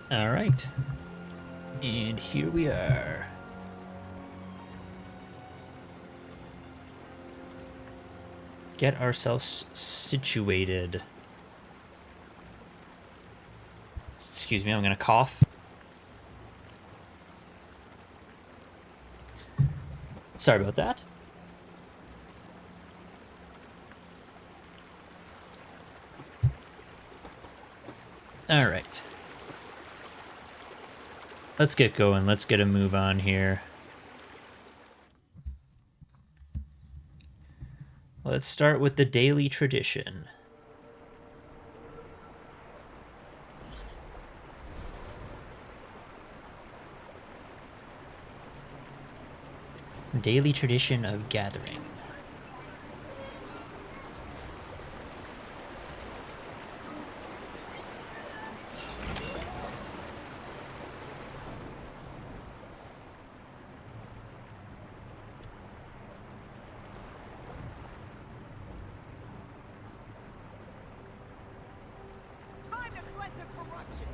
All right. And here we are. Get ourselves situated. Excuse me, I'm gonna cough. Sorry about that. All right. Let's get going. Let's get a move on here. Let's start with the daily tradition. Daily tradition of gathering. Time to cleanse the corruption.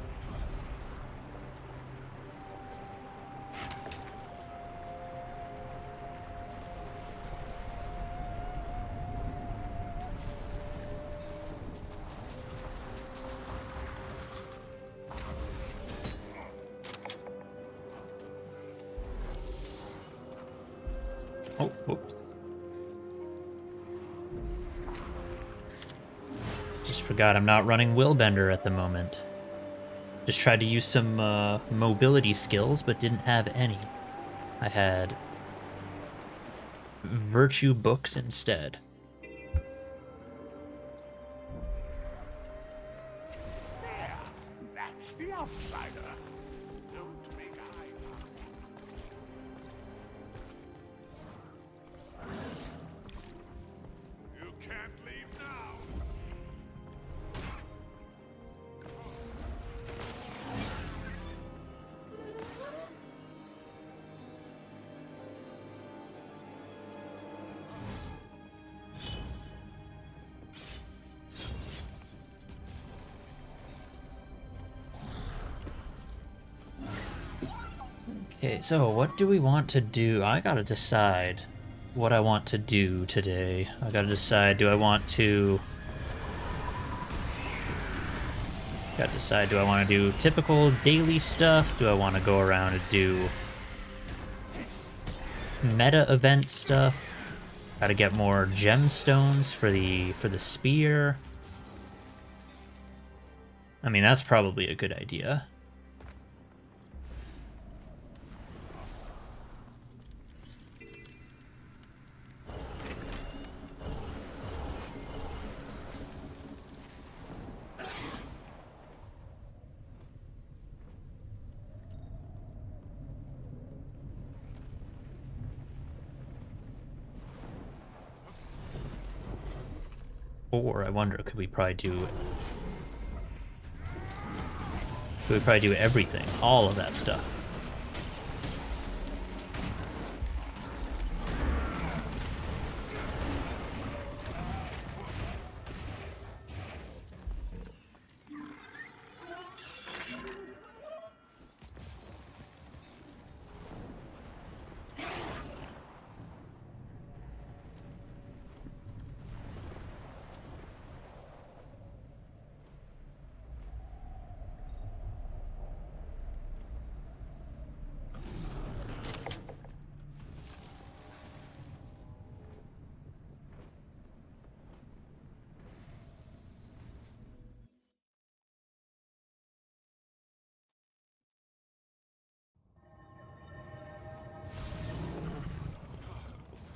Oh, whoops. Just forgot I'm not running Willbender at the moment. Just tried to use some mobility skills, but didn't have any. I had virtue books instead. There, that's the outsider. Don't make eye contact. You can't leave now. Okay, so what do we want to do? I gotta decide what I want to do today. I gotta decide, do I want to... Gotta decide, do I want to do typical daily stuff? Do I want to go around and do meta event stuff? Gotta get more gemstones for the spear. I mean, that's probably a good idea. Or I wonder, could we probably do everything, all of that stuff?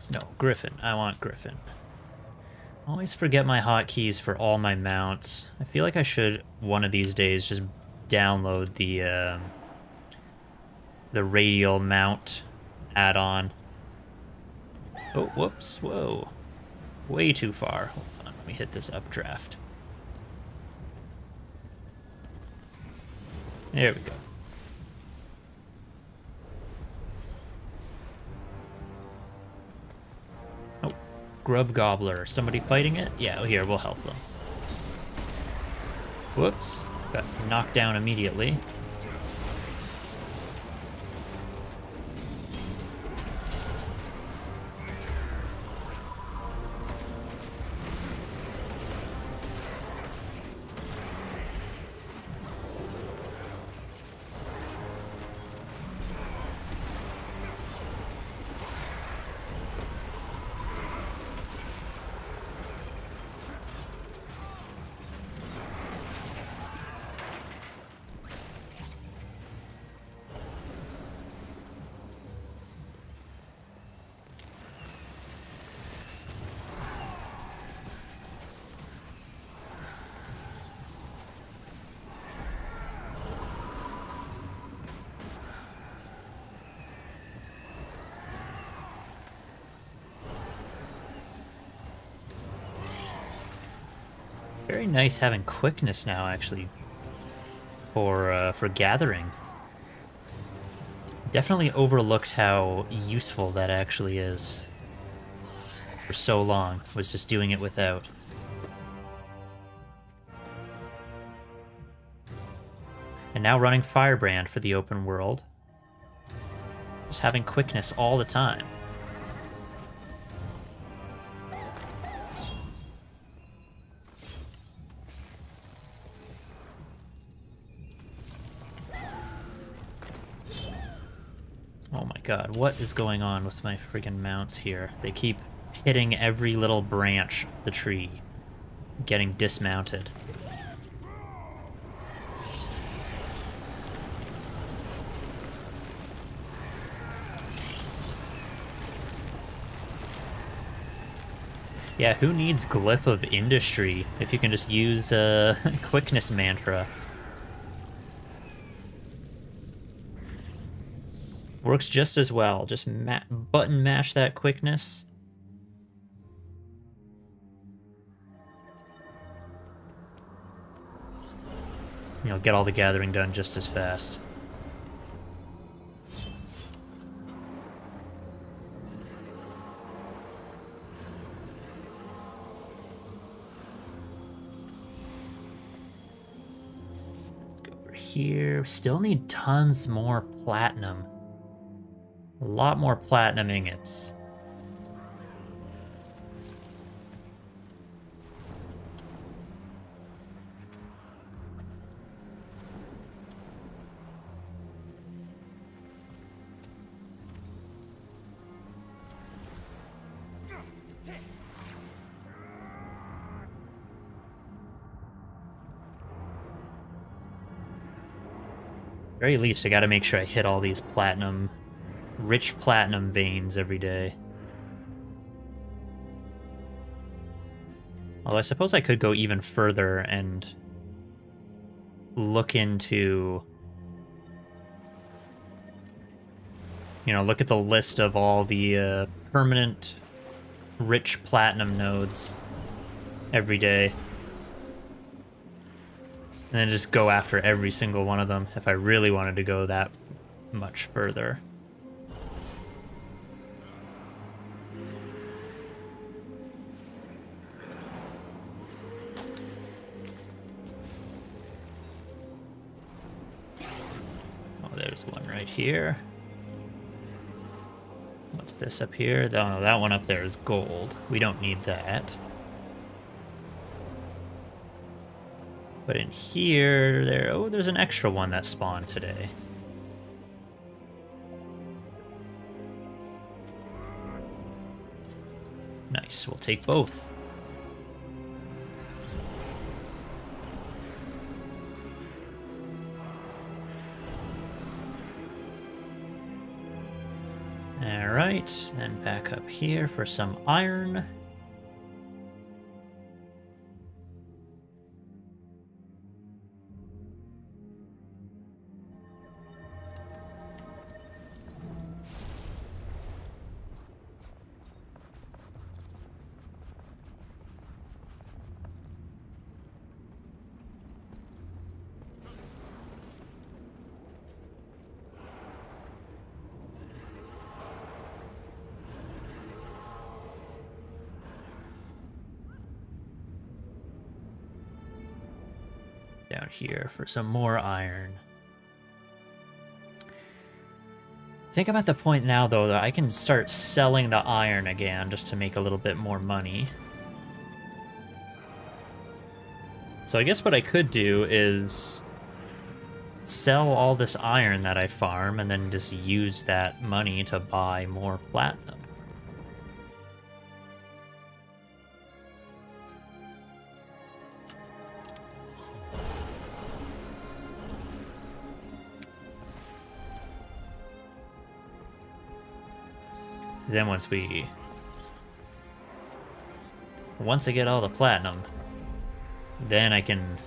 No, Griffin. I want Griffin. I always forget my hotkeys for all my mounts. I feel like I should, one of these days, just download the radial mount add-on. Oh, whoops, whoa. Way too far. Hold on, let me hit this updraft. There we go. Oh, Grub Gobbler. Somebody fighting it? Yeah, here, we'll help them. Whoops. Got knocked down immediately. Very nice having quickness now, actually, for gathering. Definitely overlooked how useful that actually is. For so long, was just doing it without. And now running Firebrand for the open world. Just having quickness all the time. Oh my god, what is going on with my friggin' mounts here? They keep hitting every little branch of the tree, getting dismounted. Yeah, who needs Glyph of Industry if you can just use Quickness Mantra? Works just as well. Just button mash that quickness. You'll get all the gathering done just as fast. Let's go over here. Still need tons more platinum. A lot more platinum ingots. Very least, I gotta make sure I hit all these platinum, rich platinum veins every day. Although I suppose I could go even further and look into, you know, look at the list of all the permanent rich platinum nodes every day. And then just go after every single one of them if I really wanted to go that much further. Oh, there's one right here. What's this up here? Oh, no, that one up there is gold. We don't need that. But in here, there's an extra one that spawned today. Nice, we'll take both. Alright, then back up here for some iron. Down here for some more iron. I think I'm at the point now, though, that I can start selling the iron again just to make a little bit more money. So I guess what I could do is sell all this iron that I farm and then just use that money to buy more platinum. Then once I get all the platinum, then I can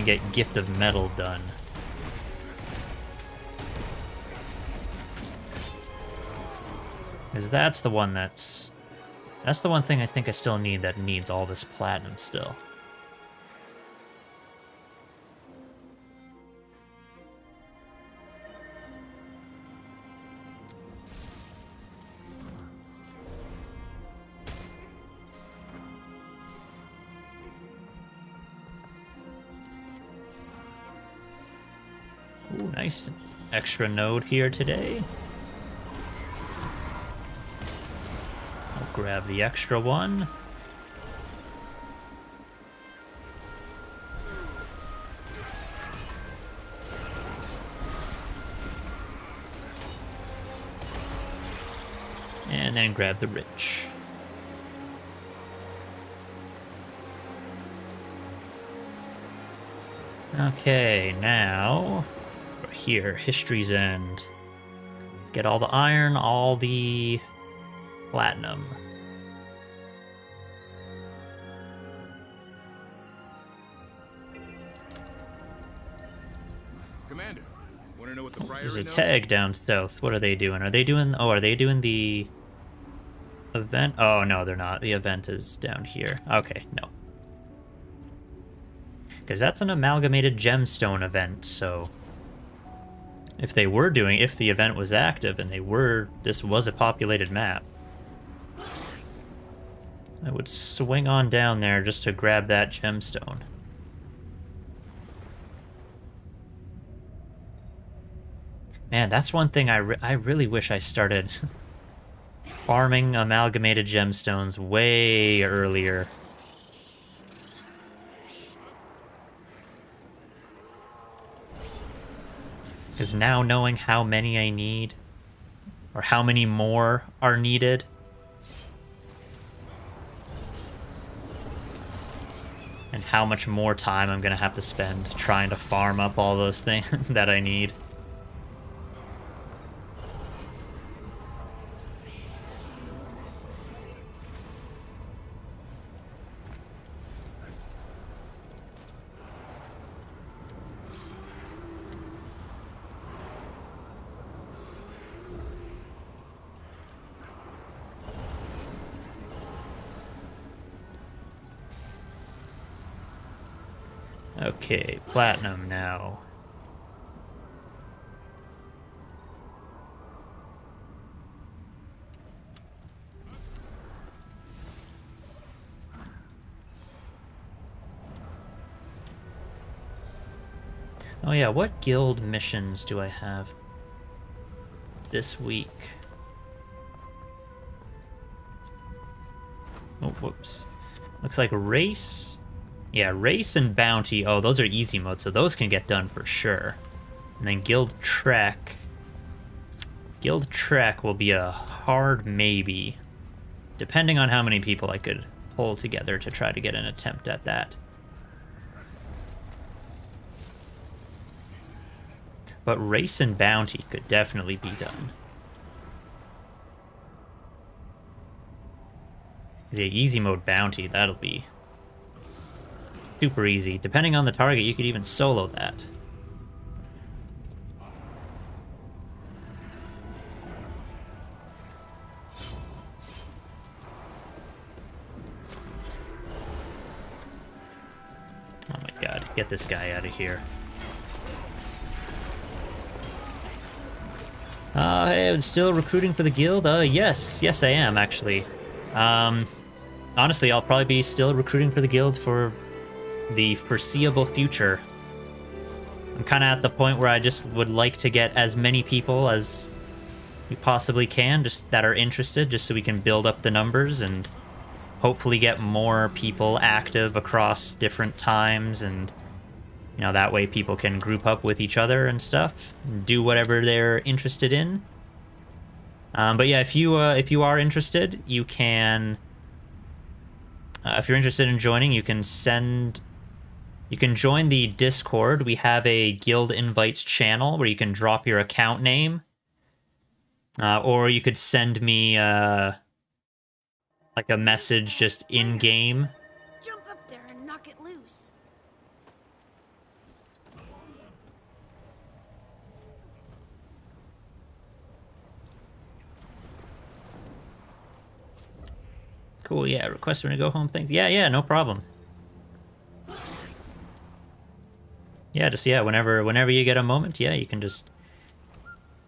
get Gift of Metal done. Because that's the one that's... That's the one thing I think I still need that needs all this platinum still. Ooh, nice extra node here today. I'll grab the extra one. And then grab the rich. Okay, now we're here, History's End. Let's get all the iron, all the platinum. Commander, want to know what the prior There's a knows? tag down south. What are they doing? Are they doing... Oh, are they doing the event? Oh, no, they're not. The event is down here. Okay, no. Because that's an amalgamated gemstone event, so... If they were doing... If the event was active and they were... This was a populated map. I would swing on down there just to grab that gemstone. Man, that's one thing I really wish I started farming amalgamated gemstones way earlier. Because now knowing how many I need, or how many more are needed, and how much more time I'm going to have to spend trying to farm up all those things that I need. Okay, platinum now. Oh yeah, what guild missions do I have this week? Oh, whoops. Looks like race. Yeah, race and bounty. Oh, those are easy mode, so those can get done for sure. And then guild trek. Guild trek will be a hard maybe, depending on how many people I could pull together to try to get an attempt at that. But race and bounty could definitely be done. The easy mode bounty, that'll be super easy. Depending on the target, you could even solo that. Oh my god, get this guy out of here. Hey, I'm still recruiting for the guild? Yes I am, actually. Honestly, I'll probably be still recruiting for the guild for the foreseeable future. I'm kind of at the point where I just would like to get as many people as we possibly can, just that are interested, just so we can build up the numbers and hopefully get more people active across different times, and you know, that way people can group up with each other and stuff, and do whatever they're interested in. But yeah, if you are interested, you can. If you're interested in joining, you can join the Discord. We have a guild invites channel where you can drop your account name, or you could send me like a message just in game. Jump up there and knock it loose. Cool, yeah, request when to go home, thanks. Yeah, no problem. Yeah, just, yeah, whenever you get a moment, yeah, you can just...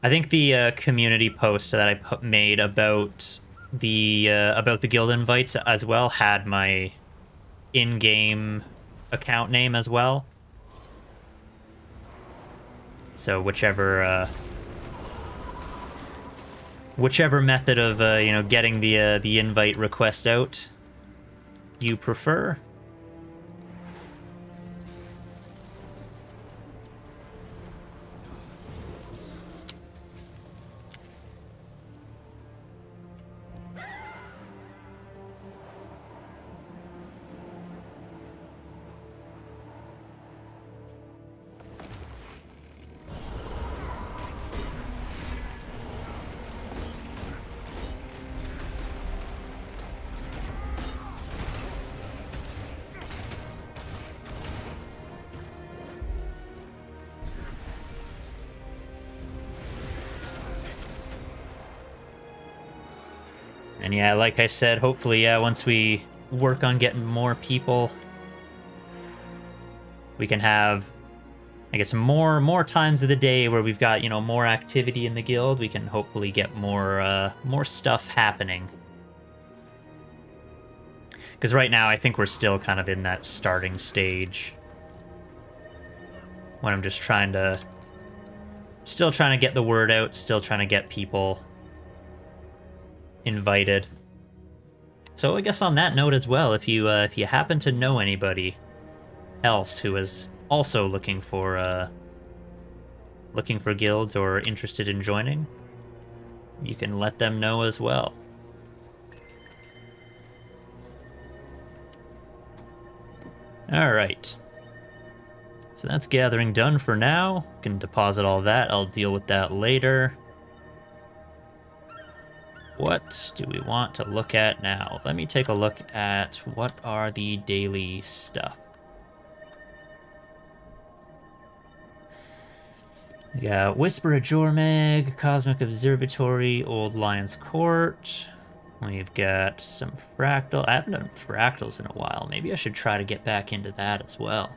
I think the community post that I made about the guild invites as well had my in-game account name as well. So whichever method of you know, getting the invite request out you prefer. And yeah, like I said, hopefully, yeah, once we work on getting more people, we can have, I guess, more times of the day where we've got, you know, more activity in the guild. We can hopefully get more stuff happening. Because right now, I think we're still kind of in that starting stage when I'm just still trying to get the word out, still trying to get people invited. So I guess on that note as well, if you happen to know anybody else who is also looking for guilds or interested in joining, you can let them know as well. All right. So that's gathering done for now. Can deposit all that. I'll deal with that later. What do we want to look at now? Let me take a look at what are the daily stuff. We got Whisper of Jormeg, Cosmic Observatory, Old Lion's Court. We've got some Fractal. I haven't done Fractals in a while. Maybe I should try to get back into that as well.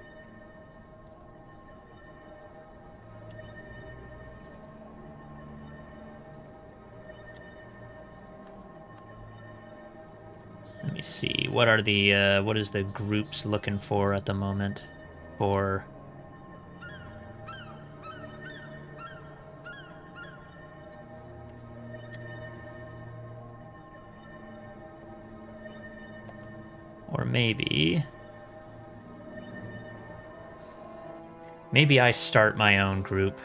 Let me see. What are the what is the groups looking for at the moment for or maybe I start my own group.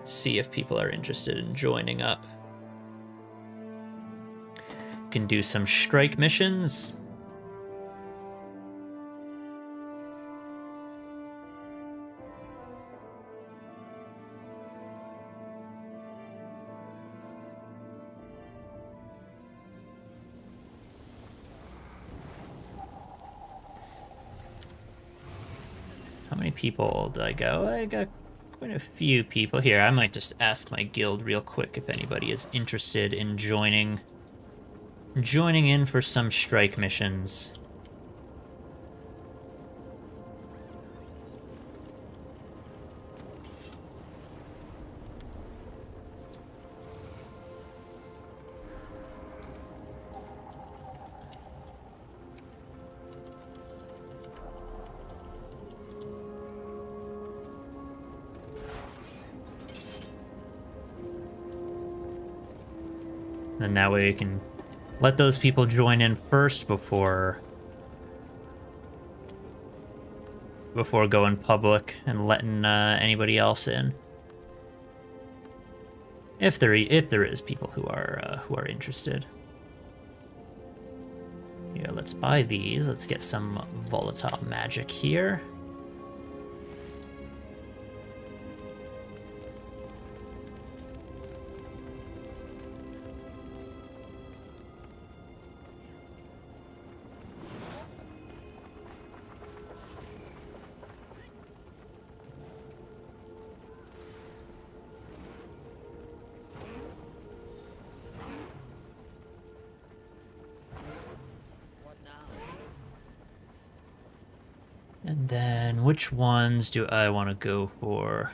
See if people are interested in joining up. Can do some strike missions. How many people did I go? I got quite a few people here. I might just ask my guild real quick if anybody is interested in joining in for some strike missions. And that way we can let those people join in first before going public and letting anybody else in. If there is people who are interested. Yeah, let's buy these. Let's get some volatile magic here. And then which ones do I want to go for?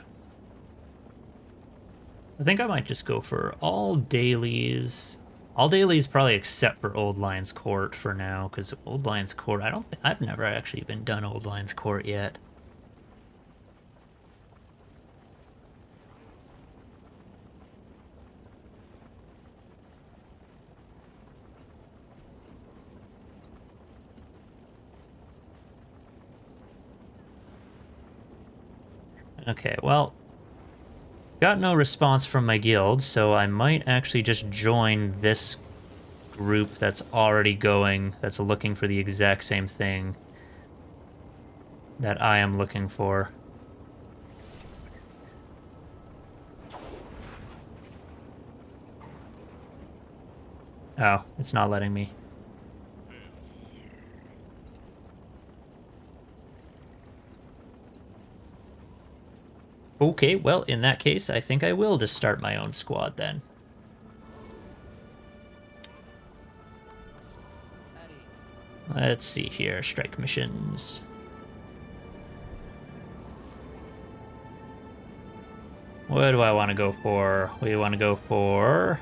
I think I might just go for all dailies. All dailies probably except for Old Lion's Court for now, because Old Lion's Court, I've never actually been done Old Lion's Court yet. Okay, well, got no response from my guild, so I might actually just join this group that's already going, that's looking for the exact same thing that I am looking for. Oh, it's not letting me. Okay, well, in that case, I think I will just start my own squad then. Let's see here, strike missions. What do I want to go for? We want to go for...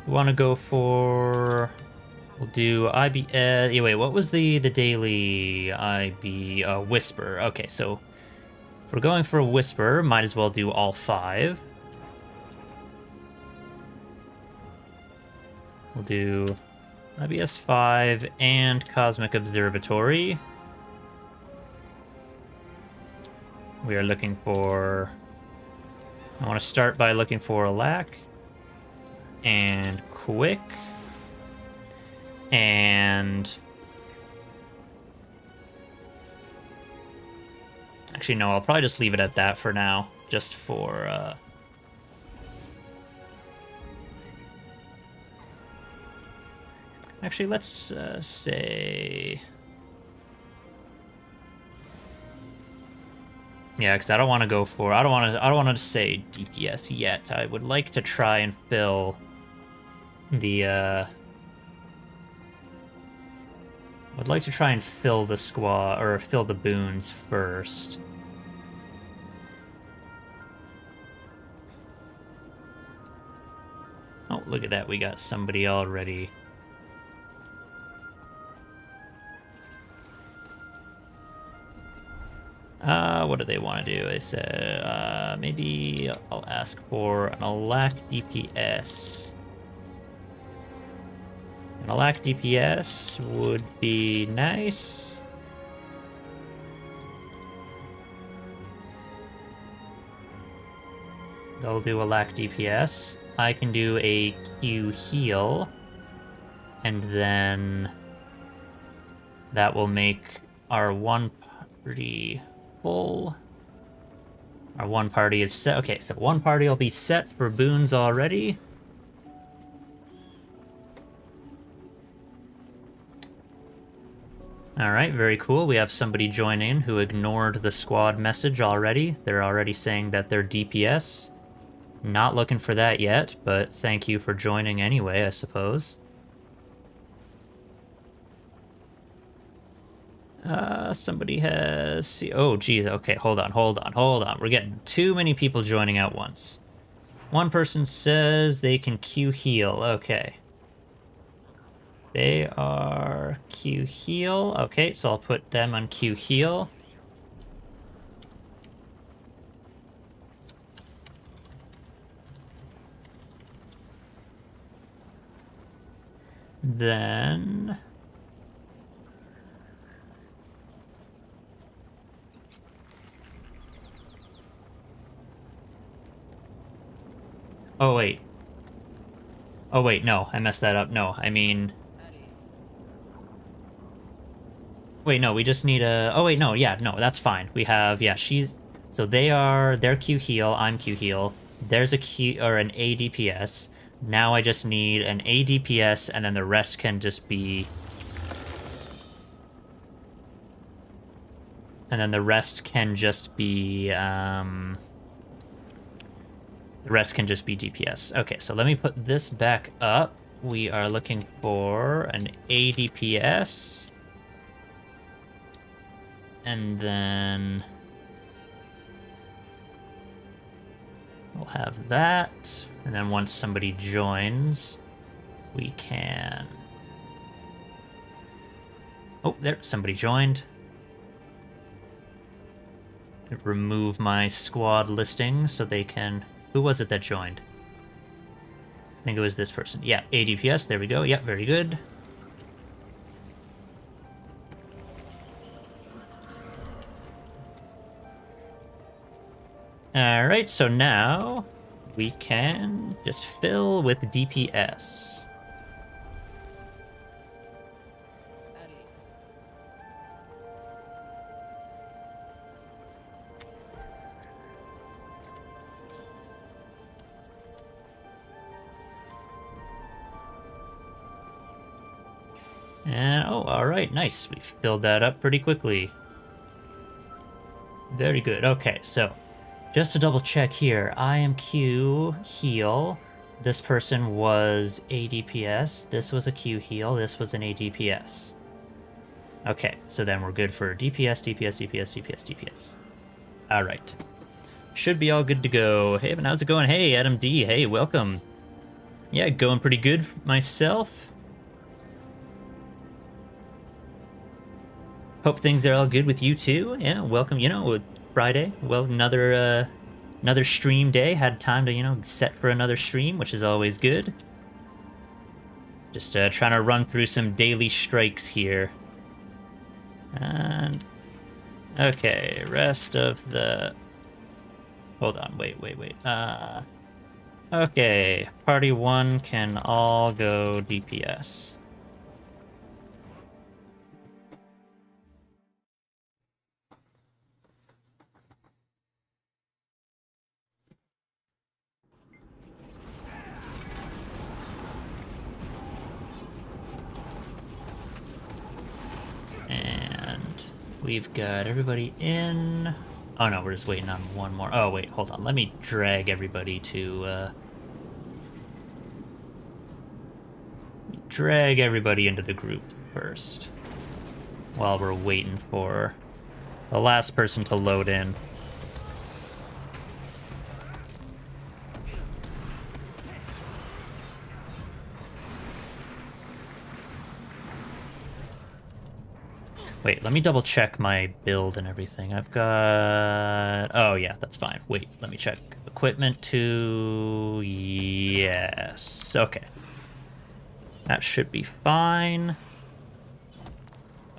We want to go for... We'll do IB... yeah, wait, what was the daily IB... Whisper. Okay, so if we're going for a Whisper, might as well do all 5. We'll do IBS 5 and Cosmic Observatory. We are looking for... I want to start by looking for Alack and Quick and... Actually, no, I'll probably just leave it at that for now, just for... Actually, let's say... Yeah, because I don't want to go for... I don't want to say DPS yet. I would like to try and fill the... I'd like to try and fill the squad, or fill the boons first. Oh, look at that. We got somebody already. What do they want to do? They said, maybe I'll ask for an Alack DPS. An Alack DPS would be nice. They'll do Alack DPS. I can do a Q heal. And then that will make our one party full. Our one party is set. Okay, so one party will be set for boons already. Alright, very cool. We have somebody join in who ignored the squad message already. They're already saying that they're DPS. Not looking for that yet, but thank you for joining anyway, I suppose. Somebody has... Oh, geez. Okay, hold on. We're getting too many people joining at once. One person says they can Q heal. Okay. They are Q heal. Okay, so I'll put them on Q heal. Then... Oh, wait. Oh, wait, no. I messed that up. No, I mean... Wait, no, we just need a... Oh, wait, no, yeah, no, that's fine. We have... Yeah, she's... So they're Q heal, I'm Q heal. There's a Q... Or an A DPS. Now I just need an A DPS, and then the rest can just be... And then the rest can just be... The rest can just be DPS. Okay, so let me put this back up. we are looking for an ADPS. And then we'll have that. And then once somebody joins, we can... Oh, there, somebody joined. Remove my squad listing so they can... Who was it that joined? I think it was this person. Yeah, ADPS, there we go. Yeah, very good. Alright, so now we can just fill with DPS. And, oh, alright, nice. We filled that up pretty quickly. Very good. Okay, so just to double check here, IMQ heal. This person was ADPS. This was a Q heal. This was an ADPS. Okay, so then we're good for DPS, DPS, DPS, DPS, DPS. Alright. Should be all good to go. Hey, Evan, how's it going? Hey, Adam D. Hey, welcome. Yeah, going pretty good myself. Hope things are all good with you too. Yeah, welcome. You know, Friday. Well, another stream day. Had time to, you know, set for another stream, which is always good. Just trying to run through some daily strikes here. And okay, rest of the. Hold on. Wait. Okay, party 1 can all go DPS. And we've got everybody in. Oh no, we're just waiting on one more. Oh wait, hold on. Let me drag everybody to drag everybody into the group first while we're waiting for the last person to load in. Wait, let me double check my build and everything. I've got... Oh, yeah, that's fine. Wait, let me check. Equipment to... Yes. Okay. That should be fine.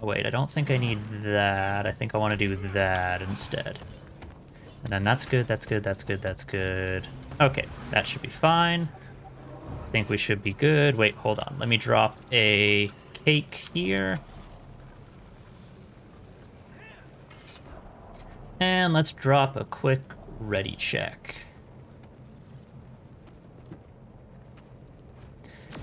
Oh, wait, I don't think I need that. I think I want to do that instead. And then that's good, that's good, that's good, that's good. Okay, that should be fine. I think we should be good. Wait, hold on. Let me drop a cake here. And let's drop a quick ready check. I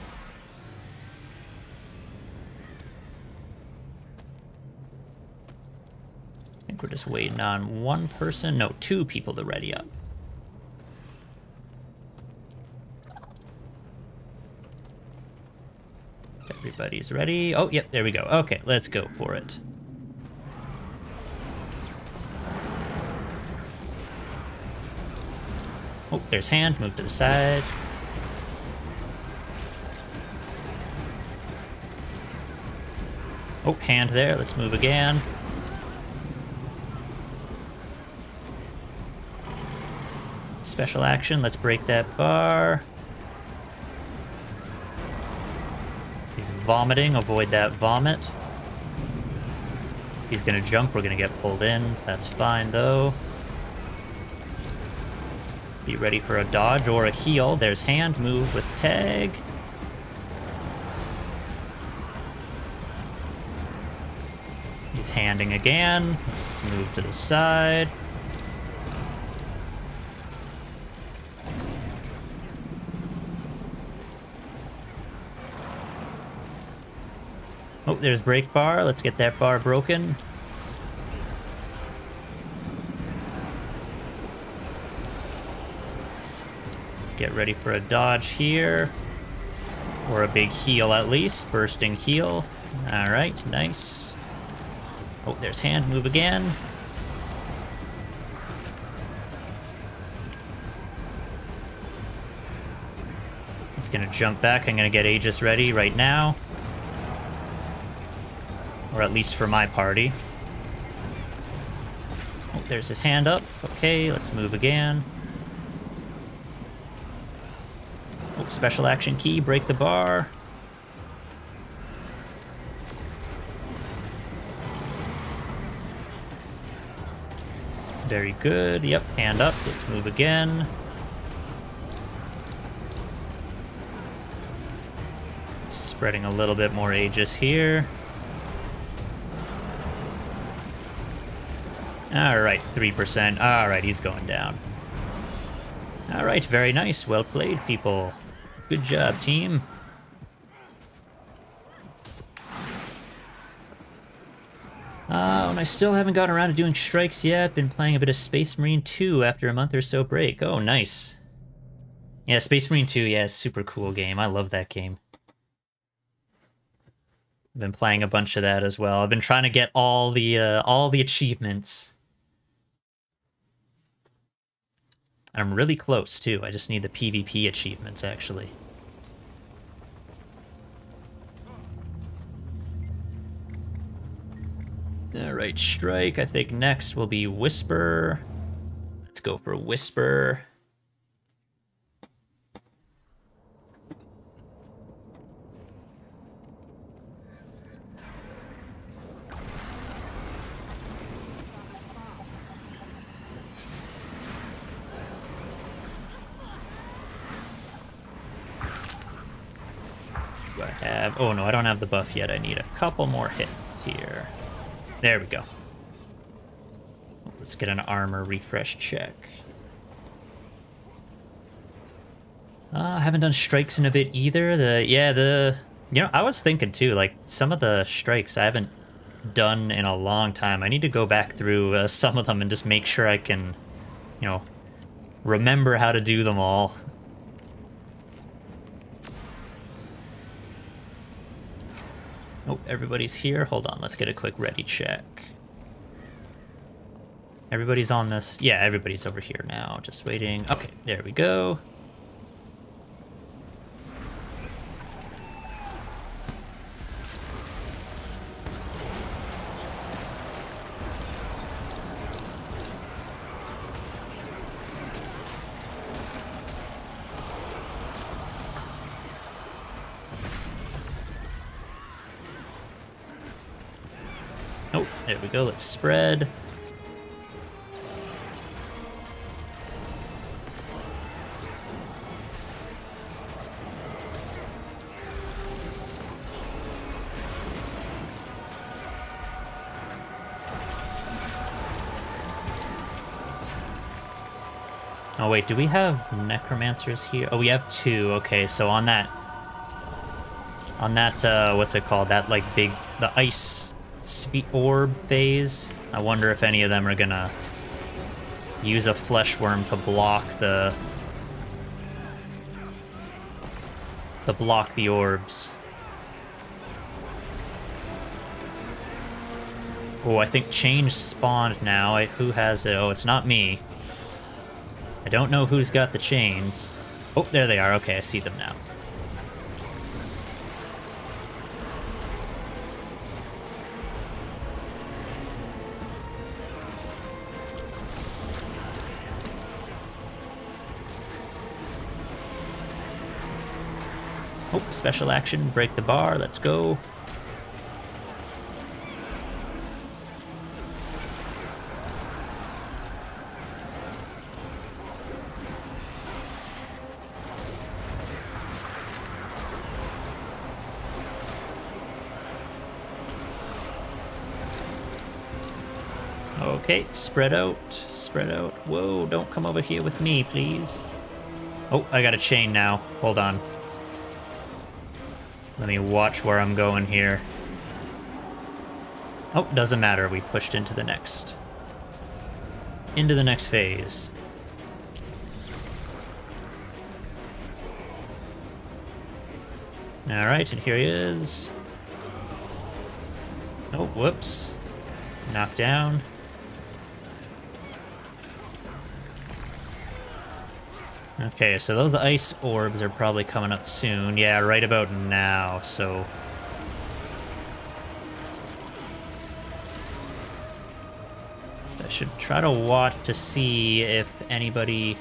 think we're just waiting on one person. No, 2 people to ready up. Everybody's ready. Oh, yep, there we go. Okay, let's go for it. Oh, there's hand. Move to the side. Oh, hand there. Let's move again. Special action. Let's break that bar. He's vomiting. Avoid that vomit. He's gonna jump. We're gonna get pulled in. That's fine, though. Be ready for a dodge or a heal. There's hand. Move with tag. He's handing again. Let's move to the side. Oh, there's break bar. Let's get that bar broken. Get ready for a dodge here. Or a big heal at least. Bursting heal. Alright, nice. Oh, there's hand move again. He's gonna jump back. I'm gonna get Aegis ready right now. Or at least for my party. Oh, there's his hand up. Okay, let's move again. Oh, special action key, break the bar. Very good. Yep, hand up. Let's move again. Spreading a little bit more Aegis here. Alright, 3%. Alright, he's going down. Alright, very nice. Well played, people. Good job, team. And I still haven't gotten around to doing strikes yet. Been playing a bit of Space Marine 2 after a month or so break. Oh, nice. Yeah, Space Marine 2, yeah, super cool game. I love that game. I've been playing a bunch of that as well. I've been trying to get all the achievements. And I'm really close, too. I just need the PvP achievements, actually. Alright, strike. I think next will be Whisper. Let's go for Whisper. Do I have... Oh no, I don't have the buff yet. I need a couple more hits here. There we go. Let's get an armor refresh check. I haven't done strikes in a bit either. You know, I was thinking too, like, some of the strikes I haven't done in a long time. I need to go back through some of them and just make sure I can, you know, remember how to do them all. Oh, everybody's here. Hold on, let's get a quick ready check. Everybody's on this. Yeah, everybody's over here now. Just waiting. Okay, there we go. Oh, there we go. Let's spread. Oh wait, do we have necromancers here? Oh, we have two. Okay, so on that, what's it called? That like the ice orb phase. I wonder if any of them are gonna use a flesh worm to block the orbs. Oh, I think change spawned now. Who has it? Oh, it's not me. I don't know who's got the chains. Oh, there they are. Okay, I see them now. Oh, special action, break the bar. Let's go. Okay, spread out, spread out. Whoa, don't come over here with me, please. Oh, I got a chain now. Hold on. Let me watch where I'm going here. Oh, doesn't matter. We pushed into the next phase. Alright, and here he is. Oh, whoops. Knocked down. Okay, so those ice orbs are probably coming up soon. Yeah, right about now, so... I should try to watch to see if anybody...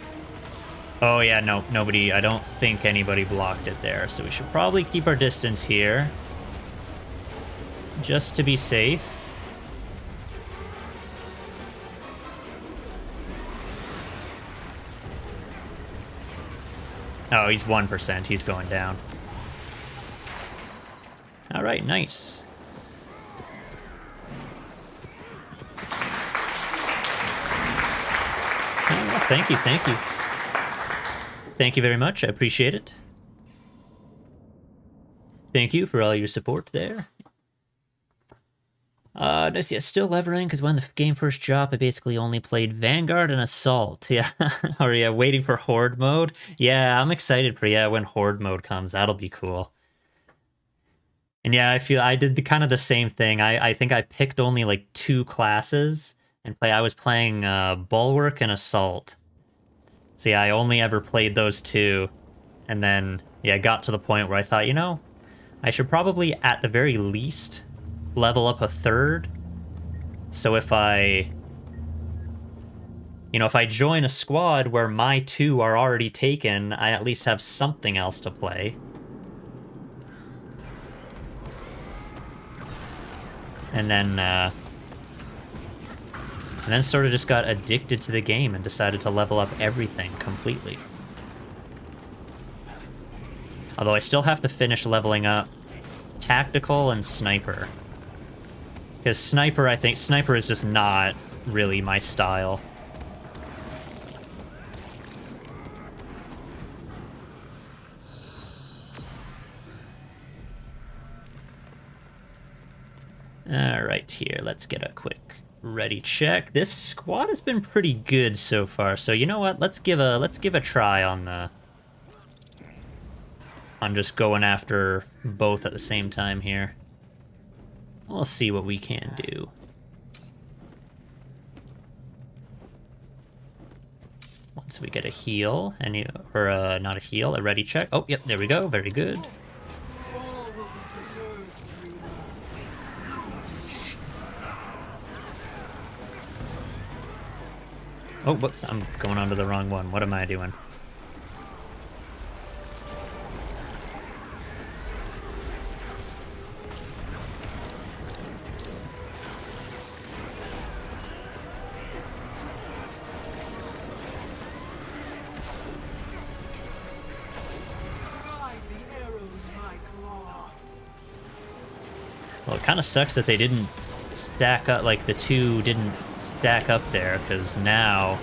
Oh yeah, no, nobody... I don't think anybody blocked it there, so we should probably keep our distance here. Just to be safe. Oh, he's 1%. He's going down. All right, nice. Oh, thank you, thank you. Thank you very much. I appreciate it. Thank you for all your support there. Nice, yeah, still leveling, because when the game first dropped, I basically only played Vanguard and Assault. Yeah, or yeah, waiting for Horde mode. Yeah, I'm excited for, yeah, when Horde mode comes. That'll be cool. And yeah, I feel I did the kind of the same thing. I think I picked only like 2 classes and I was playing Bulwark and Assault. So yeah, I only ever played those 2. And then, yeah, got to the point where I thought, you know, I should probably, at the very least, level up a 3rd. So if I... You know, if I join a squad where my 2 are already taken, I at least have something else to play. And then sort of just got addicted to the game and decided to level up everything completely. Although I still have to finish leveling up Tactical and Sniper. Because Sniper, I think, Sniper is just not really my style. Alright, here, let's get a quick ready check. This squad has been pretty good so far, so you know what? Let's give a try on the... on just going after both at the same time here. We'll see what we can do. Once we get a heal, or not a heal, a ready check. Oh, yep, there we go, very good. Oh, whoops, I'm going onto the wrong one. What am I doing? Well, it kind of sucks that they didn't stack up, like the 2 didn't stack up there, because now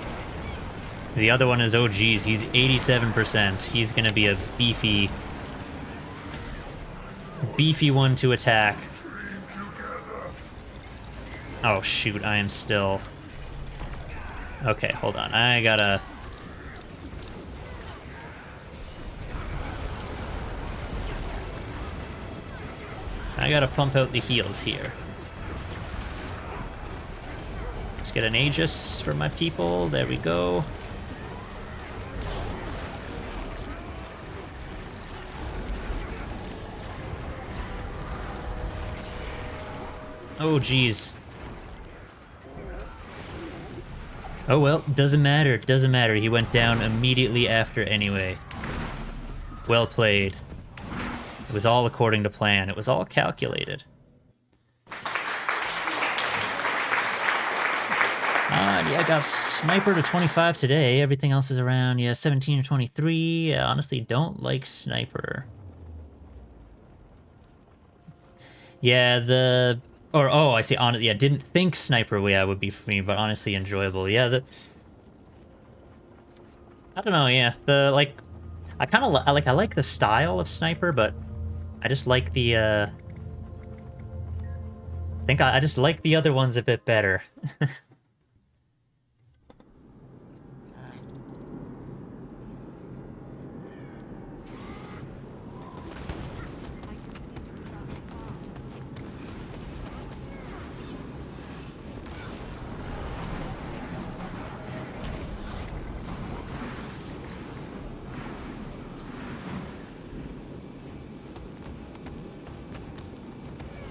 the other one is, oh geez, he's 87%. He's gonna be a beefy one to attack. Oh shoot, I am still... Okay, hold on, I gotta pump out the heals here. Let's get an Aegis for my people. There we go. Oh, geez. Oh, well, doesn't matter. Doesn't matter. He went down immediately after anyway. Well played. It was all according to plan. It was all calculated. Yeah, I got Sniper to 25 today. Everything else is around, yeah, 17 or 23. I honestly don't like Sniper. Yeah, oh, I see. Yeah, didn't think Sniper would be for me, but honestly enjoyable. Yeah, I don't know. Yeah, I kind of I like the style of Sniper, but I just like the I think I just like the other ones a bit better.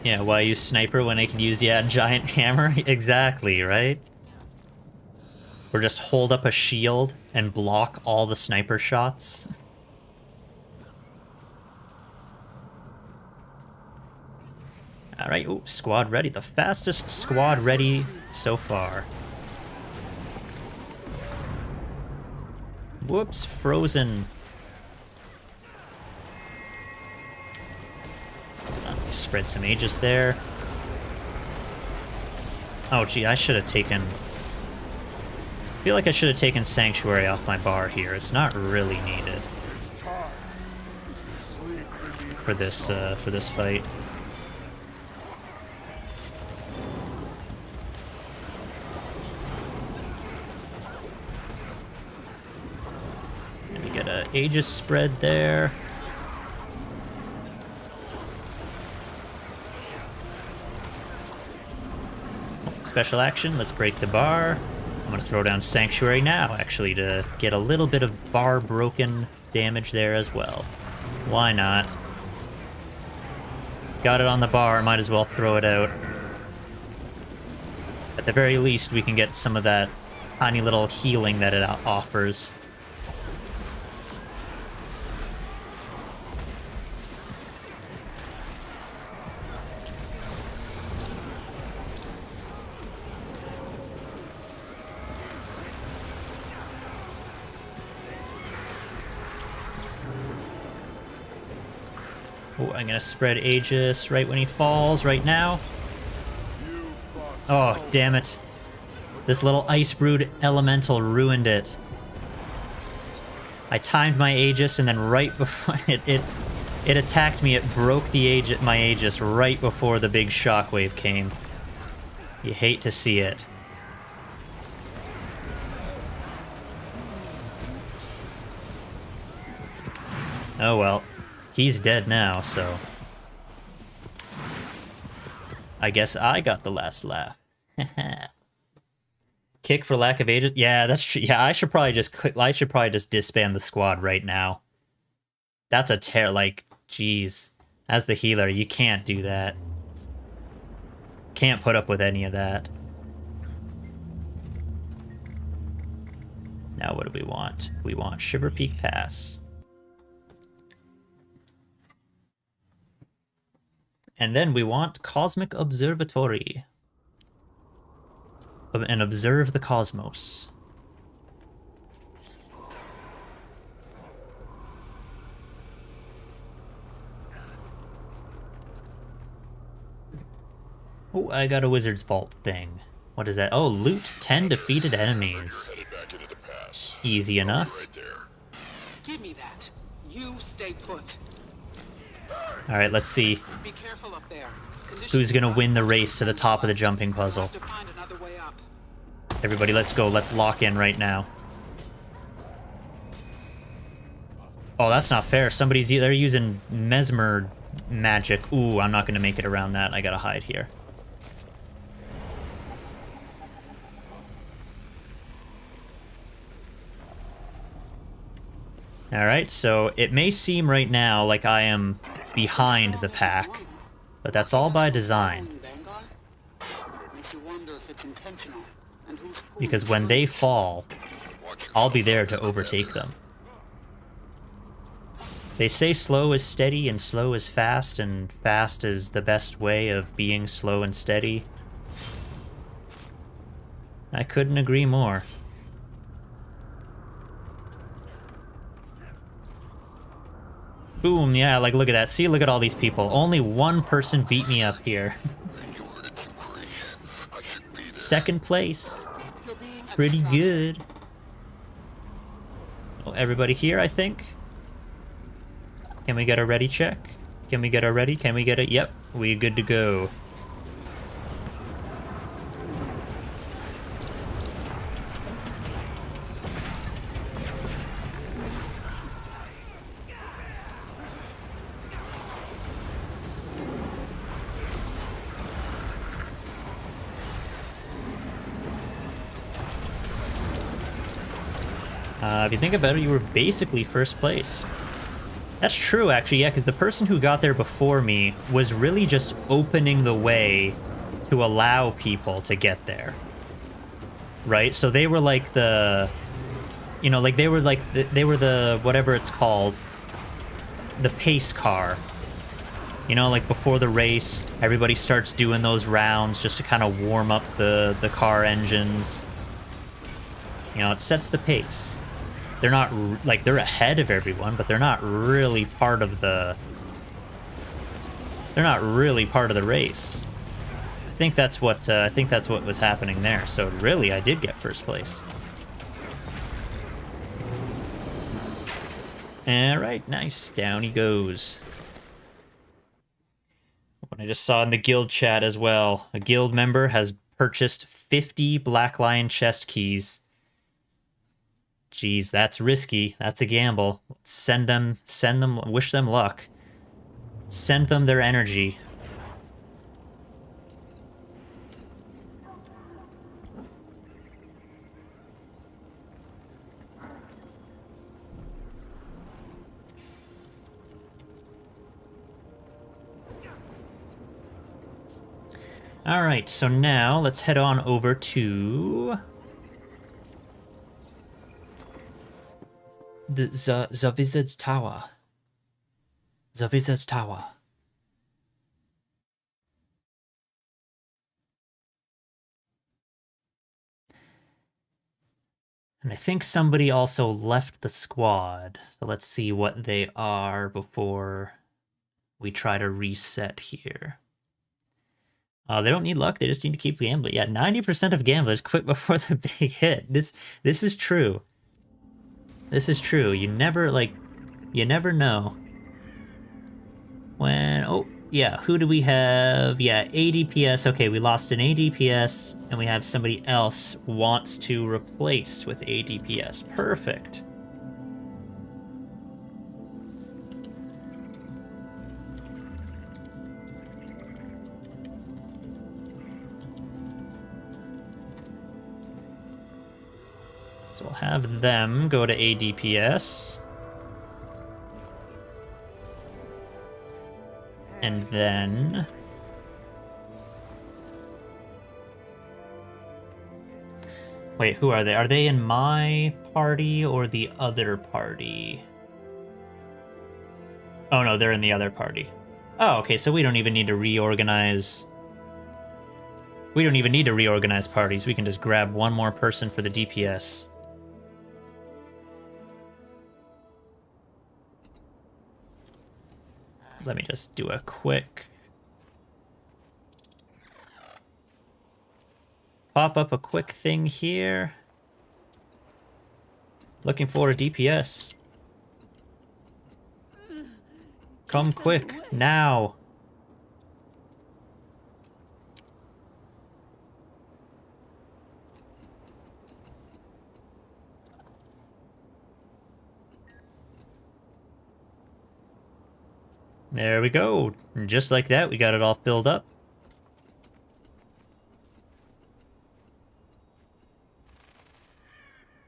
Yeah, why use sniper when I can use, yeah, giant hammer? Exactly, right? Or just hold up a shield and block all the sniper shots. Alright, ooh, squad ready. The fastest squad ready so far. Whoops, frozen. Spread some Aegis there. Oh, gee, I should have taken... I feel like I should have taken Sanctuary off my bar here. It's not really needed for this fight. And we get a Aegis spread there. Special action, let's break the bar. I'm gonna throw down Sanctuary now, actually, to get a little bit of bar broken damage there as well. Why not? Got it on the bar, might as well throw it out. At the very least, we can get some of that tiny little healing that it offers. Oh, I'm gonna spread Aegis right when he falls, right now. Oh, damn it. This little Ice Brood Elemental ruined it. I timed my Aegis, and then right before it attacked me, it broke the my Aegis right before the big shockwave came. You hate to see it. Oh well. He's dead now, so... I guess I got the last laugh. Kick for lack of Aegis? Yeah, that's true. Yeah, I should probably just disband the squad right now. That's a like, jeez. As the healer, you can't do that. Can't put up with any of that. Now what do we want? We want Shiver Peak Pass. And then we want Cosmic Observatory. And observe the cosmos. Oh, I got a Wizard's Vault thing. What is that? Oh, loot 10 defeated enemies. Easy enough. Give me that. You stay put. Alright, let's see Be careful up there. who's gonna win the race to the top of the jumping puzzle. To find another way up. Everybody, let's go. Let's lock in right now. Oh, that's not fair. They're using Mesmer magic. Ooh, I'm not gonna make it around that. I gotta hide here. Alright, so it may seem right now like I am behind the pack, but that's all by design. Because when they fall, I'll be there to overtake them. They say slow is steady and slow is fast, and fast is the best way of being slow and steady. I couldn't agree more. Boom, yeah, like look at that. See, look at all these people. Only one person beat me up here. Second place. Pretty good. Oh, everybody here, I think. Can we get a ready check? Can we get a ready? Can we get it? Yep, we good to go. If you think about it, you were basically first place. That's true, actually, yeah, because the person who got there before me was really just opening the way to allow people to get there. Right? So they were like the... You know, like they were the whatever it's called, the pace car. You know, like before the race, everybody starts doing those rounds just to kind of warm up the car engines. You know, it sets the pace. They're not like they're ahead of everyone, but they're not really part of the. They're not really part of the race. I think that's what was happening there. So really, I did get first place. All right, nice. Down he goes. What I just saw in the guild chat as well. A guild member has purchased 50 Black Lion chest keys. Jeez, that's risky. That's a gamble. Send them, wish them luck. Send them their energy. All right, so now let's head on over to the Wizard's Tower. The Wizard's Tower. And I think somebody also left the squad. So let's see what they are before we try to reset here. They don't need luck, they just need to keep gambling. Yeah, 90% of gamblers quit before the big hit. This is true. This is true. You never know. When, oh, yeah, who do we have? Yeah, ADPS. Okay, we lost an ADPS, and we have somebody else wants to replace with ADPS. Perfect. So we'll have them go to ADPS. And then... Wait, who are they? Are they in my party or the other party? Oh no, they're in the other party. Oh, okay, so we don't even need to reorganize... We don't even need to reorganize parties. We can just grab one more person for the DPS. Let me just do a quick... Pop up a quick thing here. Looking for a DPS. Come quick, now. There we go. And just like that, we got it all filled up.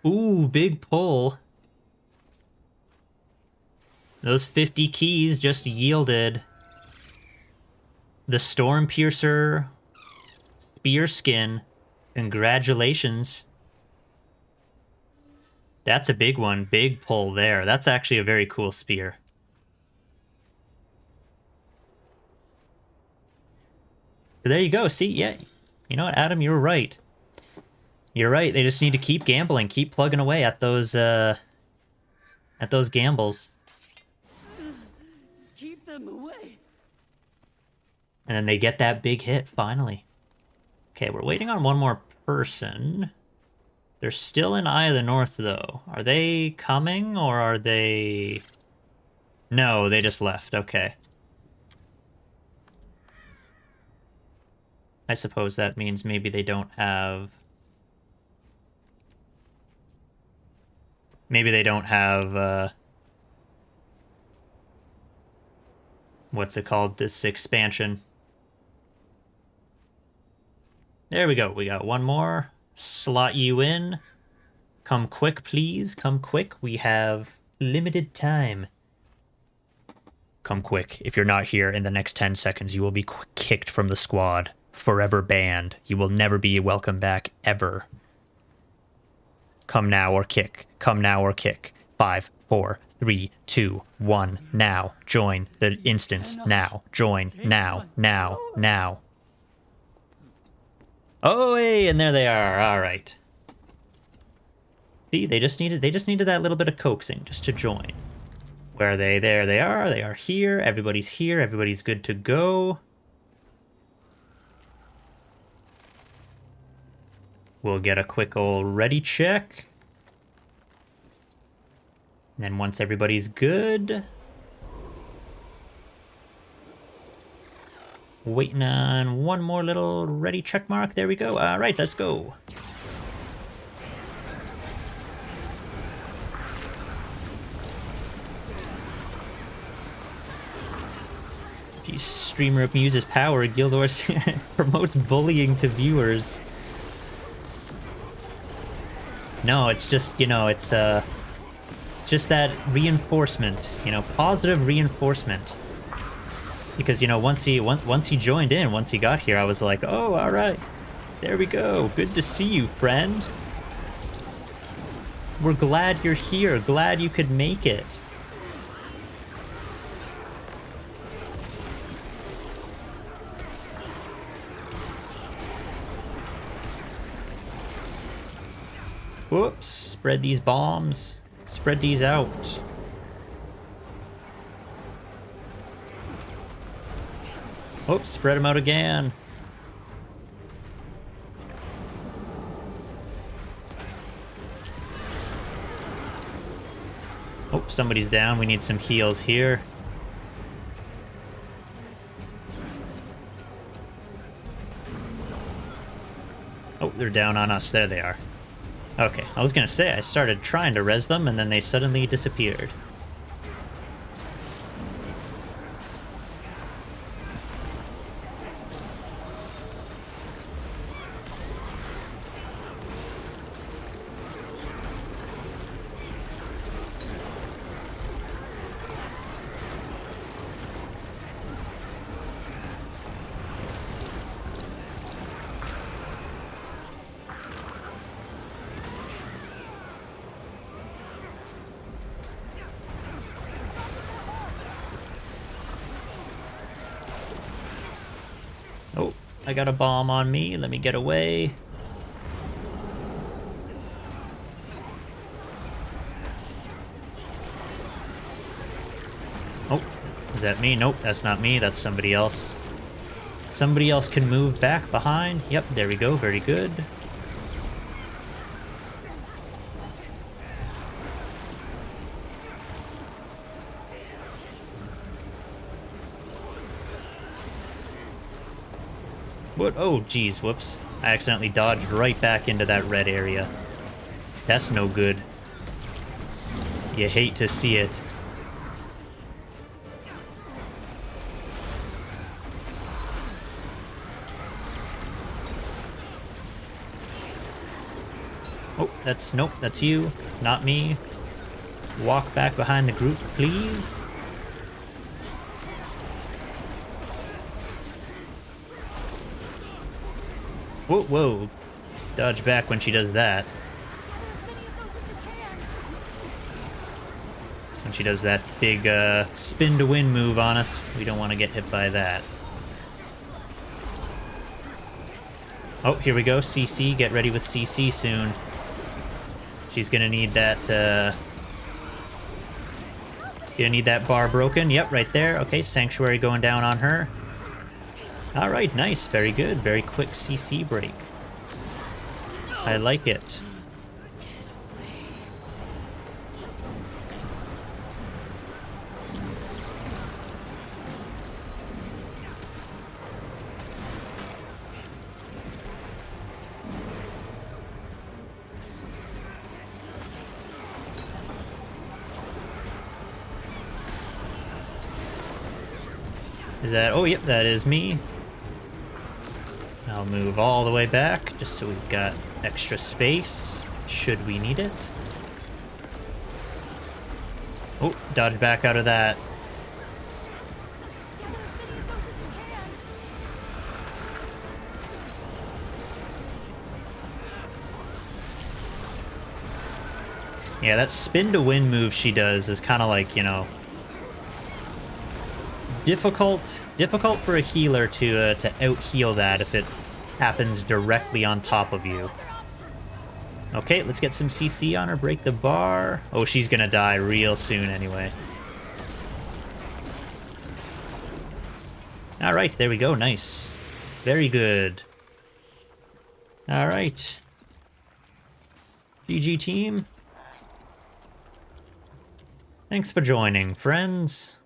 Ooh, big pull. Those 50 keys just yielded the Storm Piercer Spear Skin. Congratulations. That's a big one. Big pull there. That's actually a very cool spear. But there you go. See, yeah. You know what, Adam, you were right. You're right. They just need to keep gambling, keep plugging away at those gambles. Keep them away. And then they get that big hit, finally. Okay, we're waiting on one more person. They're still in Eye of the North, though. Are they coming, or are they... No, they just left. Okay. I suppose that means maybe they don't have... Maybe they don't have, what's it called? This expansion. There we go. We got one more. Slot you in. Come quick, please. Come quick. We have limited time. come quick. If you're not here in the next 10 seconds, you will be kicked from the squad. Forever banned. You will never be welcome back, ever. Come now or kick. Come now or kick. 5, 4, 3, 2, 1. Now. Join the instance. Now. Join. Now. Now. Now. Oh, hey, and there they are. All right. See, they just needed that little bit of coaxing just to join. Where are they? There they are. They are here. Everybody's here. Everybody's good to go. We'll get a quick old ready check. And then once everybody's good, waiting on one more little ready check mark. There we go. All right, let's go. Geez, streamer abuses power. Guild Wars promotes bullying to viewers. No, it's just, you know, it's just that reinforcement, you know, positive reinforcement. Because, you know, once he joined in, once he got here, I was like, oh, all right, there we go. Good to see you, friend. We're glad you're here. Glad you could make it. Whoops, spread these bombs. Spread these out. Oops, spread them out again. Oh, somebody's down. We need some heals here. Oh, they're down on us. There they are. Okay, I was gonna say, I started trying to res them, and then they suddenly disappeared. Oh, I got a bomb on me. Let me get away. Oh, is that me? Nope, that's not me. That's somebody else. Somebody else can move back behind. Yep, there we go. Very good. What? Oh, geez, whoops. I accidentally dodged right back into that red area. That's no good. You hate to see it. Oh, nope, that's you, not me. Walk back behind the group, please. Whoa, whoa. Dodge back when she does that. When she does that big spin to win move on us, we don't want to get hit by that. Oh, here we go. CC, get ready with CC soon. She's gonna need that, gonna need that bar broken. Yep, right there. Okay, Sanctuary going down on her. All right, nice, very good. Very quick CC break. I like it. Is that, oh, yep, that is me. I'll move all the way back, just so we've got extra space, should we need it. Oh, dodge back out of that. Yeah, that spin to win move she does is kind of like, you know, difficult for a healer to out heal that if it happens directly on top of you. Okay, let's get some CC on her, break the bar. Oh, she's gonna die real soon anyway. All right, there we go. Nice. Very good. All right. GG team. Thanks for joining, friends.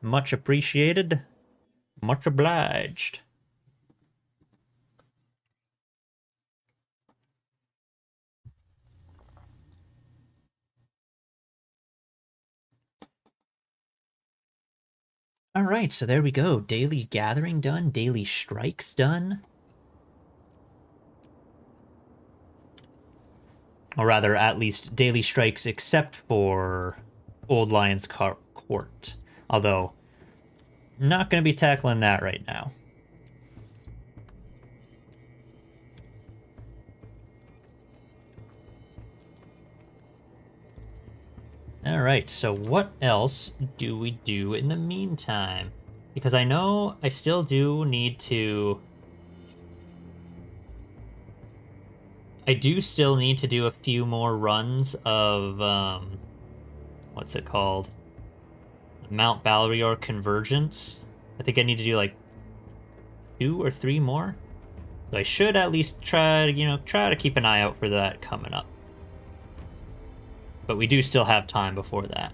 Much appreciated. Much obliged. All right, so there we go. Daily gathering done. Daily strikes done. Or rather, at least daily strikes except for Old Lion's Court. Although, not going to be tackling that right now. Alright, so what else do we do in the meantime? Because I know I still do need to... I do still need to do a few more runs of, what's it called? Mount Balrior Convergence. I think I need to do like 2 or 3 more. So I should at least try to keep an eye out for that coming up. But we do still have time before that.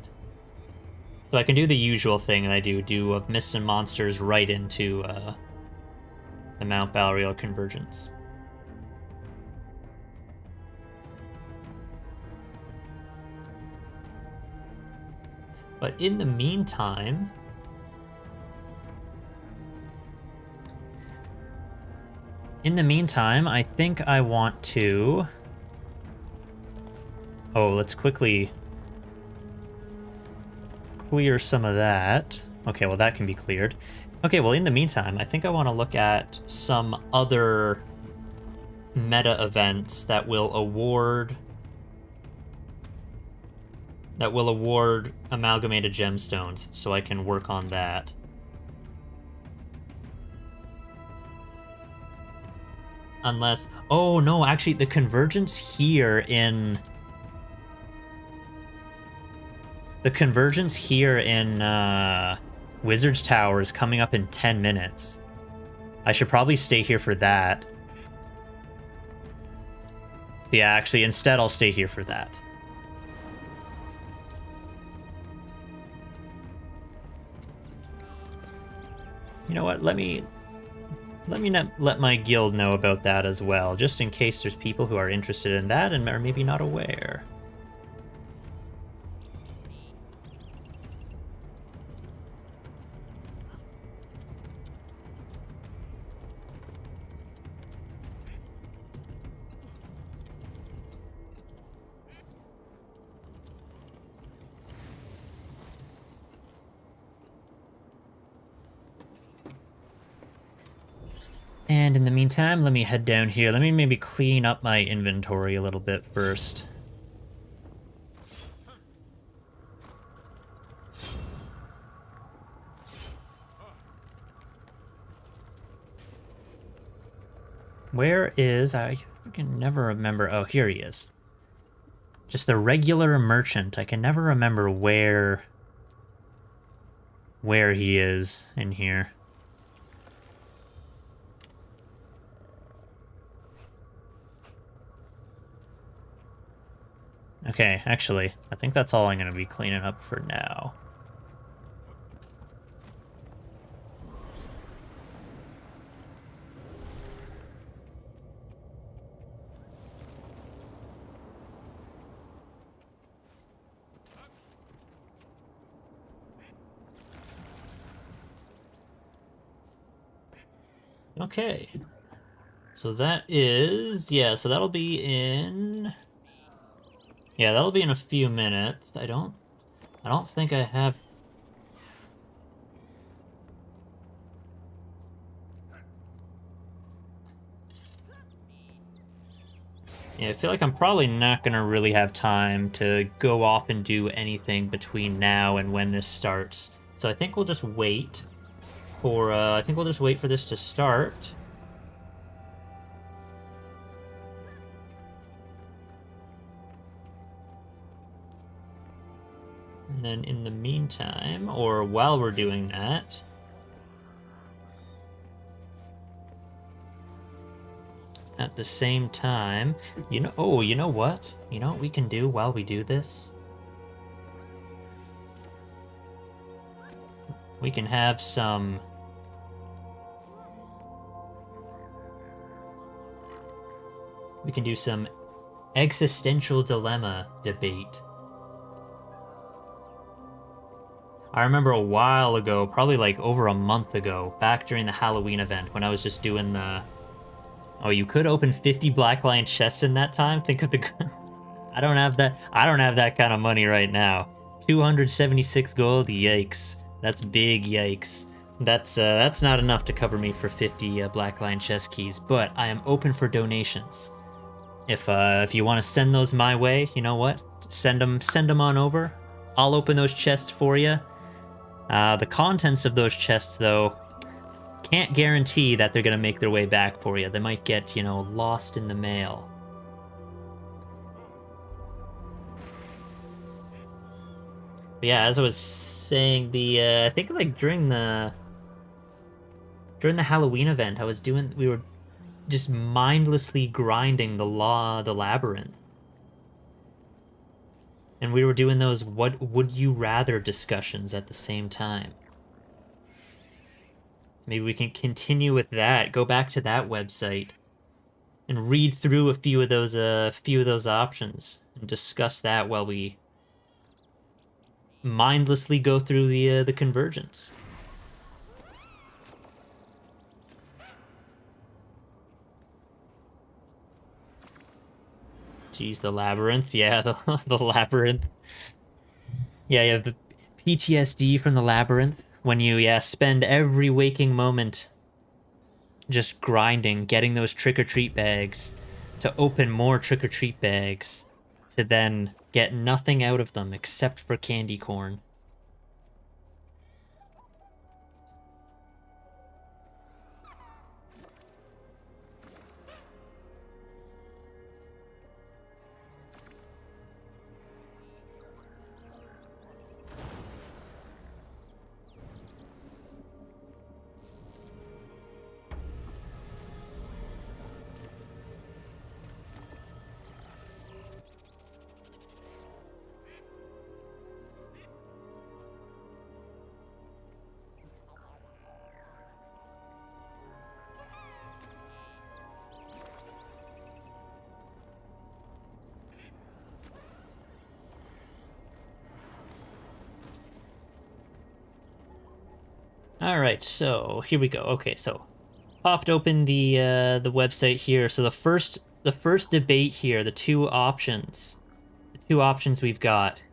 So I can do the usual thing that I do of Mists and Monsters right into the Mount Balrior Convergence. But in the meantime... I think I want to... Oh, let's quickly clear some of that. Okay, well, that can be cleared. Okay, well, in the meantime, I think I want to look at some other meta events that will award amalgamated gemstones, so I can work on that. Unless... Oh, no, actually, the convergence here in... The convergence here in Wizard's Tower is coming up in 10 minutes. I should probably stay here for that. So yeah, actually, instead I'll stay here for that. You know what, let me let my guild know about that as well, just in case there's people who are interested in that and are maybe not aware. And in the meantime, let me head down here. Let me maybe clean up my inventory a little bit first. Where is... I can never remember... Oh, here he is. Just the regular merchant. I can never remember where he is in here. Okay, actually, I think that's all I'm going to be cleaning up for now. Okay. So that is... Yeah, so that'll be in... Yeah, that'll be in a few minutes. I don't think I have... Yeah, I feel like I'm probably not gonna really have time to go off and do anything between now and when this starts. So I think we'll just wait for this to start. And then in the meantime, or while we're doing that, at the same time, you know what? You know what we can do while we do this? We can have some... We can do some existential dilemma debate. I remember a while ago, probably like over a month ago, back during the Halloween event, when I was just doing the... Oh, you could open 50 Black Lion chests in that time? Think of the... I don't have that kind of money right now. 276 gold, yikes. That's big yikes. That's not enough to cover me for 50 Black Lion chest keys, but I am open for donations. If you want to send those my way, you know what? Send them on over. I'll open those chests for you. The contents of those chests, though, can't guarantee that they're gonna make their way back for you. They might get, you know, lost in the mail. But yeah, as I was saying, I think like during the Halloween event, we were just mindlessly grinding the labyrinth. And we were doing those what would you rather discussions at the same time. Maybe we can continue with that, go back to that website and read through a few of those options and discuss that while we mindlessly go through the convergence. Geez, the labyrinth. Yeah, the labyrinth. Yeah, you have the PTSD from the labyrinth when you, spend every waking moment just grinding, getting those trick-or-treat bags, to open more trick-or-treat bags, to then get nothing out of them except for candy corn. All right, so here we go. Okay, so popped open the website here. So the first debate here, the two options we've got.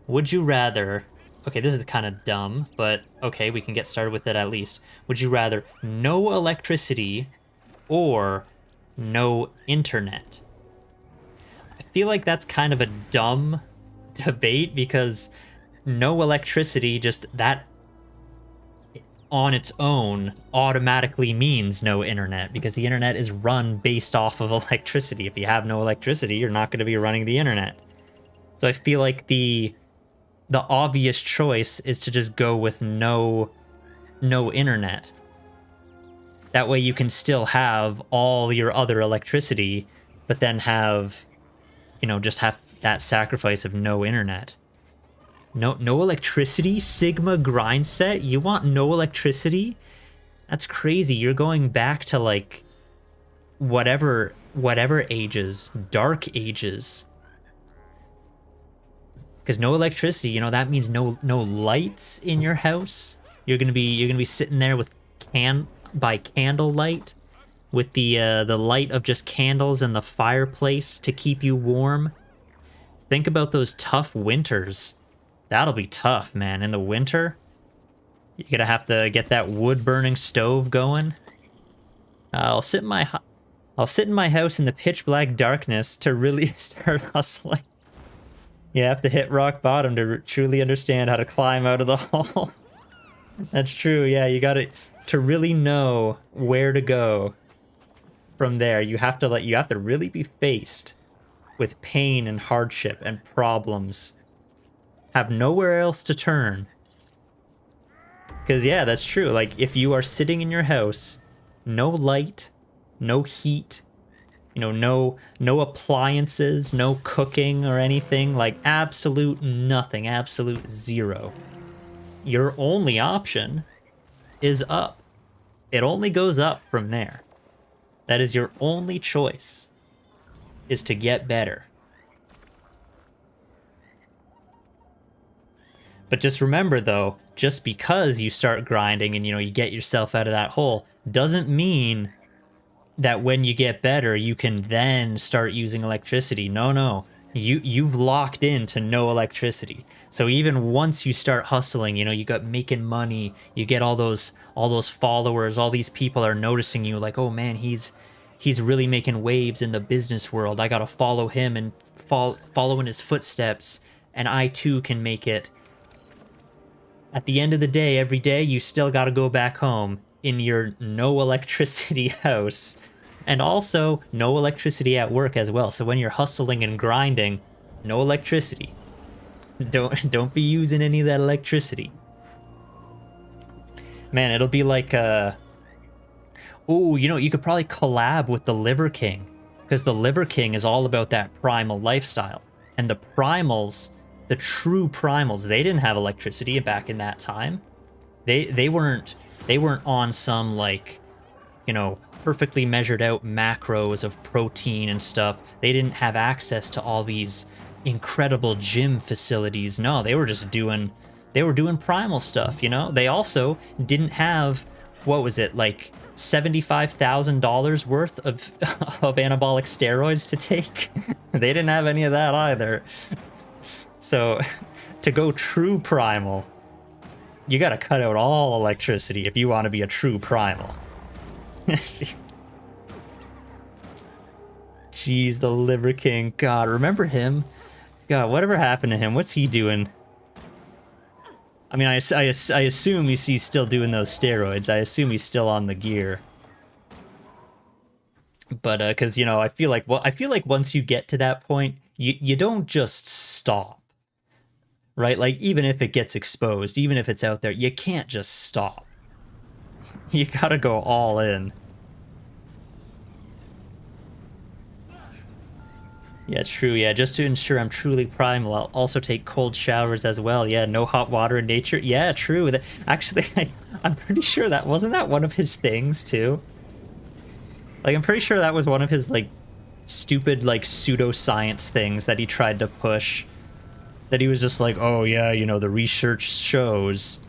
Would you rather? Okay, this is kind of dumb, but okay, we can get started with it at least. Would you rather no electricity or no internet? I feel like that's kind of a dumb debate because no electricity, just that on its own automatically means no internet, because the internet is run based off of electricity. If you have no electricity, you're not going to be running the internet. So I feel like the obvious choice is to just go with no internet. That way you can still have all your other electricity, but then have, just have that sacrifice of no internet. No electricity? Sigma grind set? You want no electricity? That's crazy. You're going back to like whatever ages, dark ages. Because no electricity, that means no lights in your house. You're gonna be sitting there with by candlelight, with the light of just candles and the fireplace to keep you warm. Think about those tough winters. That'll be tough, man. In the winter, you're gonna have to get that wood-burning stove going. I'll sit in my I'll sit in my house in the pitch black darkness to really start hustling. You have to hit rock bottom to truly understand how to climb out of the hole. That's true, yeah, you gotta... To really know where to go from there, you have to really be faced with pain and hardship and problems. Have nowhere else to turn. Because, yeah, that's true. Like, if you are sitting in your house, no light, no heat, you know, no appliances, no cooking or anything, like absolute nothing, absolute zero. Your only option is up. It only goes up from there. That is your only choice, is to get better. But just remember though, just because you start grinding and, you know, you get yourself out of that hole, doesn't mean that when you get better, you can then start using electricity. No. You've locked into no electricity. So even once you start hustling, you know, you got making money, you get all those followers, all these people are noticing you like, oh man, he's really making waves in the business world. I gotta follow him and follow in his footsteps, and I too can make it. At the end of the day, every day, you still gotta go back home in your no electricity house. And also, no electricity at work as well. So when you're hustling and grinding, no electricity. Don't be using any of that electricity. Man, it'll be like oh, you know, you could probably collab with the Liver King, because the Liver King is all about that primal lifestyle. And the primals, the true primals, they didn't have electricity back in that time. They weren't on some, like, you know, perfectly measured out macros of protein and stuff. They didn't have access to all these incredible gym facilities. No, they were just doing primal stuff, you know? They also didn't have, what was it, like $75,000 worth of anabolic steroids to take. They didn't have any of that either. So to go true primal, you gotta cut out all electricity if you want to be a true primal. Jeez, the Liver King. God, remember him? God, whatever happened to him? What's he doing? I mean, I assume he's still doing those steroids. I assume he's still on the gear. But because, you know, I feel like once you get to that point, you don't just stop, right? Like, even if it gets exposed, even if it's out there, you can't just stop. You gotta go all in. Yeah, true. Yeah, just to ensure I'm truly primal, I'll also take cold showers as well. Yeah, no hot water in nature. Yeah, true. Actually, I'm pretty sure wasn't that one of his things too? Like, I'm pretty sure that was one of his, like, stupid, like, pseudoscience things that he tried to push. That he was just like, oh yeah, you know, the research shows.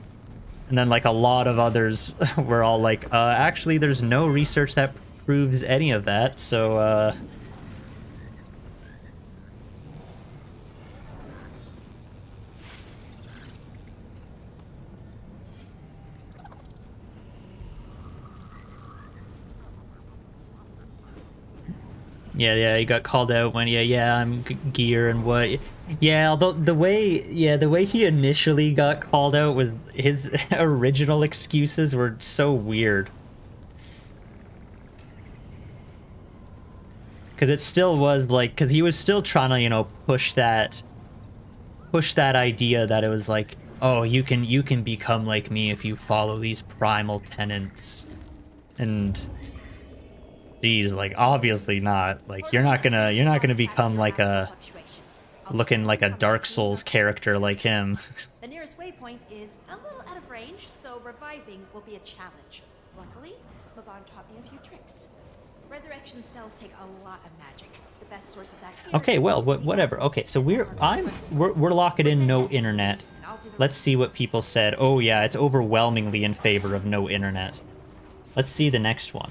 And then, like, a lot of others were all like, actually, there's no research that proves any of that, so, Yeah, he got called out when, I'm gear and what. Yeah, although the way he initially got called out was his original excuses were so weird. Because it still was like, because he was still trying to, you know, push that idea that it was like, oh, you can become like me if you follow these primal tenets, and. Geez, like, obviously not. Like, you're not gonna become like looking like a Dark Souls character like him. The nearest waypoint is a little out of range, so reviving will be a challenge. Luckily, Maban taught me a few tricks. Resurrection spells take a lot of magic. The best source of that here. Okay, well, whatever. Okay, so we're locking in no internet. Let's see what people said. Oh yeah, it's overwhelmingly in favor of no internet. Let's see the next one.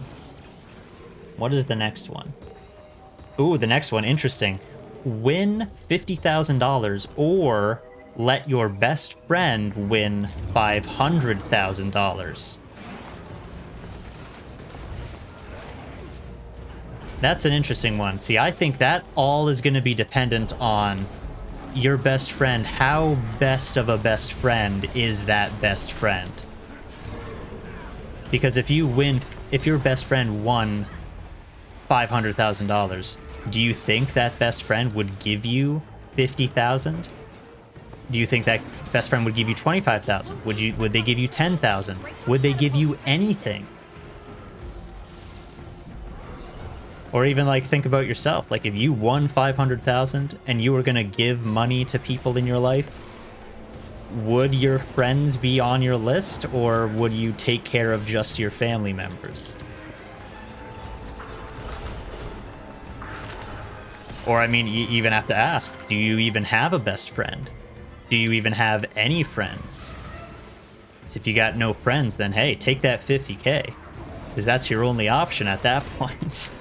What is the next one? Ooh, the next one, interesting. Win $50,000 or let your best friend win $500,000. That's an interesting one. See, I think that all is going to be dependent on your best friend. How best of a best friend is that best friend? Because if your best friend won $500,000, do you think that best friend would give you 50,000? Do you think that best friend would give you 25,000? Would they give you 10,000? Would they give you anything? Or even like think about yourself. Like if you won 500,000 and you were going to give money to people in your life, would your friends be on your list, or would you take care of just your family members? Or I mean, you even have to ask, do you even have a best friend? Do you even have any friends? So if you got no friends, then hey, take that 50K, because that's your only option at that point.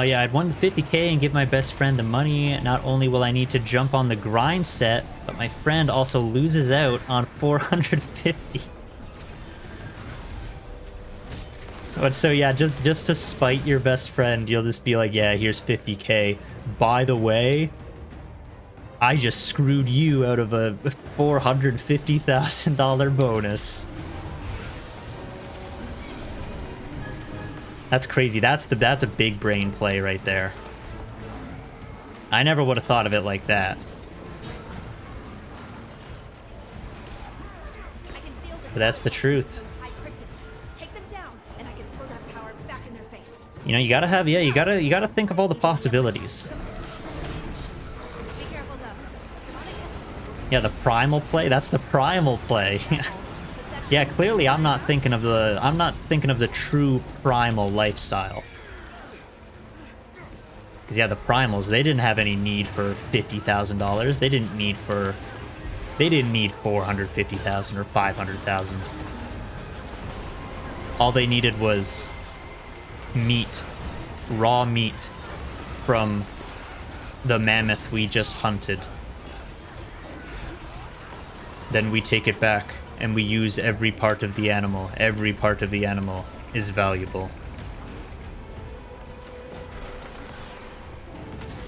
Yeah, I'd won 50K and give my best friend the money. Not only will I need to jump on the grind set, but my friend also loses out on 450. But so yeah, just to spite your best friend, you'll just be like, yeah, here's 50K. By the way, I just screwed you out of a $450,000 bonus. That's crazy. That's a big brain play right there. I never would have thought of it like that. But that's the truth. Take them down, and I can throw that power back in their face. You know, you gotta have, yeah, you gotta think of all the possibilities. Be careful though. Yeah, the primal play. That's the primal play. Yeah, clearly I'm not thinking of the true primal lifestyle. Because yeah, the primals, they didn't have any need for $50,000. They didn't need 450,000 or 500,000. All they needed was meat, raw meat from the mammoth we just hunted. Then we take it back and we use every part of the animal. Every part of the animal is valuable.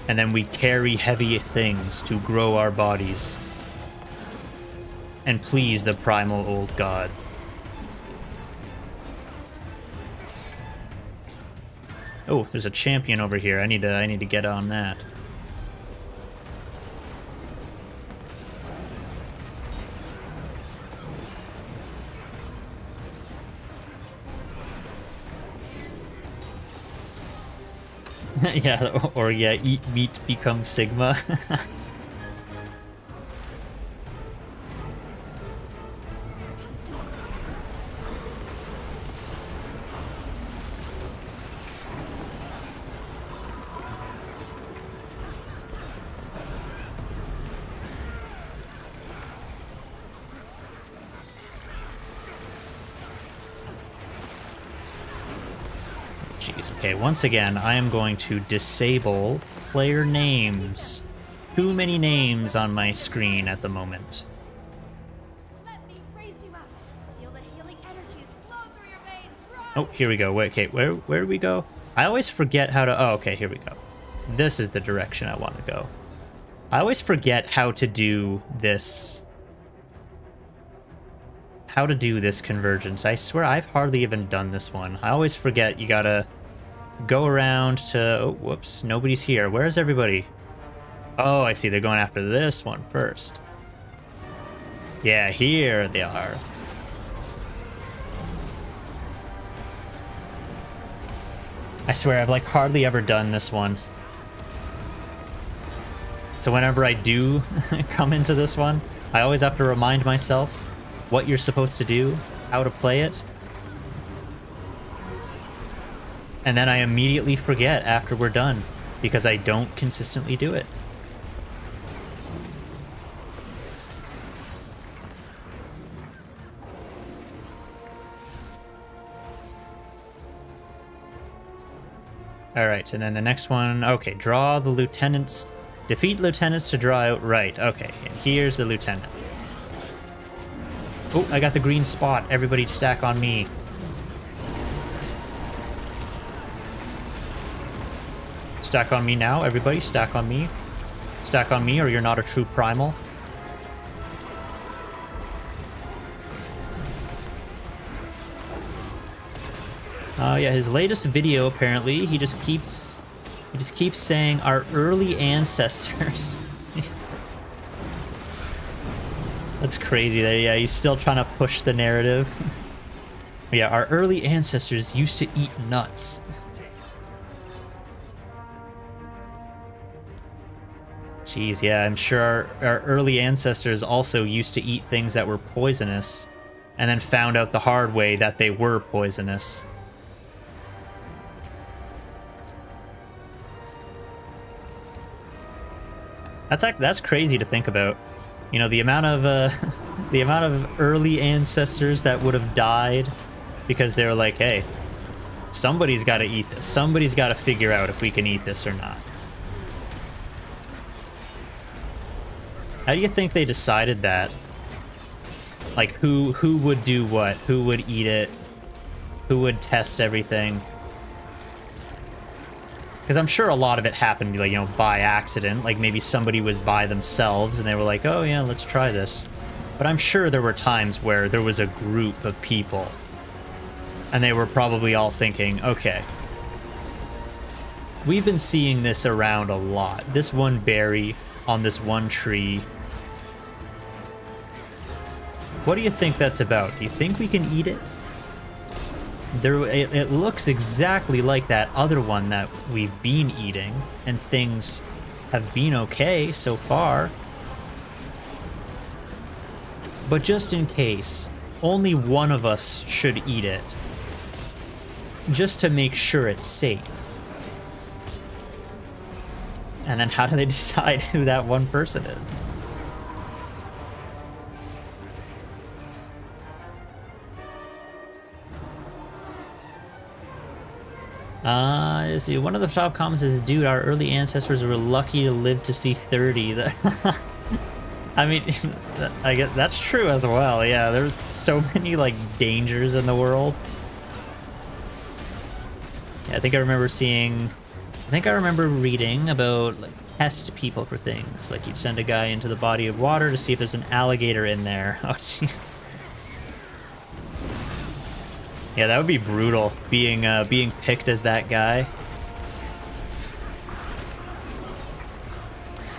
And then we carry heavy things to grow our bodies and please the primal old gods. Oh, there's a champion over here. I need to get on that. Yeah, or yeah, eat meat, become Sigma. Jeez, okay, once again, I am going to disable player names. Too many names on my screen at the moment. Let me raise you up. Feel the healing energies flow through your veins. Run! Oh, here we go. Wait, okay, where do we go? I always forget how to... Oh, okay, here we go. This is the direction I want to go. I always forget how to do this... How to do this convergence. I swear I've hardly even done this one. I always forget you gotta go around to... Oh, whoops. Nobody's here. Where is everybody? Oh, I see. They're going after this one first. Yeah, here they are. I swear I've like hardly ever done this one. So whenever I do come into this one, I always have to remind myself what you're supposed to do, how to play it. And then I immediately forget after we're done because I don't consistently do it. All right, and then the next one. Okay, draw the lieutenants. Defeat lieutenants to draw out. Right. Okay, and here's the lieutenant. Oh, I got the green spot. Everybody stack on me. Stack on me now, everybody. Stack on me. Stack on me, or you're not a true primal. Yeah, his latest video, apparently, he just keeps saying our early ancestors. That's crazy. That yeah, he's still trying to push the narrative. Yeah, our early ancestors used to eat nuts. Jeez, yeah, I'm sure our early ancestors also used to eat things that were poisonous, and then found out the hard way that they were poisonous. That's crazy to think about. You know, the amount of the amount of early ancestors that would have died because they were like, hey, somebody's got to eat this. Somebody's got to figure out if we can eat this or not. How do you think they decided that? Like, who would do what? Who would eat it? Who would test everything? Because I'm sure a lot of it happened, like, you know, by accident. Like, maybe somebody was by themselves and they were like, oh, yeah, let's try this. But I'm sure there were times where there was a group of people. And they were probably all thinking, okay, we've been seeing this around a lot. This one berry on this one tree. What do you think that's about? Do you think we can eat it? It looks exactly like that other one that we've been eating, and things have been okay so far. But just in case, only one of us should eat it, just to make sure it's safe. And then how do they decide who that one person is? Let's see, one of the top comments is, dude, our early ancestors were lucky to live to see 30. I mean, I guess that's true as well. Yeah, there's so many, like, dangers in the world. Yeah, I think I remember reading about, like, test people for things. Like, you'd send a guy into the body of water to see if there's an alligator in there. Oh, gee. Yeah, that would be brutal, being picked as that guy.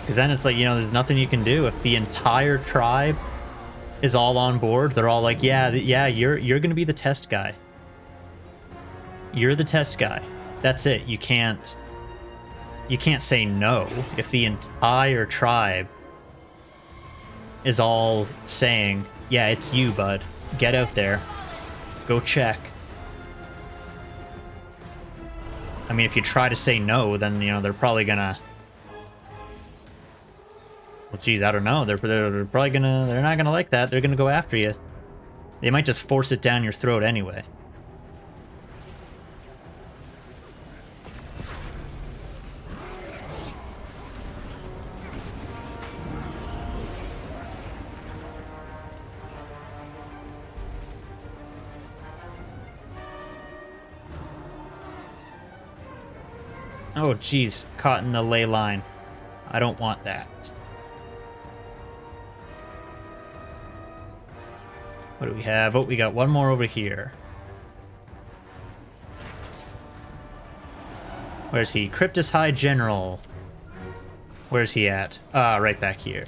Because then it's like, you know, there's nothing you can do. If the entire tribe is all on board, they're all like, yeah, you're gonna be the test guy. You're the test guy. That's it. You can't say no. If the entire tribe is all saying, yeah, it's you, bud. Get out there. Go check. I mean, if you try to say no, then, you know, they're probably gonna... Well, geez, I don't know. They're probably gonna... They're not gonna like that. They're gonna go after you. They might just force it down your throat anyway. Oh, geez, caught in the ley line. I don't want that. What do we have? Oh, we got one more over here. Where's he? Cryptus High General. Where's he at? Ah, right back here.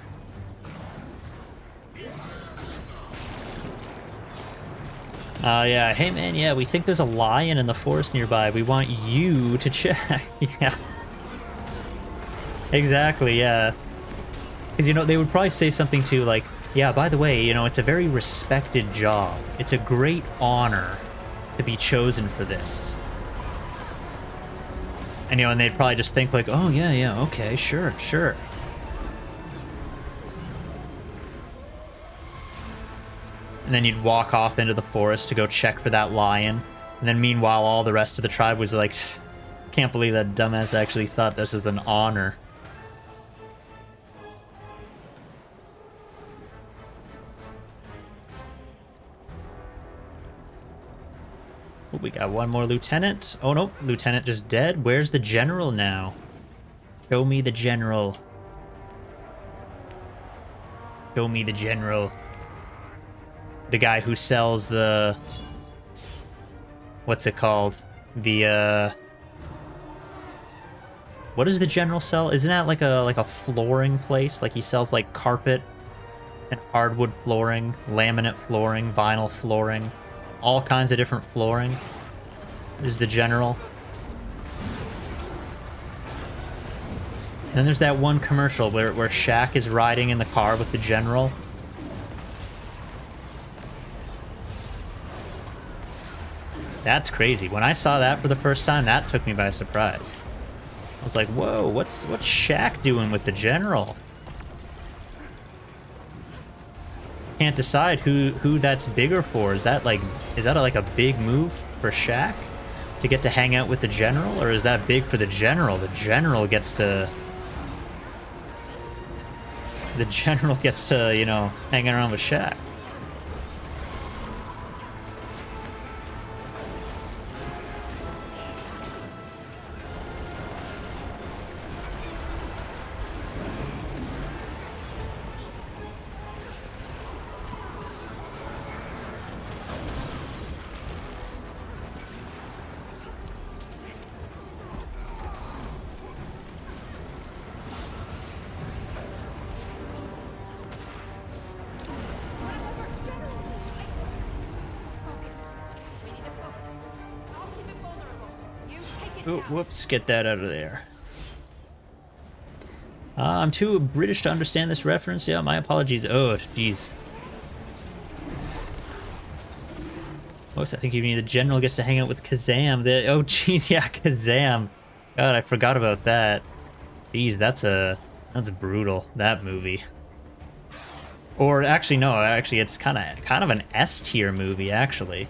Yeah, hey man, yeah, we think there's a lion in the forest nearby. We want you to check. Yeah. Exactly, yeah. Because, you know, they would probably say something to, like, yeah, by the way, you know, it's a very respected job. It's a great honor to be chosen for this. And, you know, and they'd probably just think, like, oh, yeah, okay, sure. And then you'd walk off into the forest to go check for that lion. And then meanwhile, all the rest of the tribe was like, Can't believe that dumbass actually thought this is an honor. Oh, we got one more lieutenant. Oh no, lieutenant just dead. Where's the general now? Show me the general. Show me the general. The guy who sells the... What's it called? The, what does the general sell? Isn't that like a flooring place? Like he sells like carpet and hardwood flooring, laminate flooring, vinyl flooring, all kinds of different flooring. Is the general. And then there's that one commercial where Shaq is riding in the car with the general. That's crazy. When I saw that for the first time, that took me by surprise. I was like, whoa, what's Shaq doing with the general? Can't decide who that's bigger for. Is that like a big move for Shaq to get to hang out with the general, or is that big for the general? The general gets to, you know, hanging around with Shaq. Focus. We need to focus. I'll keep it vulnerable. You take it Oh, down. whoops, get that out of there. I'm too British to understand this reference. Yeah, my apologies. Oh, jeez. Folks, I think you mean the general gets to hang out with Kazam. Oh, jeez, yeah, Kazam. God, I forgot about that. Jeez, that's brutal, that movie. Or actually, no, actually, it's kind of an S tier movie, actually.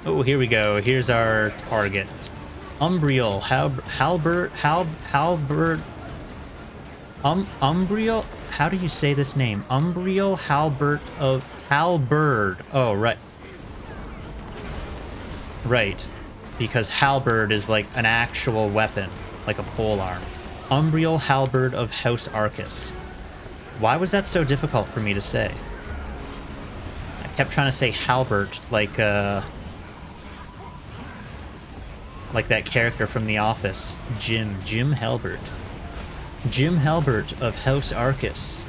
Oh, here we go. Here's our target. Umbriel, Umbriel, how do you say this name? Umbriel Halberd. Oh, right. Right. Because halberd is like an actual weapon, like a polearm. Umbriel Halberd of House Arcus. Why was that so difficult for me to say? I kept trying to say Halbert, like that character from The Office, Jim Halbert. Jim Halbert of House Arcus.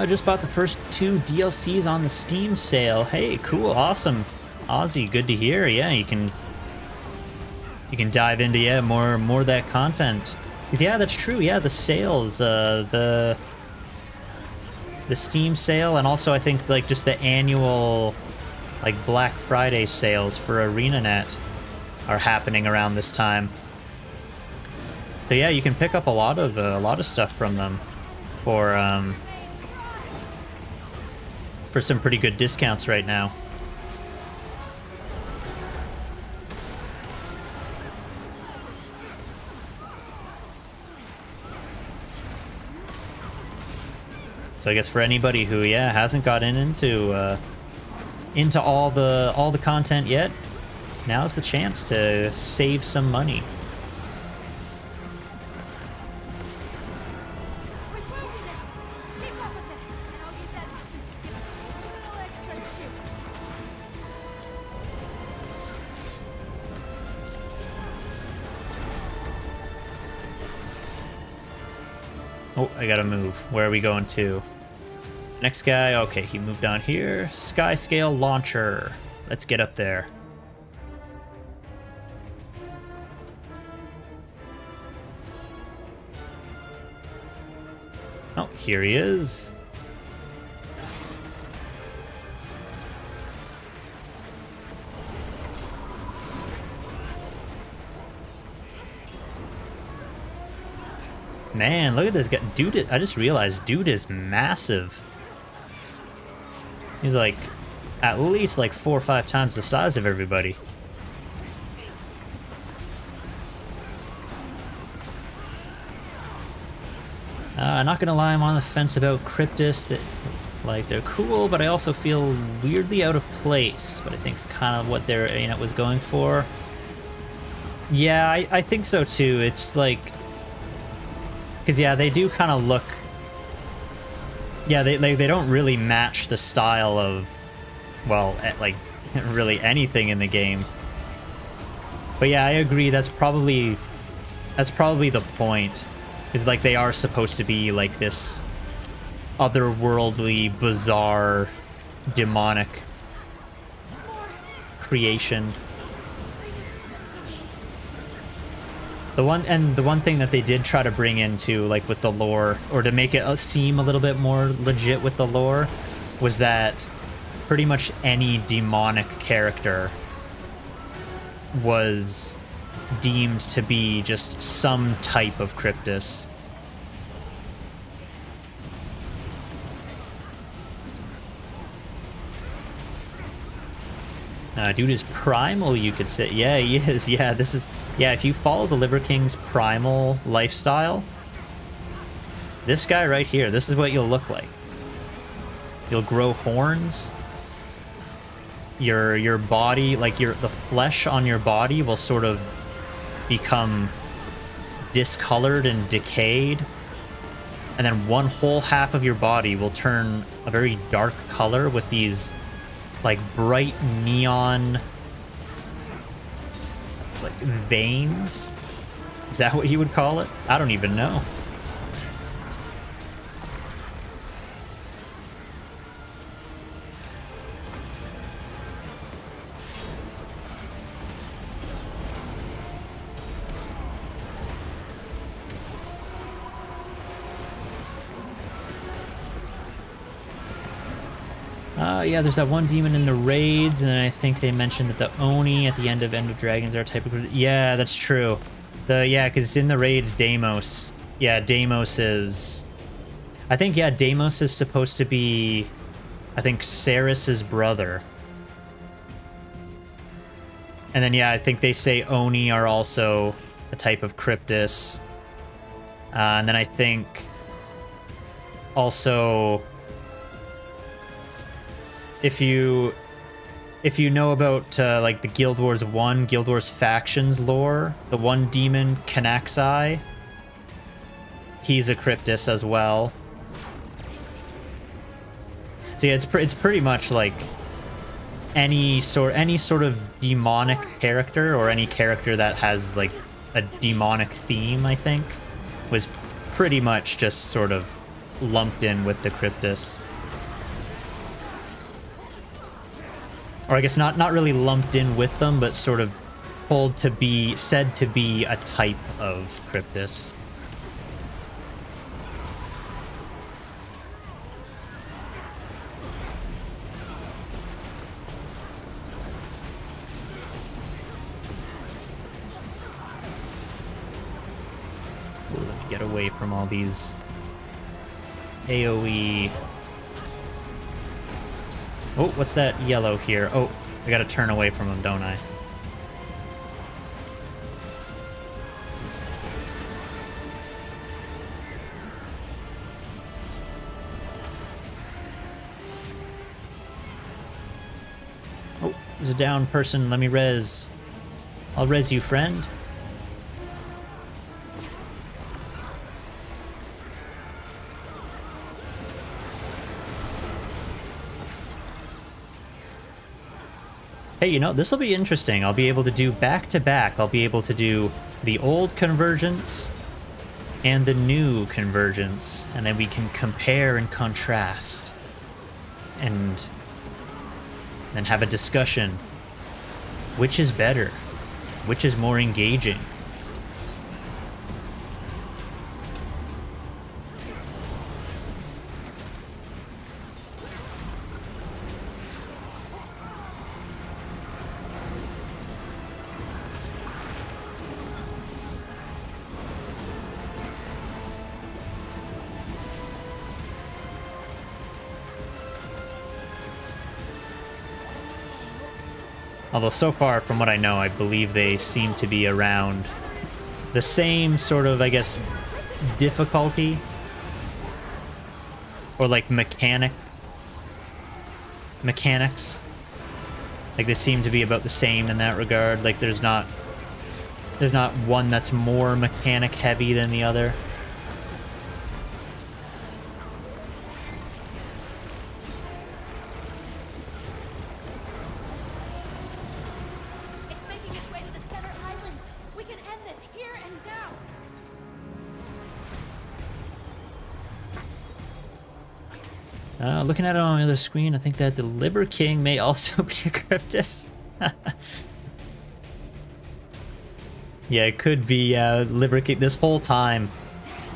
Just bought the first 2 DLCs on the Steam sale. Hey, cool, awesome. Ozzy, good to hear. Yeah, you can dive into more of that content. 'Cause, yeah, that's true. Yeah, the sales, the Steam sale, and also I think like just the annual like Black Friday sales for ArenaNet are happening around this time. So yeah, you can pick up a lot of stuff from them for some pretty good discounts right now. So I guess for anybody who hasn't gotten into all the content yet, now's the chance to save some money. We're working it. Keep up with it. And I'll use that distance to give us a little extra juice. Oh, I gotta move. Where are we going to? Next guy, okay, he moved on here. Sky scale launcher. Let's get up there. Oh, here he is. Man, look at this guy. Dude, I just realized, dude is massive. He's like, at least like 4 or 5 times the size of everybody. Not gonna lie, I'm on the fence about Cryptus. That, like, they're cool, but I also feel weirdly out of place. But I think it's kind of what their ANET was going for. Yeah, I think so too. It's like, because yeah, they do kind of look. Yeah, they don't really match the style of, well, like really anything in the game. But yeah, I agree. That's probably the point. Is like they are supposed to be like this otherworldly, bizarre, demonic creation. The one thing that they did try to bring into, like, with the lore, or to make it seem a little bit more legit with the lore, was that pretty much any demonic character was deemed to be just some type of Cryptus. Dude is primal, you could say. Yeah, he is. Yeah, this is... Yeah, if you follow the Liver King's primal lifestyle, this guy right here, this is what you'll look like. You'll grow horns. Your body, like the flesh on your body will sort of become discolored and decayed. And then one whole half of your body will turn a very dark color with these like bright neon like veins. Is that what you would call it? I don't even know. Yeah, there's that one demon in the raids, and then I think they mentioned that the Oni at the end of Dragons are a type of... Yeah, that's true. Yeah, because in the raids, Deimos... Yeah, Deimos is... I think, yeah, Deimos is supposed to be... I think Ceres's brother. And then, yeah, I think they say Oni are also a type of Cryptus. And then I think... Also... If you know about like the Guild Wars 1, Guild Wars factions lore, the one demon, Canaxai, he's a Cryptus as well. So yeah, it's pretty much like any sort of demonic character, or any character that has like a demonic theme, I think, was pretty much just sort of lumped in with the Cryptus. Or I guess not really lumped in with them, but sort of said to be a type of Cryptus. Ooh, let me get away from all these AoE. Oh, what's that yellow here? Oh, I gotta turn away from him, don't I? Oh, there's a down person. Let me res. I'll res you, friend. Hey, you know, this will be interesting. I'll be able to do back-to-back. I'll be able to do the old Convergence and the new Convergence, and then we can compare and contrast and then have a discussion. Which is better? Which is more engaging? Although so far, from what I know, I believe they seem to be around the same sort of, I guess, difficulty. Or like mechanics. Like they seem to be about the same in that regard. Like there's not one that's more mechanic heavy than the other. It's making its way to the center island. We can end this here and now. Looking at it on the other screen, I think that the Liber King may also be a Cryptus. Yeah, it could be Liber King. This whole time,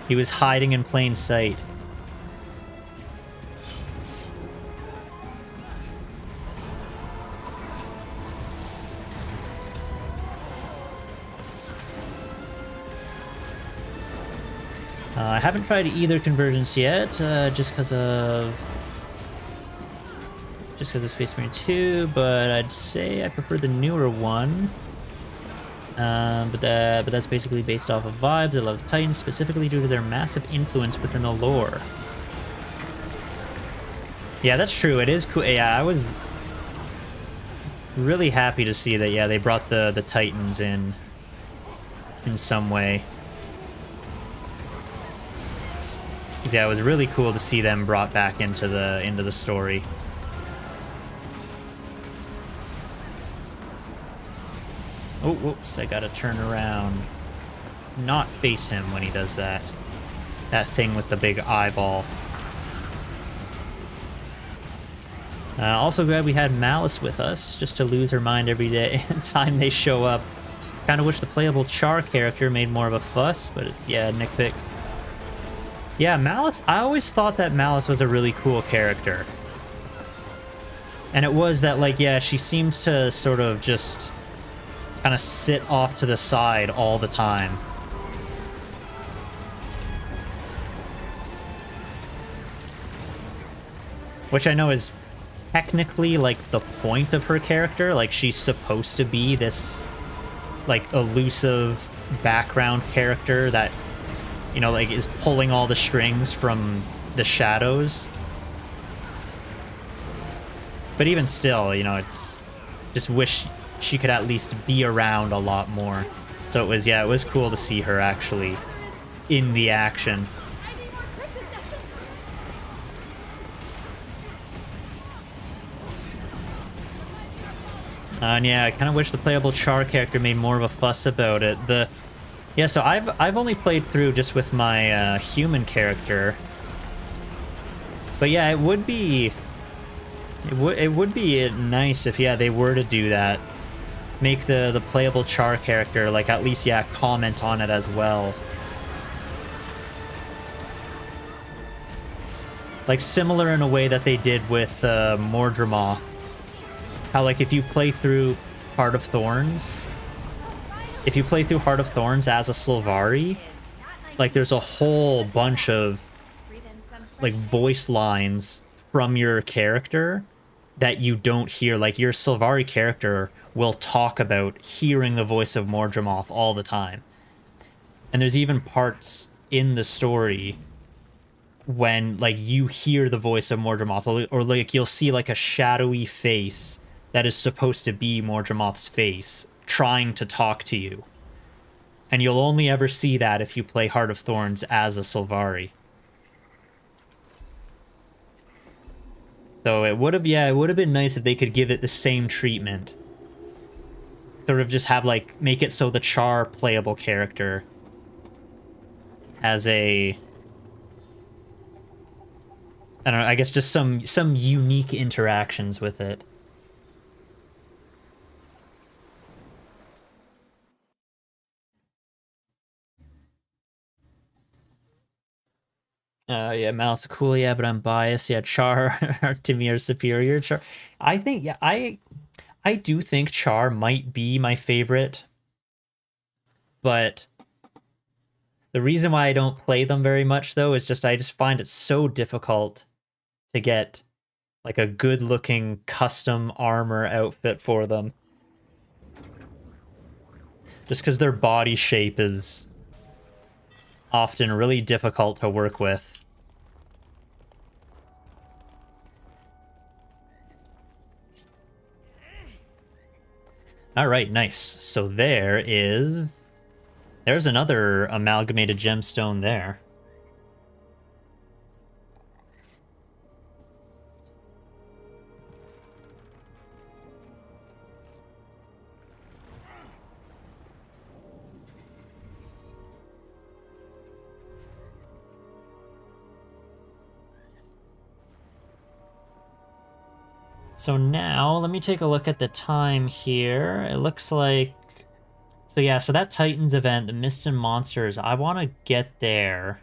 he was hiding in plain sight. I haven't tried either convergence yet, just because of Space Marine 2, but I'd say I prefer the newer one. But that's basically based off of vibes. I love Titans specifically due to their massive influence within the lore. Yeah, that's true. It is cool. Yeah, I was really happy to see that. Yeah, they brought the Titans in some way. Yeah, it was really cool to see them brought back into the story. Oh, whoops, I gotta turn around. Not face him when he does that. That thing with the big eyeball. Also glad we had Malice with us, just to lose her mind every time they show up. Kinda wish the playable Char character made more of a fuss, but yeah, nitpick. Yeah, Malice, I always thought that Malice was a really cool character. And it was that, like, yeah, she seems to sort of just kind of sit off to the side all the time. Which I know is technically, like, the point of her character. Like, she's supposed to be this, like, elusive background character that, you know, like, is pulling all the strings from the shadows. But even still, you know, it's just wish she could at least be around a lot more. So it was, yeah, it was cool to see her actually in the action. I need more Cryptus essence. And yeah, I kind of wish the playable Char character made more of a fuss about it. Yeah, so I've only played through just with my human character. But yeah, it would be nice if, yeah, they were to do that. Make the playable Char character, like, at least, yeah, comment on it as well. Like, similar in a way that they did with Mordramoth. How, like, if you play through Heart of Thorns, as a Sylvari, like, there's a whole bunch of, like, voice lines from your character that you don't hear. Like, your Sylvari character will talk about hearing the voice of Mordramoth all the time. And there's even parts in the story when, like, you hear the voice of Mordramoth, or like, you'll see, like, a shadowy face that is supposed to be Mordramoth's face trying to talk to you. And you'll only ever see that if you play Heart of Thorns as a Sylvari. So it would have been nice if they could give it the same treatment. Sort of just have, like, make it so the Char playable character has a, I don't know, I guess just some unique interactions with it. Yeah, Mouse cool, yeah, but I'm biased. Yeah, Char to me are superior. Char, I think, yeah, I do think Char might be my favorite, but the reason why I don't play them very much, though, is just I just find it so difficult to get, like, a good-looking custom armor outfit for them. Just because their body shape is often really difficult to work with. Alright, nice. So there's another amalgamated gemstone there. So now, let me take a look at the time here. It looks like... So yeah, so that Titans event, the Mists and Monsters, I want to get there.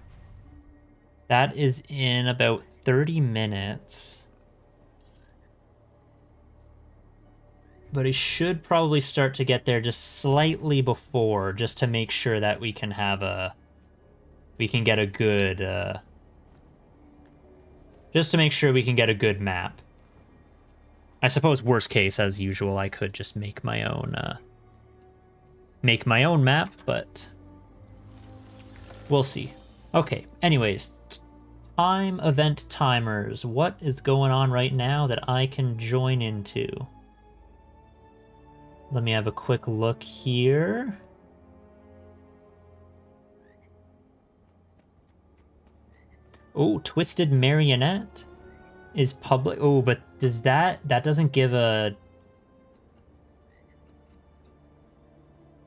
That is in about 30 minutes. But I should probably start to get there just slightly before, just to make sure that we can have a... We can get a good... just to make sure we can get a good map. I suppose worst case, as usual, I could just make my own map, but we'll see. Okay, anyways, time event timers. What is going on right now that I can join into? Let me have a quick look here. Oh, Twisted Marionette is public. Oh, but does that doesn't give a...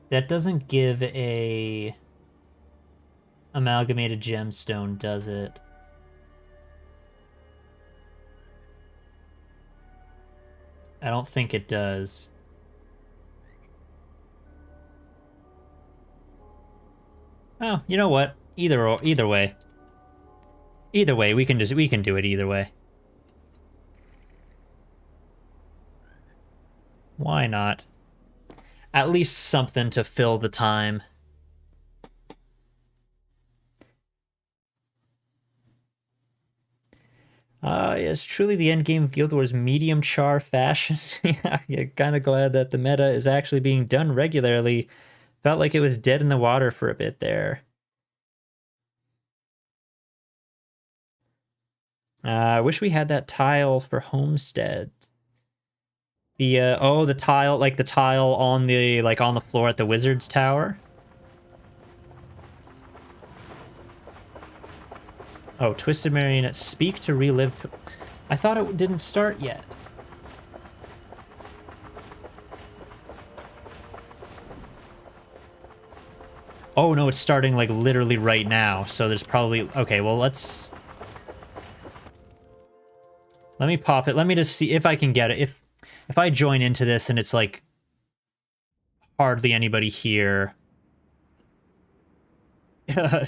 That doesn't give a amalgamated gemstone, does it? I don't think it does. Oh, you know what? Either way. Either way, we can do it either way. Why not? At least something to fill the time. Yes, truly the endgame of Guild Wars medium char fashion. Yeah, kind of glad that the meta is actually being done regularly. Felt like it was dead in the water for a bit there. I wish we had that tile for Homestead. The tile, like the tile on the on the floor at the Wizard's Tower. Oh, Twisted Marionette, speak to relive. I thought it didn't start yet. Oh no, it's starting like literally right now. So there's probably... Okay, well let me pop it. Let me just see if I can get it. If I join into this and it's like hardly anybody here.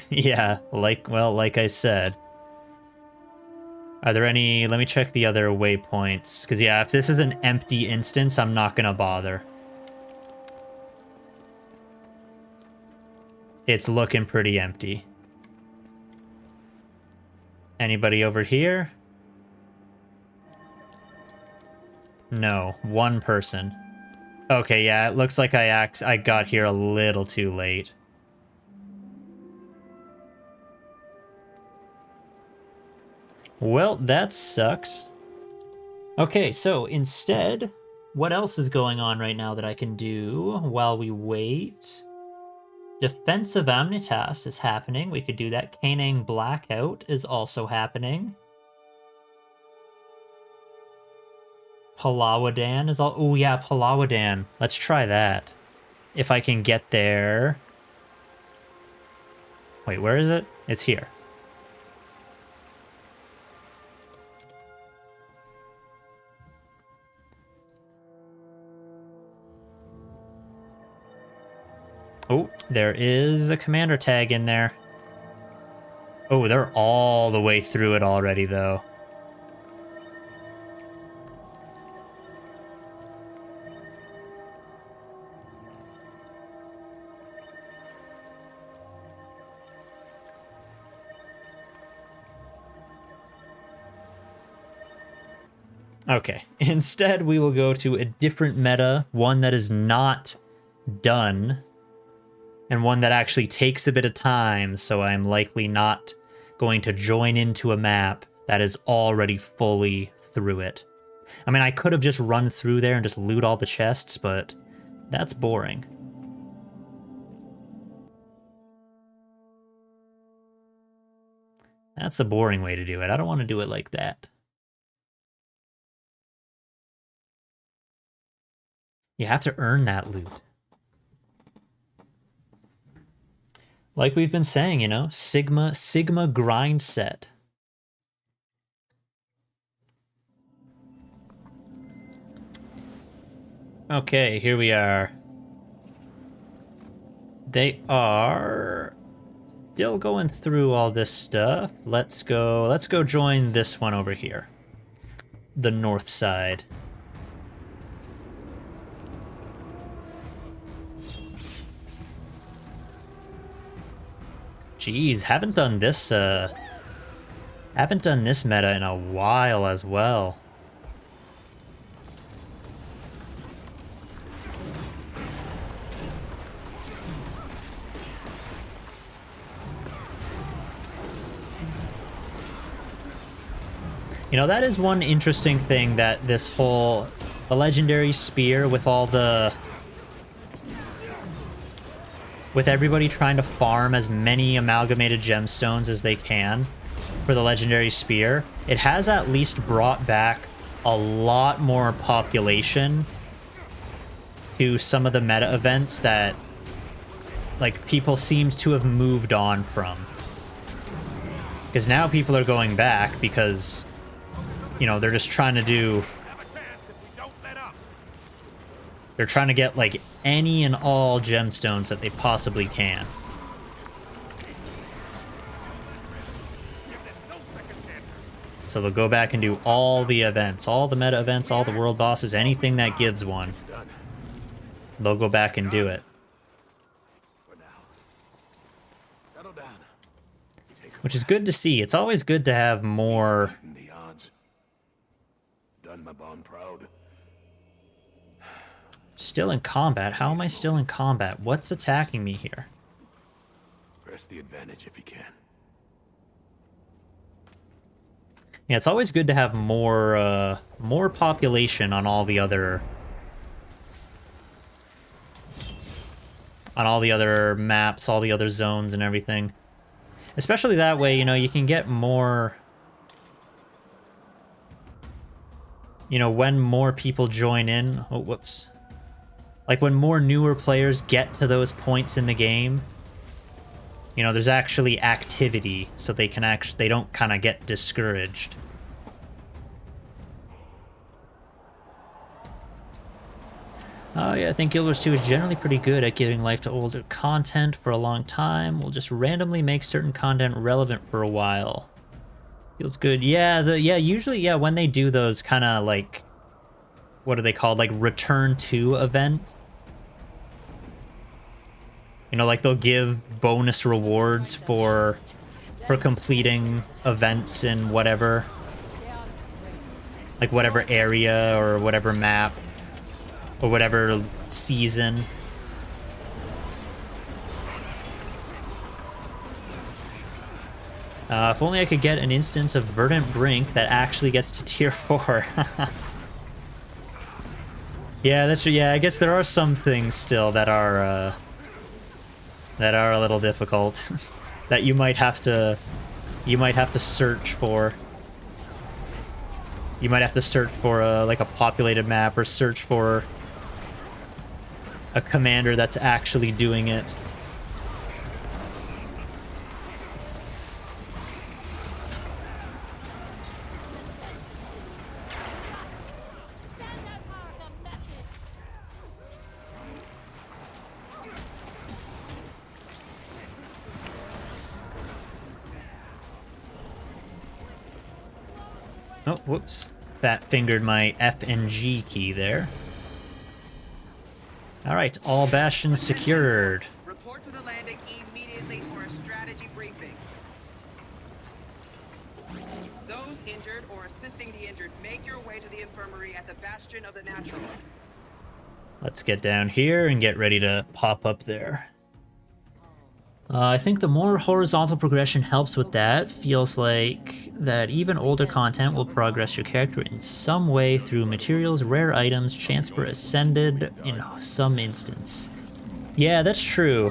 Yeah, like I said. Are there any... Let me check the other waypoints. Because yeah, if this is an empty instance, I'm not going to bother. It's looking pretty empty. Anybody over here? No, one person. Okay, yeah, it looks like I got here a little too late. Well, that sucks. Okay, so instead, what else is going on right now that I can do while we wait? Defensive Amnitas is happening. We could do that. Canang Blackout is also happening. Palawadan is all... Oh, yeah, Palawadan. Let's try that. If I can get there. Wait, where is it? It's here. Oh, there is a commander tag in there. Oh, they're all the way through it already, though. Okay, instead we will go to a different meta, one that is not done. and one that actually takes a bit of time, so I'm likely not going to join into a map that is already fully through it. I mean, I could have just run through there and just loot all the chests, but that's boring. That's a boring way to do it. I don't want to do it like that. You have to earn that loot. Like we've been saying, you know, Sigma grind set. Okay, here we are. They are still going through all this stuff. Let's go join this one over here. The north side. Jeez, haven't done this meta in a while as well. You know, that is one interesting thing that this whole the legendary spear with all the with everybody trying to farm as many amalgamated gemstones as they can for the legendary spear, it has at least brought back a lot more population to some of the meta events that like people seems to have moved on from. Because now people are going back because, you know, they're just trying to do... They're trying to get, like, any and all gemstones that they possibly can. So they'll go back and do all the events, all the meta events, all the world bosses, anything that gives one. They'll go back and do it. Which is good to see. It's always good to have more... Still in combat? How am I still in combat? What's attacking me here? Press the advantage if you can. Yeah, it's always good to have more population on all the other maps, all the other zones and everything. Especially that way, you know, you can get more... You know, when more people join in... Oh, whoops. Like, when more newer players get to those points in the game, you know, there's actually activity, so they can they don't kind of get discouraged. Oh yeah, I think Guild Wars 2 is generally pretty good at giving life to older content for a long time. We'll just randomly make certain content relevant for a while. Feels good. Yeah, usually when they do those kind of like, what are they called? Like return to events. You know, like they'll give bonus rewards for completing events in whatever, like whatever area or whatever map or whatever season. If only I could get an instance of Verdant Brink that actually gets to tier 4. Yeah, that's true. Yeah, I guess there are some things still that are a little difficult that you might have to search for. You might have to search for like a populated map or search for a commander that's actually doing it. Oh, whoops. Fat fingered my F and G key there. Alright, all bastions secured. Report to the landing immediately for a strategy briefing. Those injured or assisting the injured, make your way to the infirmary at the Bastion of the Natural. Let's get down here and get ready to pop up there. I think the more horizontal progression helps with that. Feels like that even older content will progress your character in some way through materials, rare items, chance for ascended in some instance. Yeah, that's true.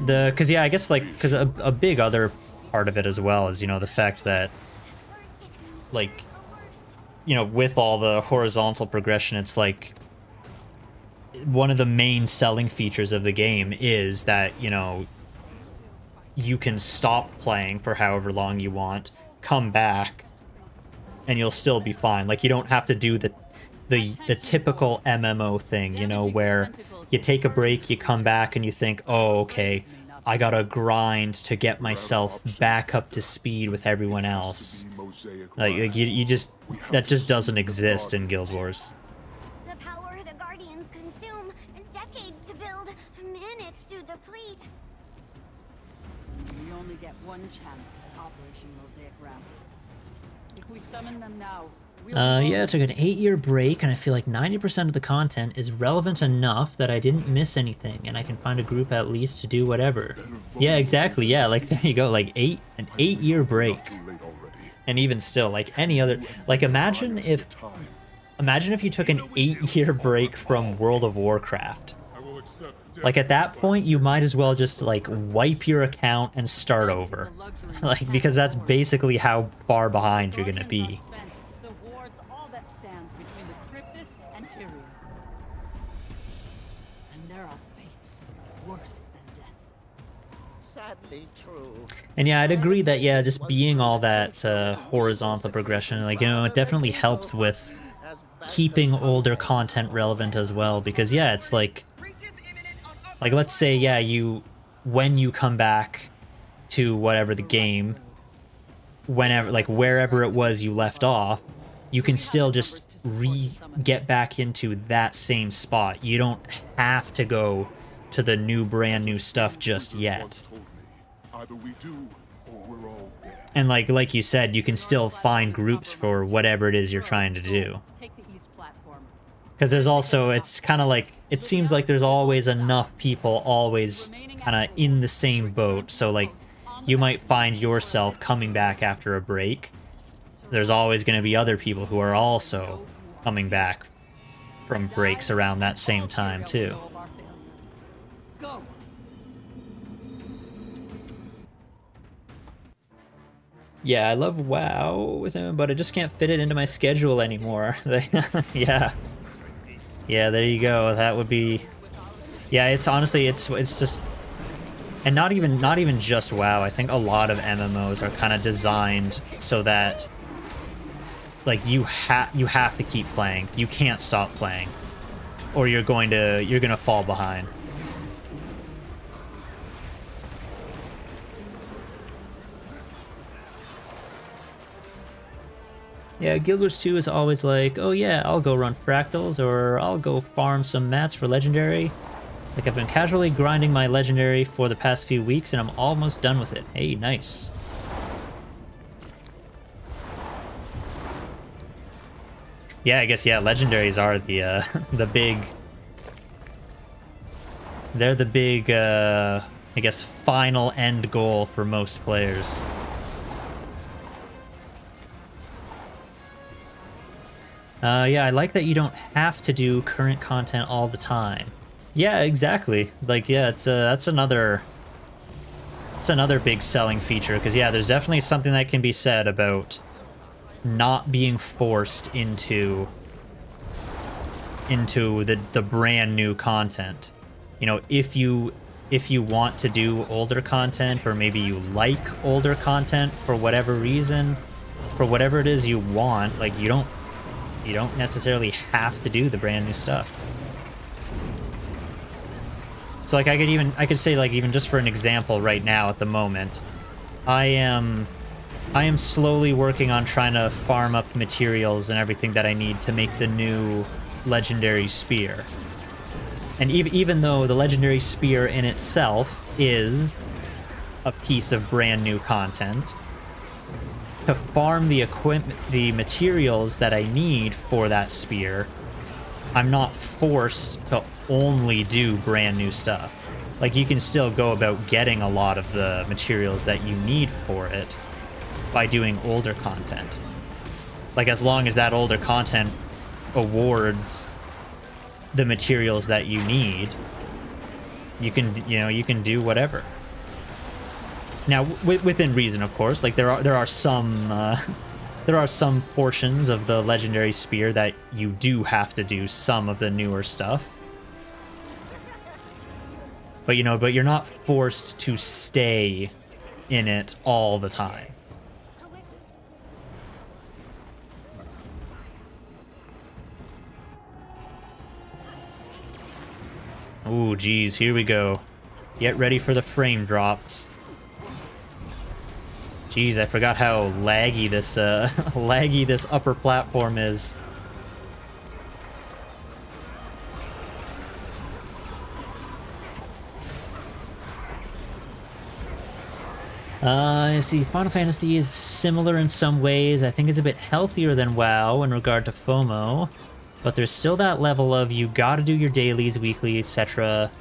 Cause yeah, I guess like, cause a big other part of it as well is, you know, the fact that like, you know, with all the horizontal progression, it's like one of the main selling features of the game is that, you know, you can stop playing for however long you want, come back, and you'll still be fine. Like, you don't have to do the typical MMO thing, you know, where you take a break, you come back, and you think, oh, okay, I gotta grind to get myself back up to speed with everyone else. Like you just, that just doesn't exist in Guild Wars. The power the Guardians consume, decades to build, minutes to deplete. We only get one chance at Operation Mosaic Ram. If we summon them now, Yeah, I took an 8-year break, and I feel like 90% of the content is relevant enough that I didn't miss anything, and I can find a group at least to do whatever. Yeah, exactly. Yeah, like there you go. Like an 8-year break, and even still, like any other. Like imagine if you took an 8-year break from World of Warcraft. Like at that point, you might as well just like wipe your account and start over, like because that's basically how far behind you're gonna be. True. And yeah, I'd agree that, yeah, just being all that horizontal progression, like, you know, it definitely helps with keeping older content relevant as well, because yeah, it's like let's say, yeah, when you come back to whatever the game, whenever, like wherever it was you left off, you can still just get back into that same spot. You don't have to go to the brand new stuff just yet. Either we do, or we're all dead. And like you said, you can still find groups for whatever it is you're trying to do. Because there's also, it's kind of like, it seems like there's always enough people always kind of in the same boat. So like, you might find yourself coming back after a break. There's always going to be other people who are also coming back from breaks around that same time too. Yeah, I love WoW with him, but I just can't fit it into my schedule anymore. Yeah. Yeah, there you go. That would be... Yeah, it's honestly, it's just... And not even just WoW. I think a lot of MMOs are kind of designed so that like you have to keep playing. You can't stop playing, or you're gonna fall behind. Yeah, Guild Wars 2 is always like, oh yeah, I'll go run fractals, or I'll go farm some mats for legendary. Like, I've been casually grinding my legendary for the past few weeks, and I'm almost done with it. Hey, nice. Yeah, I guess, yeah, legendaries are the the big... They're the big, I guess, final end goal for most players. Yeah, I like that you don't have to do current content all the time. Yeah, exactly. Like, yeah, that's another big selling feature, because yeah, there's definitely something that can be said about not being forced into the brand new content. You know, if you want to do older content, or maybe you like older content for whatever reason, for whatever it is you want, like you don't necessarily have to do the brand new stuff. So like I could say, like, even just for an example right now at the moment, I am slowly working on trying to farm up materials and everything that I need to make the new legendary spear. And even though the legendary spear in itself is a piece of brand new content, to farm the equipment, the materials that I need for that spear, I'm not forced to only do brand new stuff. Like, you can still go about getting a lot of the materials that you need for it by doing older content. Like, as long as that older content awards the materials that you need, you can, you know, you can do whatever. Now, within reason, of course. Like, there are some there are some portions of the legendary spear that you do have to do some of the newer stuff. But, you know, but you're not forced to stay in it all the time. Ooh, geez, here we go. Get ready for the frame drops. Jeez, I forgot how laggy this laggy this upper platform is. You see, Final Fantasy is similar in some ways. I think it's a bit healthier than WoW in regard to FOMO, but there's still that level of you gotta do your dailies, weekly, etc.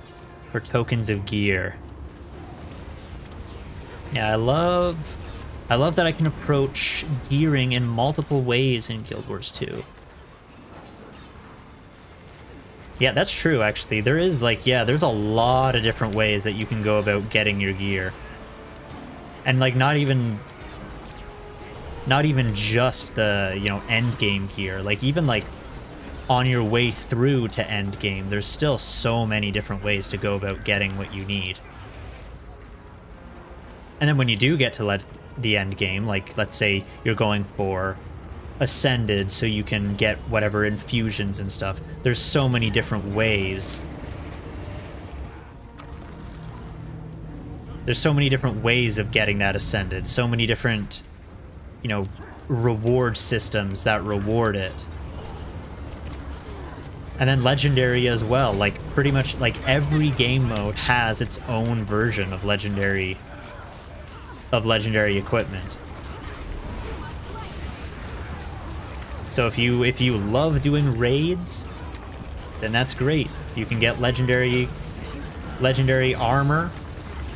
for tokens of gear. Yeah, I love that I can approach gearing in multiple ways in Guild Wars 2. Yeah, that's true, actually. There is, like, yeah, there's a lot of different ways that you can go about getting your gear. And, like, not even just the, you know, end game gear. Like, even, like, on your way through to end game, there's still so many different ways to go about getting what you need. And then when you do get to the end game, like, let's say you're going for Ascended so you can get whatever infusions and stuff, there's so many different ways. There's so many different ways of getting that Ascended, so many different, you know, reward systems that reward it. And then Legendary as well, like, pretty much, like, every game mode has its own version of legendary equipment. So if you love doing raids, then that's great. You can get legendary armor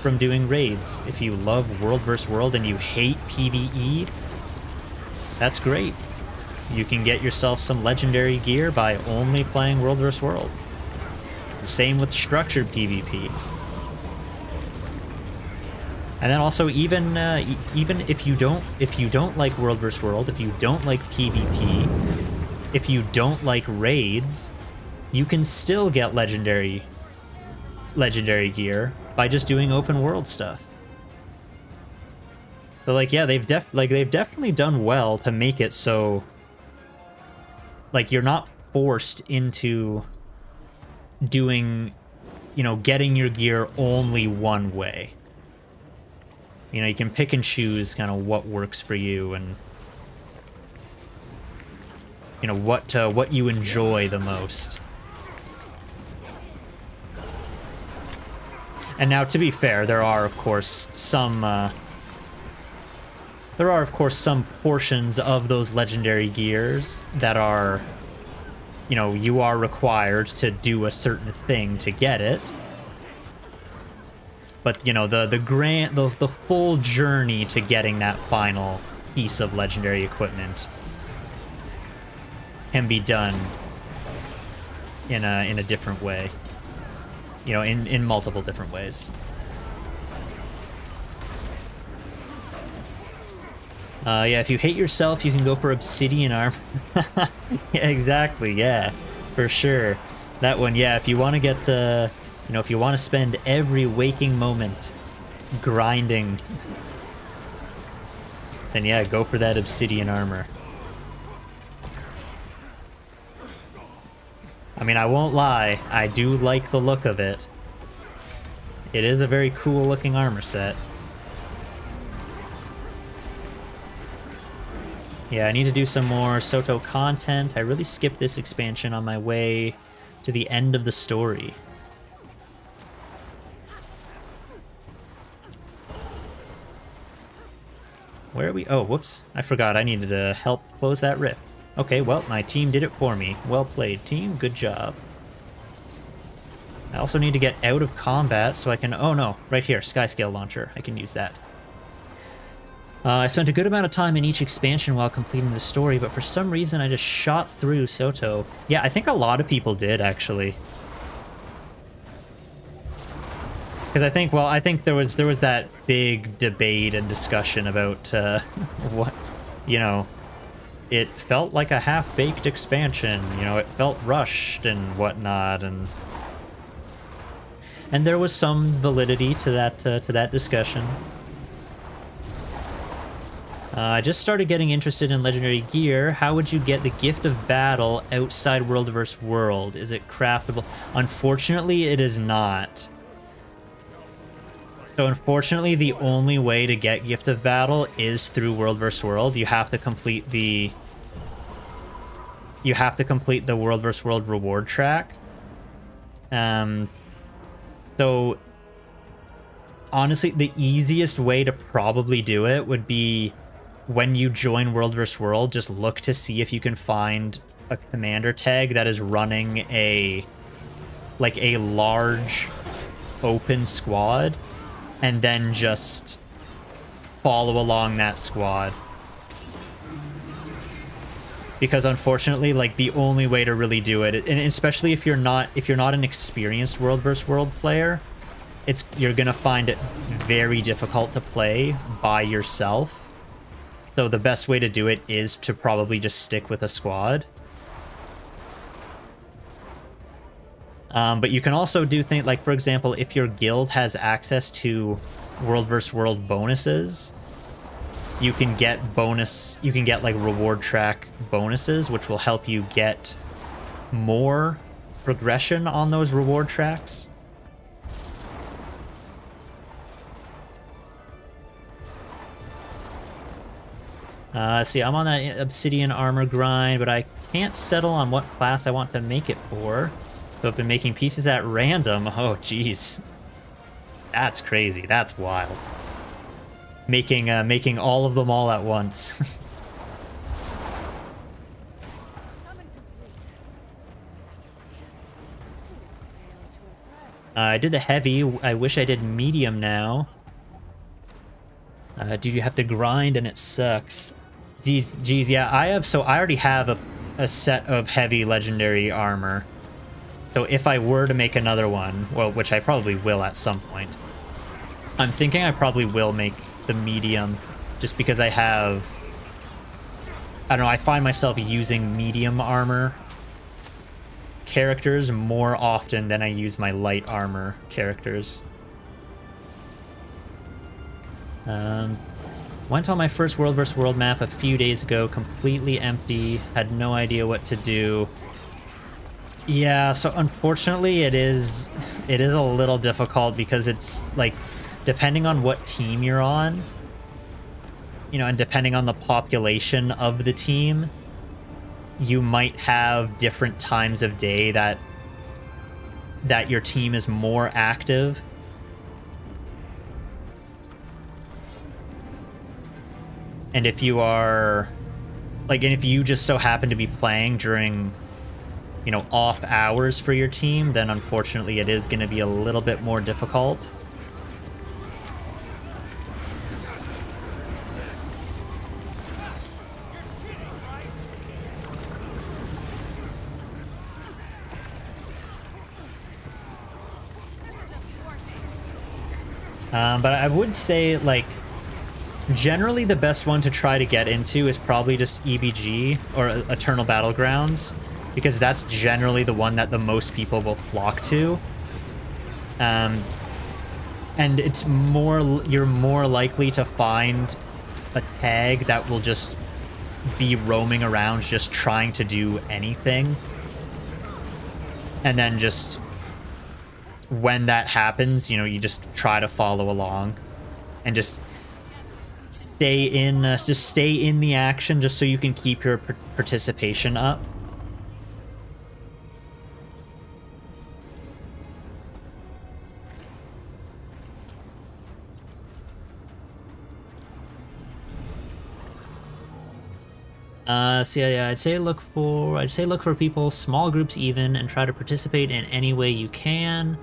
from doing raids. If you love World vs. World and you hate PvE, that's great. You can get yourself some legendary gear by only playing World vs. World. Same with structured PvP. And then also, even if you don't like World vs. World, if you don't like PvP, if you don't like raids, you can still get legendary gear by just doing open world stuff. So, like, yeah, they've definitely done well to make it so, like, you're not forced into doing, you know, getting your gear only one way. You know, you can pick and choose kind of what works for you and, you know, what you enjoy the most. And now, to be fair, there are of course some portions of those legendary gears that are, you know, you are required to do a certain thing to get it. But, you know, the full journey to getting that final piece of legendary equipment can be done in a different way. You know, in multiple different ways. Yeah, if you hate yourself, you can go for obsidian armor. Yeah, exactly, yeah, for sure. That one, yeah, if you want to get, you know, if you want to spend every waking moment grinding, then yeah, go for that obsidian armor. I mean, I won't lie, I do like the look of it. It is a very cool looking armor set. Yeah, I need to do some more Soto content. I really skipped this expansion on my way to the end of the story. Where are we? Oh, whoops. I forgot I needed to help close that rift. Okay, well, my team did it for me. Well played, team. Good job. I also need to get out of combat so I can... Oh no, right here, Skyscale Launcher. I can use that. I spent a good amount of time in each expansion while completing the story, but for some reason I just shot through Soto. Yeah, I think a lot of people did, actually. Because I think, well, I think there was that big debate and discussion about what, you know, it felt like a half-baked expansion. You know, it felt rushed and whatnot, and there was some validity to that discussion. I just started getting interested in legendary gear. How would you get the Gift of Battle outside World vs. World? Is it craftable? Unfortunately, it is not. So unfortunately, the only way to get Gift of Battle is through World vs. World. You have to complete the... World vs. World reward track. So honestly, the easiest way to probably do it would be when you join World vs. World, just look to see if you can find a commander tag that is running a large open squad, and then just follow along that squad. Because unfortunately, like, the only way to really do it, and especially if you're not an experienced World vs. World player, you're gonna find it very difficult to play by yourself. So the best way to do it is to probably just stick with a squad. But you can also do things like, for example, if your guild has access to World vs. World bonuses, you can get like reward track bonuses, which will help you get more progression on those reward tracks. See, I'm on that obsidian armor grind, but I can't settle on what class I want to make it for. So I've been making pieces at random. Oh, jeez. That's crazy. That's wild. Making all of them all at once. I did the heavy. I wish I did medium now. Dude, you have to grind and it sucks. Geez, yeah, I already have a set of heavy legendary armor. So if I were to make another one, well, which I probably will at some point, I'm thinking I probably will make the medium, just because I don't know, I find myself using medium armor characters more often than I use my light armor characters. Went on my first World vs. World map a few days ago, completely empty, had no idea what to do. Yeah, so unfortunately it is a little difficult, because it's like, depending on what team you're on, you know, and depending on the population of the team, you might have different times of day that your team is more active. And if you are, like, and if you just so happen to be playing during, you know, off hours for your team, then unfortunately it is going to be a little bit more difficult. But I would say, like, generally the best one to try to get into is probably just EBG, or Eternal Battlegrounds, because that's generally the one that the most people will flock to. And it's you're more likely to find a tag that will just be roaming around just trying to do anything. And then just when that happens, you know, you just try to follow along and just stay in the action, just so you can keep your participation up. So yeah, I'd say look for people, small groups even, and try to participate in any way you can.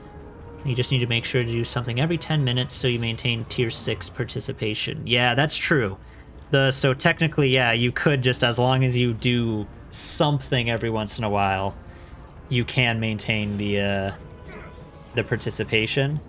You just need to make sure to do something every 10 minutes so you maintain tier 6 participation. Yeah, that's true. So technically, yeah, you could just, as long as you do something every once in a while, you can maintain the participation.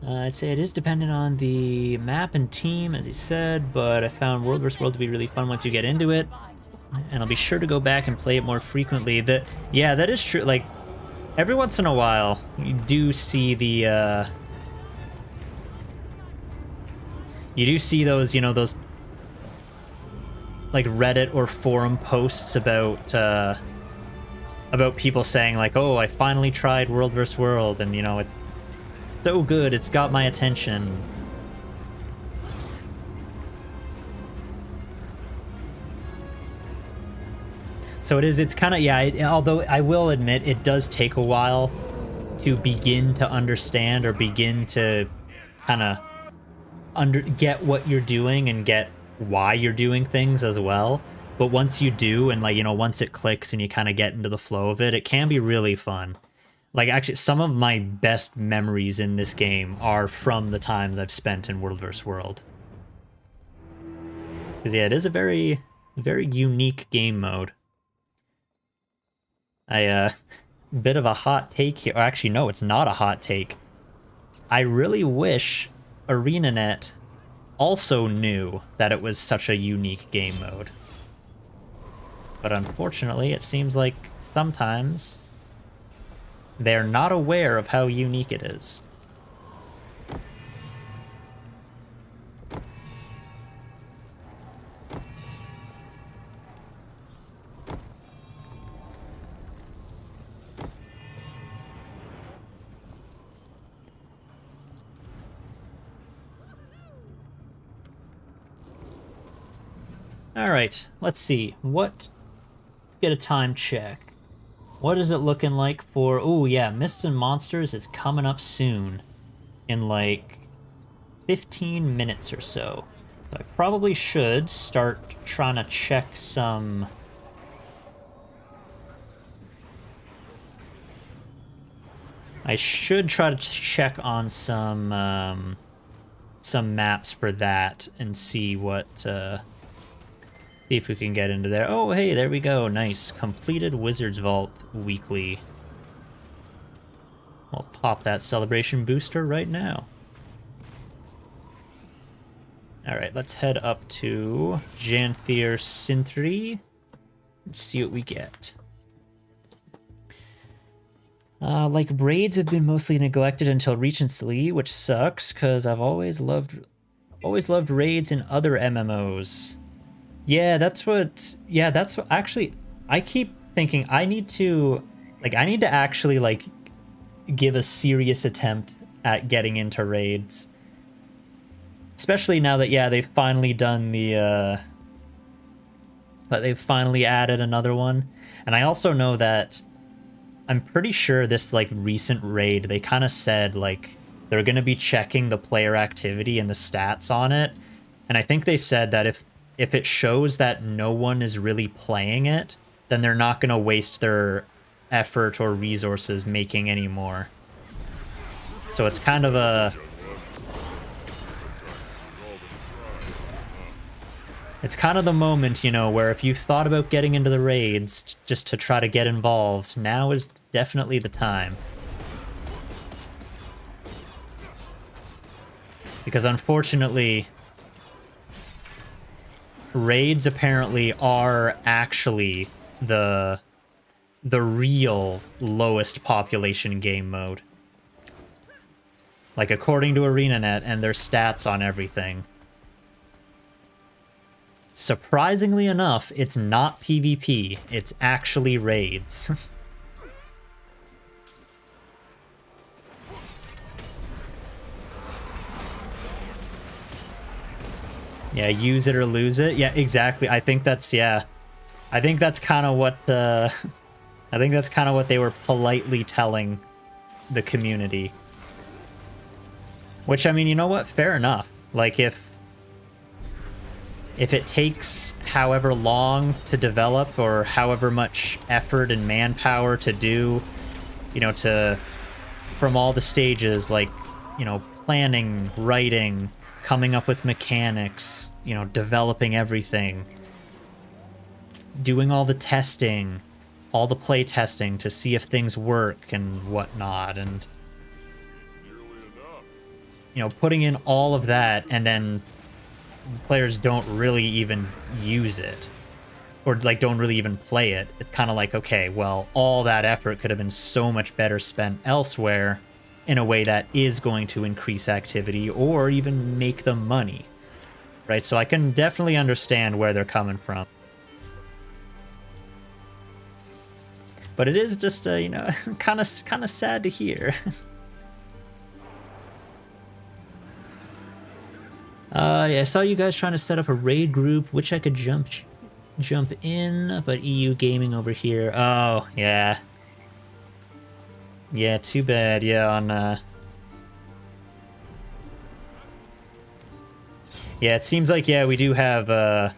I'd say it is dependent on the map and team, as he said, but I found World vs. World to be really fun once you get into it, and I'll be sure to go back and play it more frequently. Yeah, that is true. Like, every once in a while, you do see those, those, like, Reddit or forum posts about people saying, like, oh, I finally tried World vs. World, and, it's so good, it's got my attention. So it's kind of, yeah, although I will admit it does take a while to begin to understand or begin to kind of get what you're doing and get why you're doing things as well. But once you do, and like, once it clicks and you kind of get into the flow of it, it can be really fun. Like, actually, some of my best memories in this game are from the times I've spent in World vs. World. Because, yeah, it is a very, very unique game mode. Bit of a hot take here. Or actually, no, it's not a hot take. I really wish ArenaNet also knew that it was such a unique game mode. But unfortunately, it seems like sometimes they're not aware of how unique it is. All right, let's see. Let's get a time check. What is it looking like for... Oh, yeah, Mists and Monsters is coming up soon. In, like, 15 minutes or so. So I probably should start trying to check some... I should try to check on some maps for that and see what... See if we can get into there. Oh, hey, there we go. Nice. Completed Wizard's Vault weekly. I'll pop that celebration booster right now. Alright, let's head up to Janthir Synthry and see what we get. Like, raids have been mostly neglected until recently, which sucks, because I've always loved raids in other MMOs. Yeah, that's actually, I keep thinking I need to actually, like, give a serious attempt at getting into raids. Especially now that, yeah, they've finally done that they've finally added another one. And I also know that, I'm pretty sure this, like, recent raid, they kind of said, like, they're going to be checking the player activity and the stats on it. And I think they said that if it shows that no one is really playing it, then they're not going to waste their effort or resources making any more. So it's kind of a... It's kind of the moment, where if you thought about getting into the raids just to try to get involved, now is definitely the time. Because unfortunately... raids apparently are actually the real lowest population game mode. Like, according to ArenaNet and their stats on everything. Surprisingly enough, it's not PvP. It's actually raids. Yeah, use it or lose it. Yeah, exactly. I think that's, yeah. I think that's kind of what, I think that's kind of what they were politely telling the community. Which, I mean, you know what? Fair enough. Like, if it takes however long to develop or however much effort and manpower to do, you know, from all the stages, like, you know, planning, writing, coming up with mechanics, you know, developing everything, doing all the testing, all the play testing to see if things work and whatnot, and, you know, putting in all of that, and then players don't really even use it, or like don't really even play it. It's kind of like, okay, well, all that effort could have been so much better spent elsewhere in a way that is going to increase activity or even make them money, right? So I can definitely understand where they're coming from. But it is just, you know, kind of sad to hear. Yeah, I saw you guys trying to set up a raid group, which I could jump in, but EU gaming over here. Oh, yeah. Yeah, too bad. Yeah, on yeah, it seems like, yeah, we do have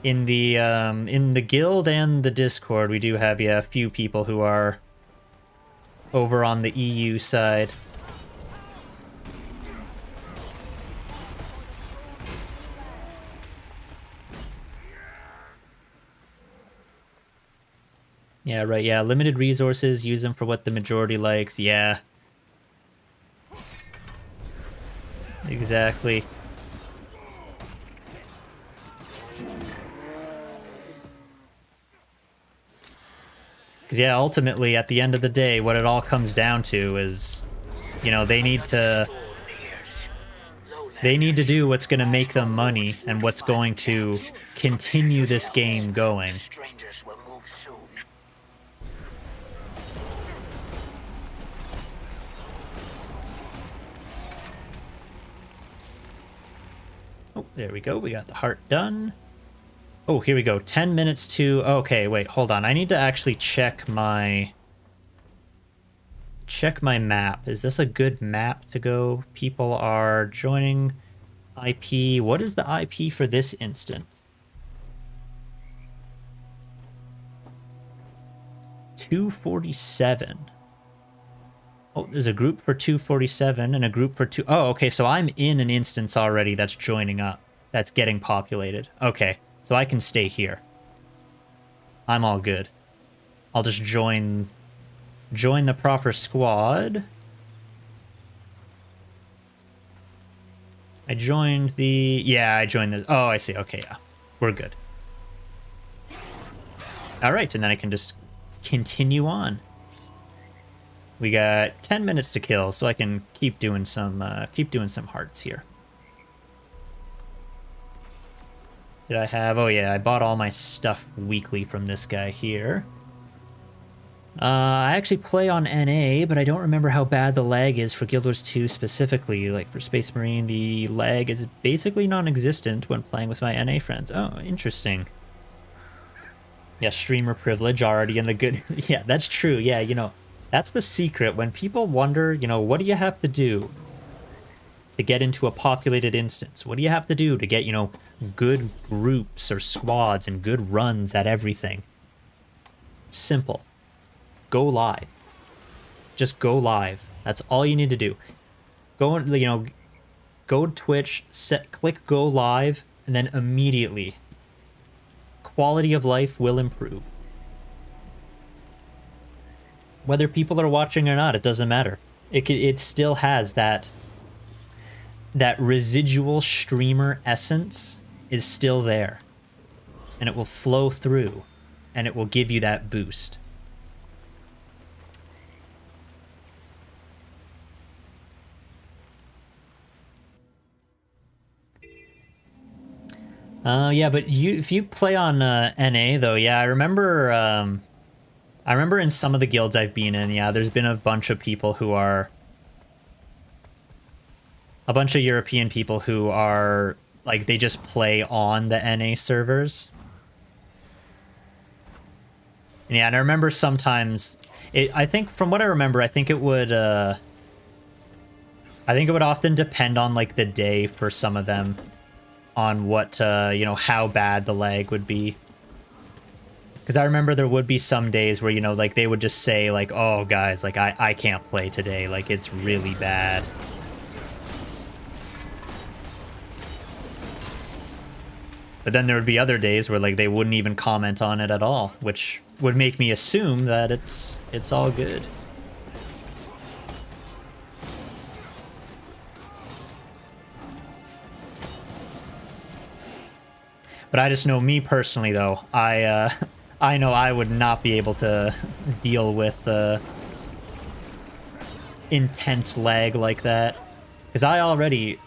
in the guild and the Discord, we do have, yeah, a few people who are over on the EU side. Yeah, right, yeah. Limited resources, use them for what the majority likes. Yeah. Exactly. Because, yeah, ultimately, at the end of the day, what it all comes down to is, you know, they need to do what's going to make them money and what's going to continue this game going. Oh, there we go. We got the heart done. Oh, here we go. 10 minutes to... Okay, wait, hold on. I need to actually check my map. Is this a good map to go? People are joining IP. What is the IP for this instance? 247. Oh, there's a group for 247 and a group for 2... Oh, okay, so I'm in an instance already that's joining up. That's getting populated. Okay, so I can stay here. I'm all good. I'll just join the proper squad. I joined the... Yeah, I joined the... Oh, I see. Okay, yeah. We're good. All right, and then I can just continue on. We got 10 minutes to kill, so I can keep doing some hearts here. Did I have... Oh, yeah, I bought all my stuff weekly from this guy here. I actually play on NA, but I don't remember how bad the lag is for Guild Wars 2 specifically. Like, for Space Marine, the lag is basically non-existent when playing with my NA friends. Oh, interesting. Yeah, streamer privilege already in the good... Yeah, that's true. Yeah, you know, that's the secret. When people wonder, you know, what do you have to do to get into a populated instance? What do you have to do to get, you know, good groups or squads and good runs at everything? Simple. Go live. Just go live. That's all you need to do. Go, you know, go to Twitch, click go live, and then immediately quality of life will improve. Whether people are watching or not, it doesn't matter. It still has that residual streamer essence is still there. And it will flow through, and it will give you that boost. Yeah, but if you play on NA though, yeah, I remember in some of the guilds I've been in, yeah, there's been a bunch of people who are a bunch of European people who are like they just play on the NA servers. And yeah, and I remember sometimes I think from what I remember, I think it would often depend on like the day for some of them on what you know, how bad the lag would be. Because I remember there would be some days where, you know, like they would just say like, oh guys, like I can't play today, like it's really bad. But then there would be other days where like they wouldn't even comment on it at all, which would make me assume that it's all good. But I just know me personally though, I know I would not be able to deal with intense lag like that. Because I already,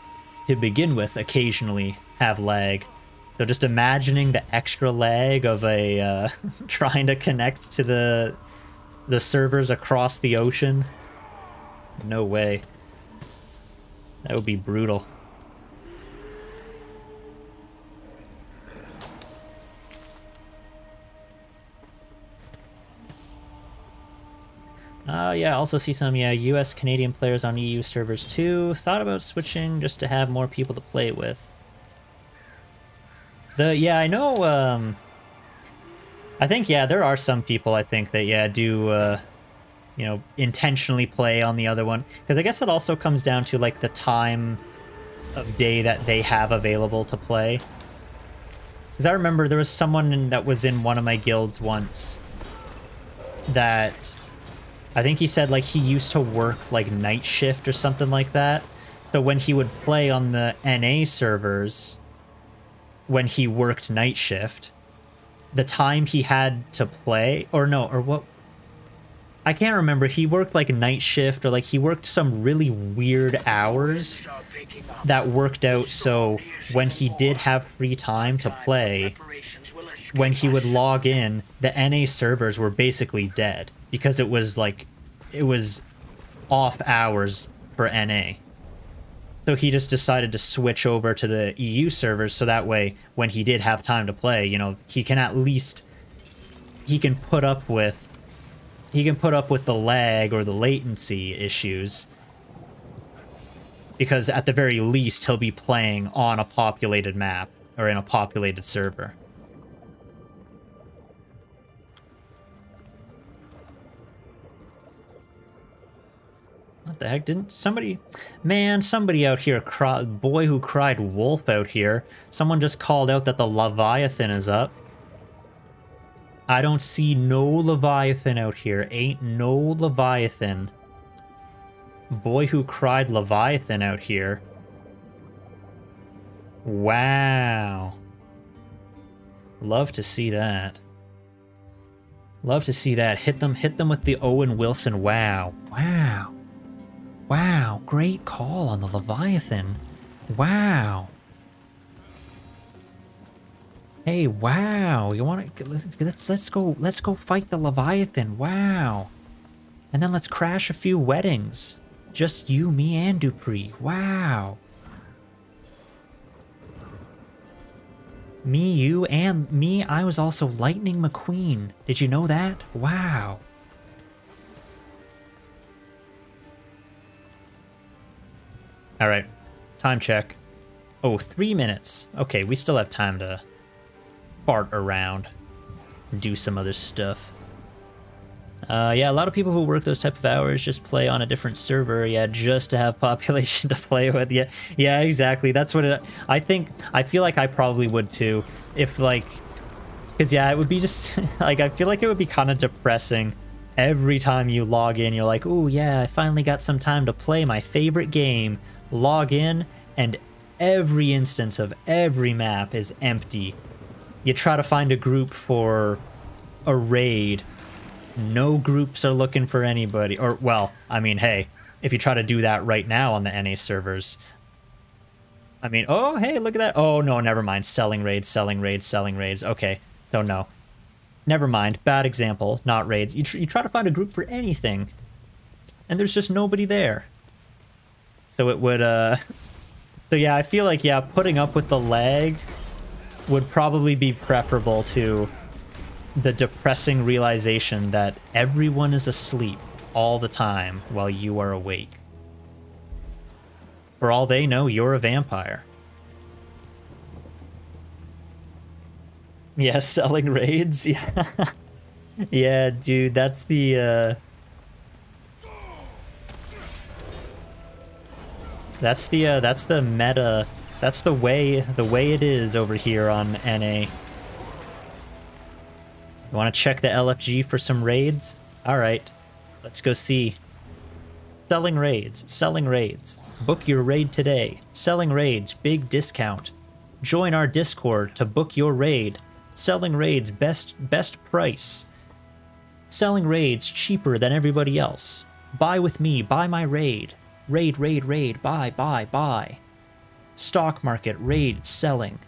to begin with, occasionally have lag. So just imagining the extra lag of a trying to connect to the servers across the ocean. No way. That would be brutal. Yeah, I also see some, yeah, US Canadian players on EU servers too. Thought about switching just to have more people to play with. Yeah, I know, I think, yeah, there are some people, I think, that, yeah, do, you know, intentionally play on the other one. Because I guess it also comes down to, like, the time of day that they have available to play. Because I remember there was someone that was in one of my guilds once that I think he said like he used to work like night shift or something like that. So when he would play on the NA servers, when he worked night shift, the time he had to play, or no, or what? I can't remember. He worked like night shift, or like he worked some really weird hours that worked out so when he did have free time to play, when he would log in, the NA servers were basically dead because it was like, it was off hours for NA. So he just decided to switch over to the EU servers so that way when he did have time to play, you know, he can at least, he can put up with the lag or the latency issues, because at the very least he'll be playing on a populated map or in a populated server. What the heck? Didn't somebody... Man, somebody out here, boy who cried wolf out here. Someone just called out that the Leviathan is up. I don't see no Leviathan out here. Ain't no Leviathan. Boy who cried Leviathan out here. Wow. Love to see that. Love to see that. Hit them with the Owen Wilson. Wow. Wow. Wow. Great call on the Leviathan. Wow. Hey, wow. You want to let's go fight the Leviathan. Wow. And then let's crash a few weddings. Just you, me, and Dupree. Wow. Me, you, and me. I was also Lightning McQueen. Did you know that? Wow. All right. Time check. Oh, 3 minutes. Okay, we still have time to fart around and do some other stuff. Yeah, a lot of people who work those type of hours just play on a different server, yeah, just to have population to play with. Yeah, exactly. That's what it... I feel like I probably would too. If, like... Because, yeah, it would be just... like, I feel like it would be kind of depressing. Every time you log in, you're like, ooh, yeah, I finally got some time to play my favorite game. Log in, and every instance of every map is empty. You try to find a group for a raid. No groups are looking for anybody. Or, well, I mean, hey, if you try to do that right now on the NA servers, I mean, oh, hey, look at that. Oh, no, never mind. Selling raids, selling raids, selling raids. Okay, so no. Never mind. Bad example, not raids. You try to find a group for anything, and there's just nobody there. So it would, So yeah, I feel like, yeah, putting up with the lag would probably be preferable to the depressing realization that everyone is asleep all the time while you are awake. For all they know, you're a vampire. Yeah, selling raids? Yeah. Yeah, dude, that's the, that's the meta. That's the way it is over here on NA. You want to check the LFG for some raids? All right, let's go see. Selling raids, selling raids. Book your raid today. Selling raids, big discount. Join our Discord to book your raid. Selling raids, best price. Selling raids, cheaper than everybody else. Buy with me, buy my raid. Raid, raid, raid, buy, buy, buy. Stock market, raid, selling.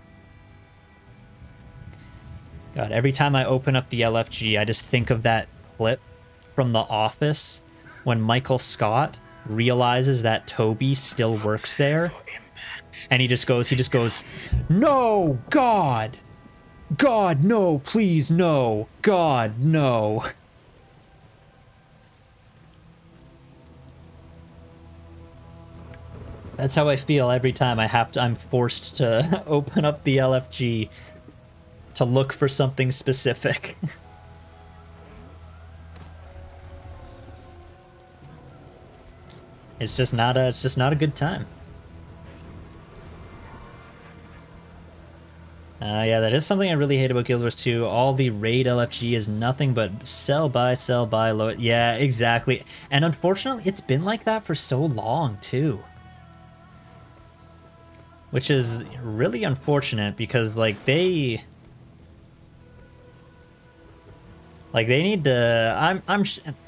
God, every time I open up the LFG, I just think of that clip from The Office when Michael Scott realizes that Toby still works there. And he just goes, "No, God! God, no, please, no! God, no!" That's how I feel every time I'm forced to open up the LFG to look for something specific. It's just not a good time. Yeah, that is something I really hate about Guild Wars 2. All the raid LFG is nothing but sell, buy, low. Yeah, exactly. And unfortunately, it's been like that for so long, too. Which is really unfortunate because, like, they need to...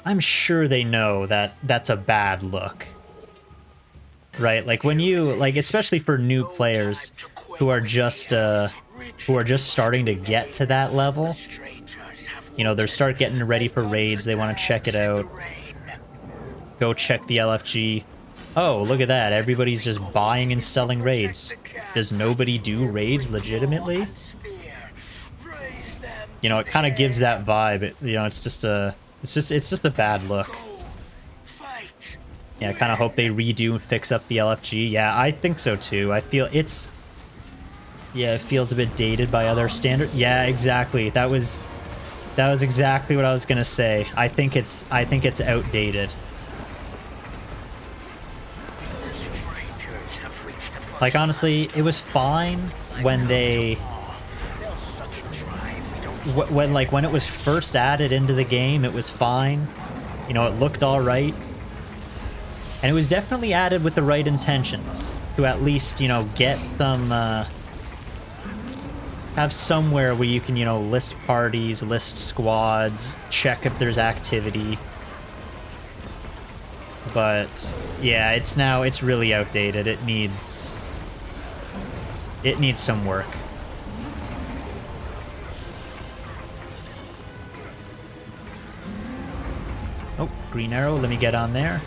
I'm sure they know that that's a bad look. Right? Like, when you... Like, especially for new players who are just starting to get to that level. You know, they start getting ready for raids. They want to check it out. Go check the LFG. Oh, look at that. Everybody's just buying and selling raids. Does nobody do raids legitimately? You know, it kind of gives that vibe. You know, it's just a bad look. Yeah, I kind of hope they redo and fix up the LFG. Yeah, I think so too. I feel it's... Yeah, it feels a bit dated by other standards. Yeah, exactly. That was exactly what I was gonna say. I think it's outdated. Like, honestly, it was fine when they... When it was first added into the game, it was fine. You know, it looked alright. And it was definitely added with the right intentions. To at least, you know, get some, have somewhere where you can, you know, list parties, list squads, check if there's activity. But, yeah, it's really outdated. It needs some work. Oh, green arrow, let me get on there.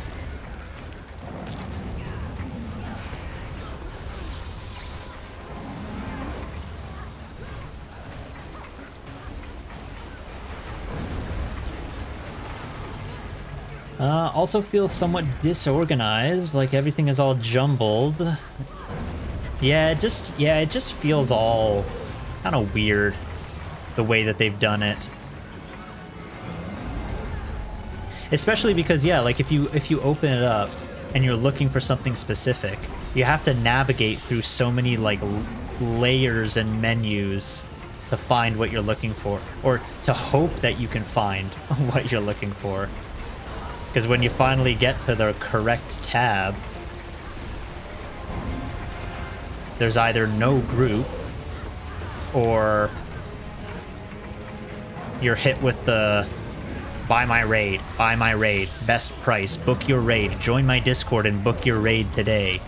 Also feels somewhat disorganized, like everything is all jumbled. Yeah, it just feels all kind of weird, the way that they've done it. Especially because, yeah, like if you open it up and you're looking for something specific, you have to navigate through so many, like, layers and menus to find what you're looking for, or to hope that you can find what you're looking for. Because when you finally get to the correct tab, there's either no group, or you're hit with the buy my raid, best price, book your raid, join my Discord and book your raid today.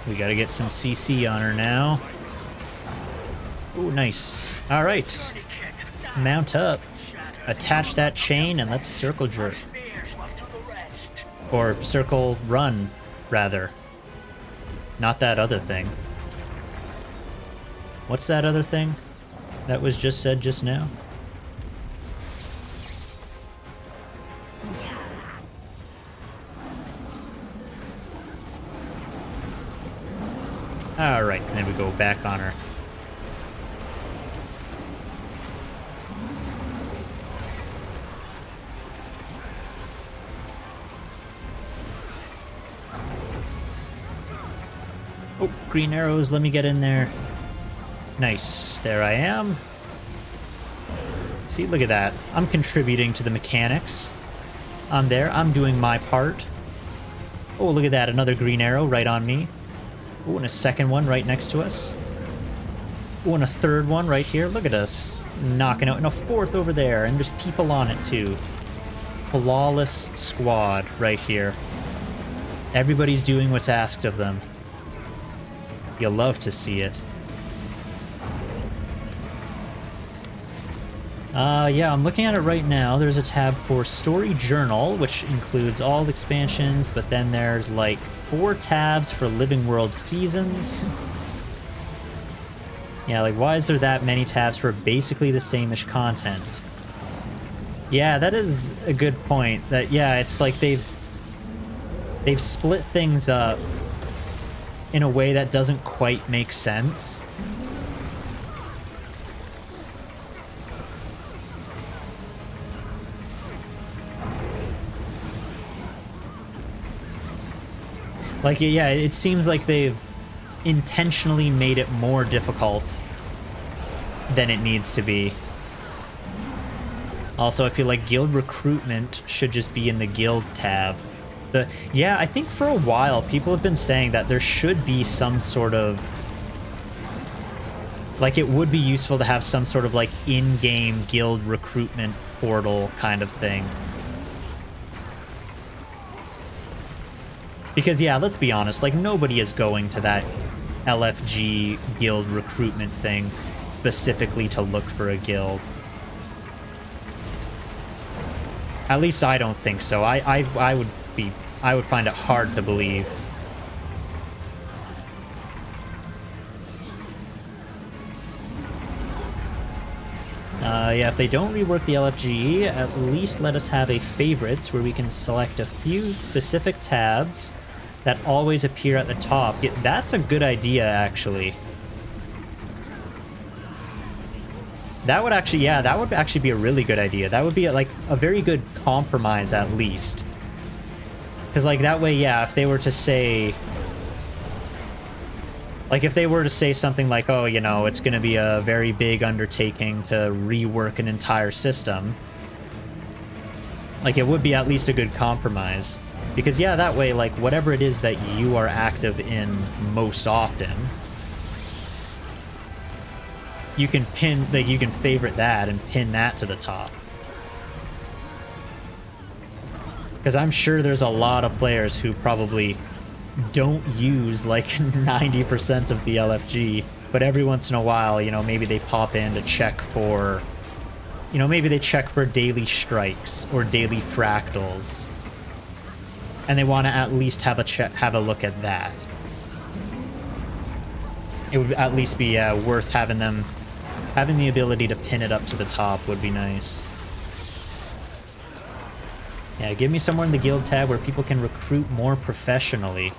We gotta get some CC on her now. Ooh, nice. All right. Mount up. Attach that chain and let's circle jerk. Or circle run, rather. Not that other thing. What's that other thing that was just said just now? Alright, and then we go back on her. Oh, green arrows, let me get in there. Nice, there I am. See, look at that. I'm contributing to the mechanics. I'm there, I'm doing my part. Oh, look at that, another green arrow right on me. Oh, and a second one right next to us. Oh, and a third one right here. Look at us. Knocking out. And a fourth over there. And there's people on it, too. Flawless squad right here. Everybody's doing what's asked of them. You'll love to see it. Yeah, I'm looking at it right now. There's a tab for Story Journal, which includes all expansions, but then there's like 4 tabs for Living World Seasons. Yeah, like why is there that many tabs for basically the same-ish content? Yeah, that is a good point. That yeah, it's like they've split things up in a way that doesn't quite make sense. Like, yeah, it seems like they've intentionally made it more difficult than it needs to be. Also, I feel like guild recruitment should just be in the guild tab. Yeah, I think for a while people have been saying that there should be some sort of... Like, it would be useful to have some sort of, like, in-game guild recruitment portal kind of thing. Because, yeah, let's be honest, like, nobody is going to that LFG guild recruitment thing specifically to look for a guild. At least I don't think so. I would find it hard to believe. Yeah, if they don't rework the LFG, at least let us have a favorites where we can select a few specific tabs that always appear at the top. Yeah, that's a good idea, actually. That would actually, yeah, that would actually be a really good idea. That would be like a very good compromise, at least. Because, like, that way, yeah, if they were to say... Like, if they were to say something like, oh, you know, it's going to be a very big undertaking to rework an entire system, like, it would be at least a good compromise. Because, yeah, that way, like, whatever it is that you are active in most often, you can pin, like, you can favorite that and pin that to the top. Because I'm sure there's a lot of players who probably don't use like 90% of the LFG, but every once in a while, you know, maybe they pop in to check for, you know, maybe they check for daily strikes or daily fractals, and they want to at least have a look at that. It would at least be worth having the ability to pin it up to the top would be nice. Yeah, give me somewhere in the guild tab where people can recruit more professionally.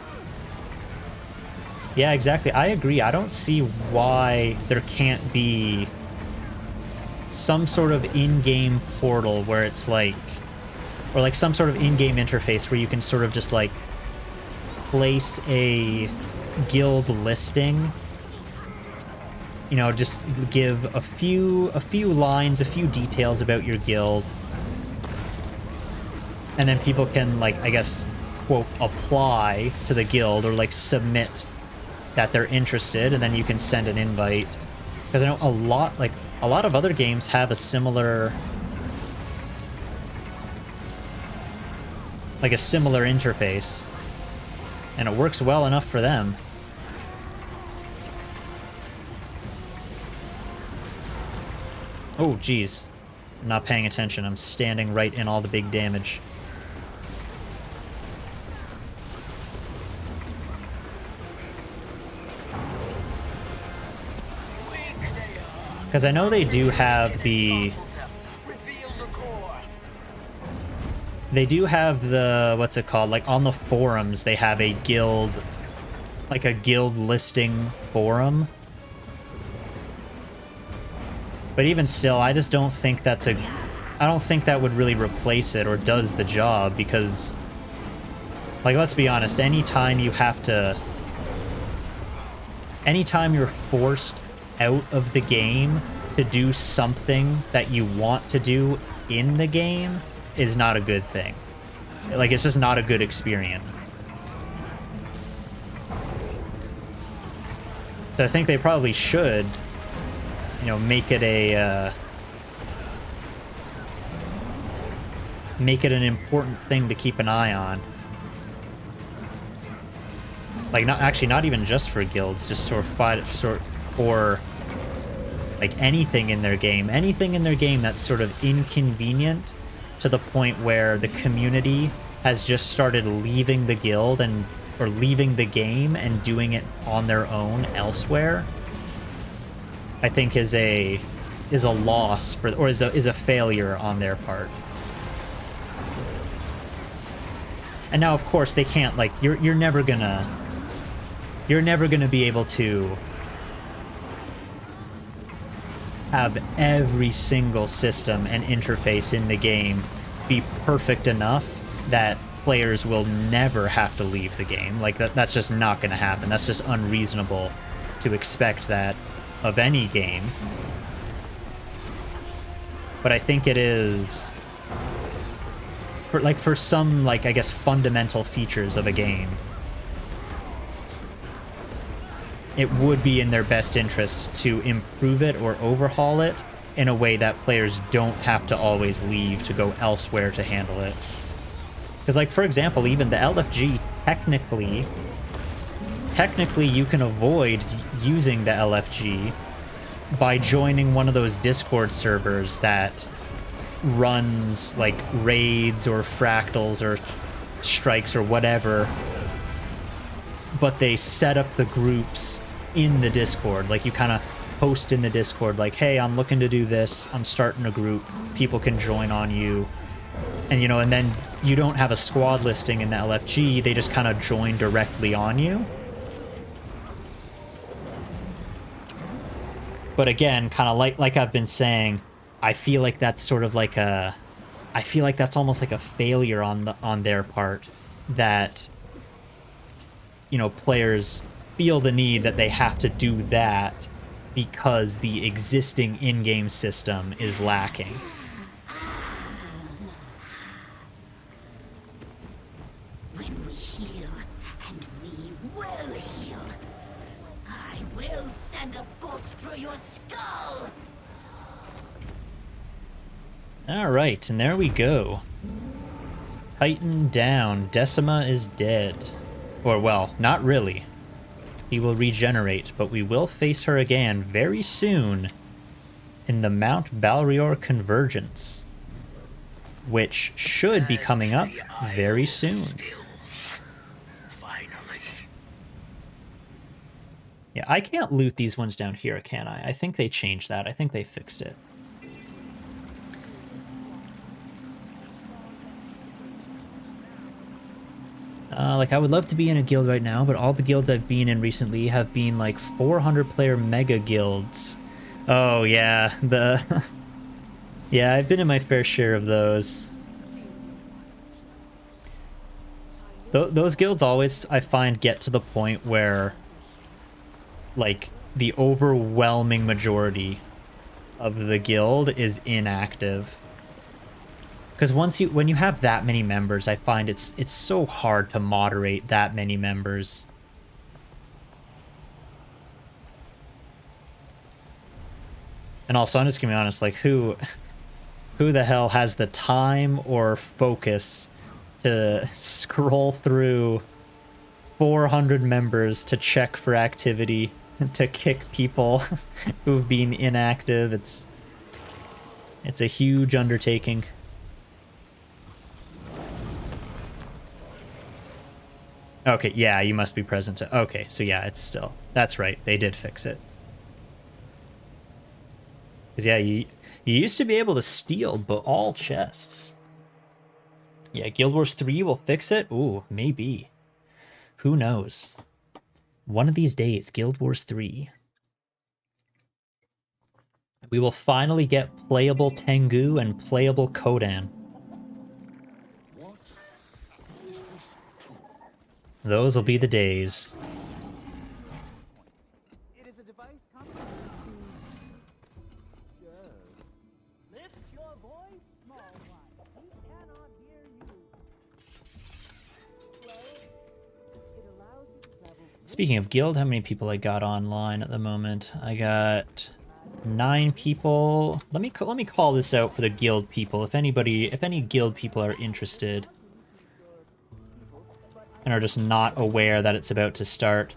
Yeah, exactly. I agree. I don't see why there can't be some sort of in-game portal where it's like, or like some sort of in-game interface where you can sort of just like place a guild listing. You know, just give a few lines, a few details about your guild. And then people can, like, I guess, quote, apply to the guild or, like, submit that they're interested, and then you can send an invite. Because I know a lot of other games have a similar, like, a similar interface. And it works well enough for them. Oh, geez. I'm not paying attention. I'm standing right in all the big damage. Because I know they do have the... They do have the... What's it called? Like, on the forums, they have a guild... Like, a guild listing forum. But even still, I just don't think that's a... I don't think that would really replace it or does the job, because... Like, let's be honest, anytime you have to... Anytime you're forced out of the game to do something that you want to do in the game is not a good thing. Like, it's just not a good experience. So I think they probably should, you know, make it a, make it an important thing to keep an eye on. Like, not even just for guilds, just sort of or like anything in their game that's sort of inconvenient to the point where the community has just started leaving the guild or leaving the game and doing it on their own elsewhere. I think is a loss for, or is a failure on their part. And now, of course, they can't, like, you're never gonna be able to have every single system and interface in the game be perfect enough that players will never have to leave the game. Like, that's just not going to happen. That's just unreasonable to expect that of any game. But I think it is, for some, like, I guess, fundamental features of a game, it would be in their best interest to improve it or overhaul it in a way that players don't have to always leave to go elsewhere to handle it. Because, like, for example, even the LFG, technically you can avoid using the LFG by joining one of those Discord servers that runs, like, raids or fractals or strikes or whatever, but they set up the groups in the Discord. Like, you kind of post in the Discord, like, hey, I'm looking to do this, I'm starting a group, people can join on you. And, you know, and then you don't have a squad listing in the LFG, they just kind of join directly on you. But again, kind of like I've been saying, I feel like that's sort of like a... I feel like that's almost like a failure on their part, that, you know, players feel the need that they have to do that because the existing in-game system is lacking. When we heal, and we will heal, I will send a bolt through your skull. All right, and there we go. Titan down. Decima is dead. Or, well, not really. He will regenerate, but we will face her again very soon in the Mount Balrior Convergence, which should be coming up very soon. Yeah, I can't loot these ones down here, can I? I think they changed that. I think they fixed it. Like, I would love to be in a guild right now, but all the guilds I've been in recently have been, like, 400-player mega guilds. Oh, yeah, yeah, I've been in my fair share of those. Those guilds always, I find, get to the point where, like, the overwhelming majority of the guild is inactive. Because when you have that many members, I find it's so hard to moderate that many members. And also, I'm just gonna be honest, like, who the hell has the time or focus to scroll through 400 members to check for activity, to kick people who've been inactive? It's a huge undertaking. Okay, yeah, you must be present. Okay, so yeah, it's still... That's right, they did fix it. Because yeah, you used to be able to steal all chests. Yeah, Guild Wars 3 will fix it? Ooh, maybe. Who knows? One of these days, Guild Wars 3. We will finally get playable Tengu and playable Kodan. Those will be the days. It is a device lift your voice, small one. He cannot hear you. Well, it allows you to travel. Speaking of guild, how many people I got online at the moment? I got 9 people. Let me call this out for the guild people. If any guild people are interested and are just not aware that it's about to start.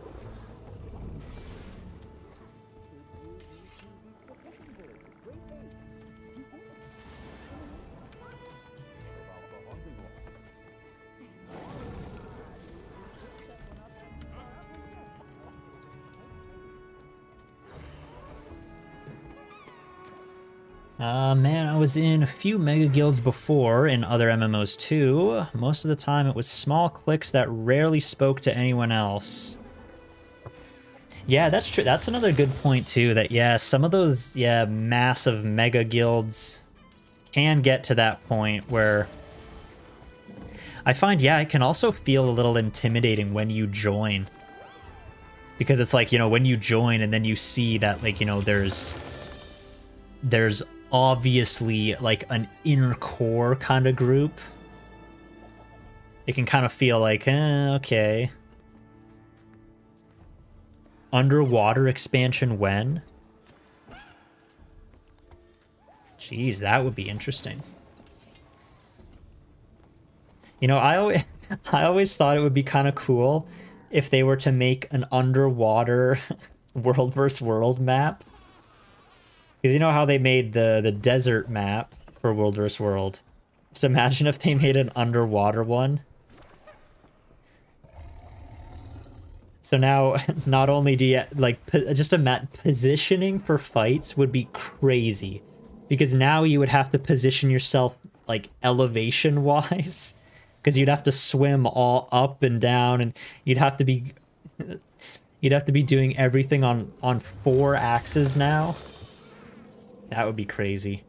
Man, I was in a few mega guilds before in other MMOs too. Most of the time it was small cliques that rarely spoke to anyone else. Yeah, that's true. That's another good point too, that yeah, some of those, yeah, massive mega guilds can get to that point where I find, yeah, it can also feel a little intimidating when you join. Because it's like, you know, when you join and then you see that, like, you know, there's obviously like an inner core kind of group. It can kind of feel like, okay. Underwater expansion when? Jeez, that would be interesting. You know, I always thought it would be kind of cool if they were to make an underwater world versus world map. Because you know how they made the desert map for World vs. World? Just imagine if they made an underwater one. So now, not only do you, like, just positioning for fights would be crazy. Because now you would have to position yourself, like, elevation-wise. Because you'd have to swim all up and down, and you'd have to be doing everything on 4 axes now. That would be crazy.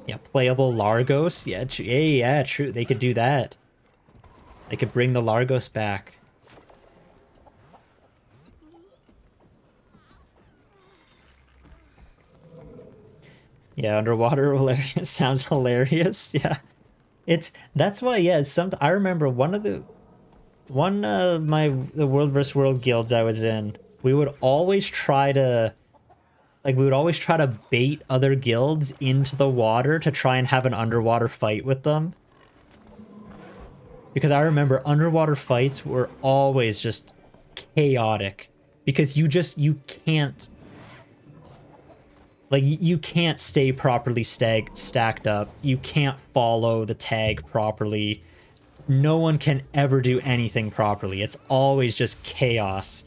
Yeah, playable Largos. Yeah, yeah, true. They could do that. They could bring the Largos back. Yeah, underwater sounds hilarious. Yeah, that's why. Yeah, I remember one of the World vs. World guilds I was in. We would always try to bait other guilds into the water to try and have an underwater fight with them. Because I remember underwater fights were always just chaotic. Because you can't... Like, you can't stay properly stacked up. You can't follow the tag properly. No one can ever do anything properly. It's always just chaos.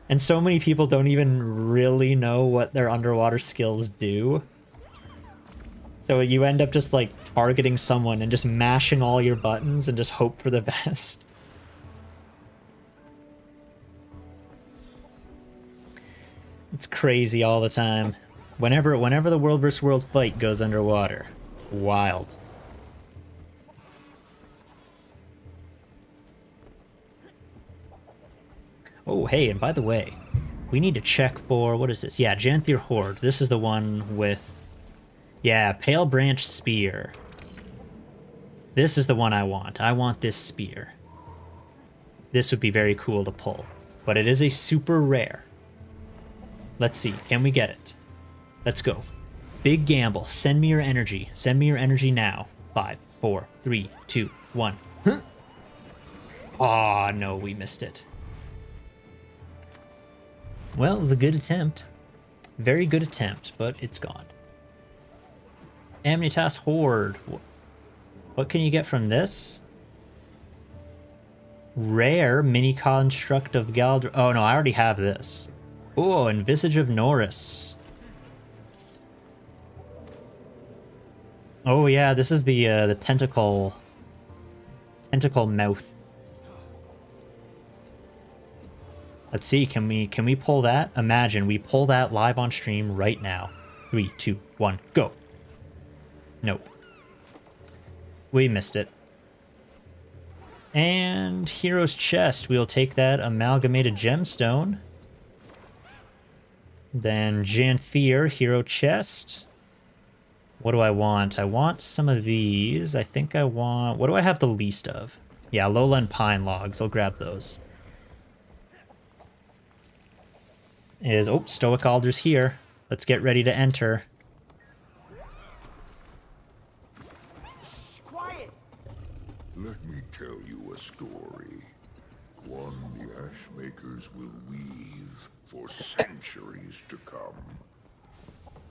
And so many people don't even really know what their underwater skills do. So you end up just like targeting someone and just mashing all your buttons and just hope for the best. It's crazy all the time. Whenever the World vs. World fight goes underwater. Wild. Oh, hey, and by the way, we need to check for, what is this? Yeah, Janthir Horde. This is the one with, yeah, Pale Branch Spear. This is the one I want. I want this spear. This would be very cool to pull, but it is a super rare. Let's see, can we get it? Let's go. Big gamble. Send me your energy. Send me your energy now. 5, 4, 3, 2, 1. Huh? Aw, no, we missed it. Well, it was a good attempt. Very good attempt, but it's gone. Amnitas Horde. What can you get from this? Rare mini construct of Galdr. Oh no, I already have this. Oh, and Visage of Norris. Oh yeah, this is the tentacle mouth. Let's see, can we pull that? Imagine we pull that live on stream right now. 3, 2, 1, go. Nope. We missed it. And Hero's Chest, we'll take that Amalgamated Gemstone. Then Janthier, Hero Chest. What do I want? I want some of these. I think I want... What do I have the least of? Yeah, Lowland Pine Logs. I'll grab those. Oh, Stoic Alder's here. Let's get ready to enter. Quiet! Let me tell you a story. One the Ashmakers will weave for centuries to come.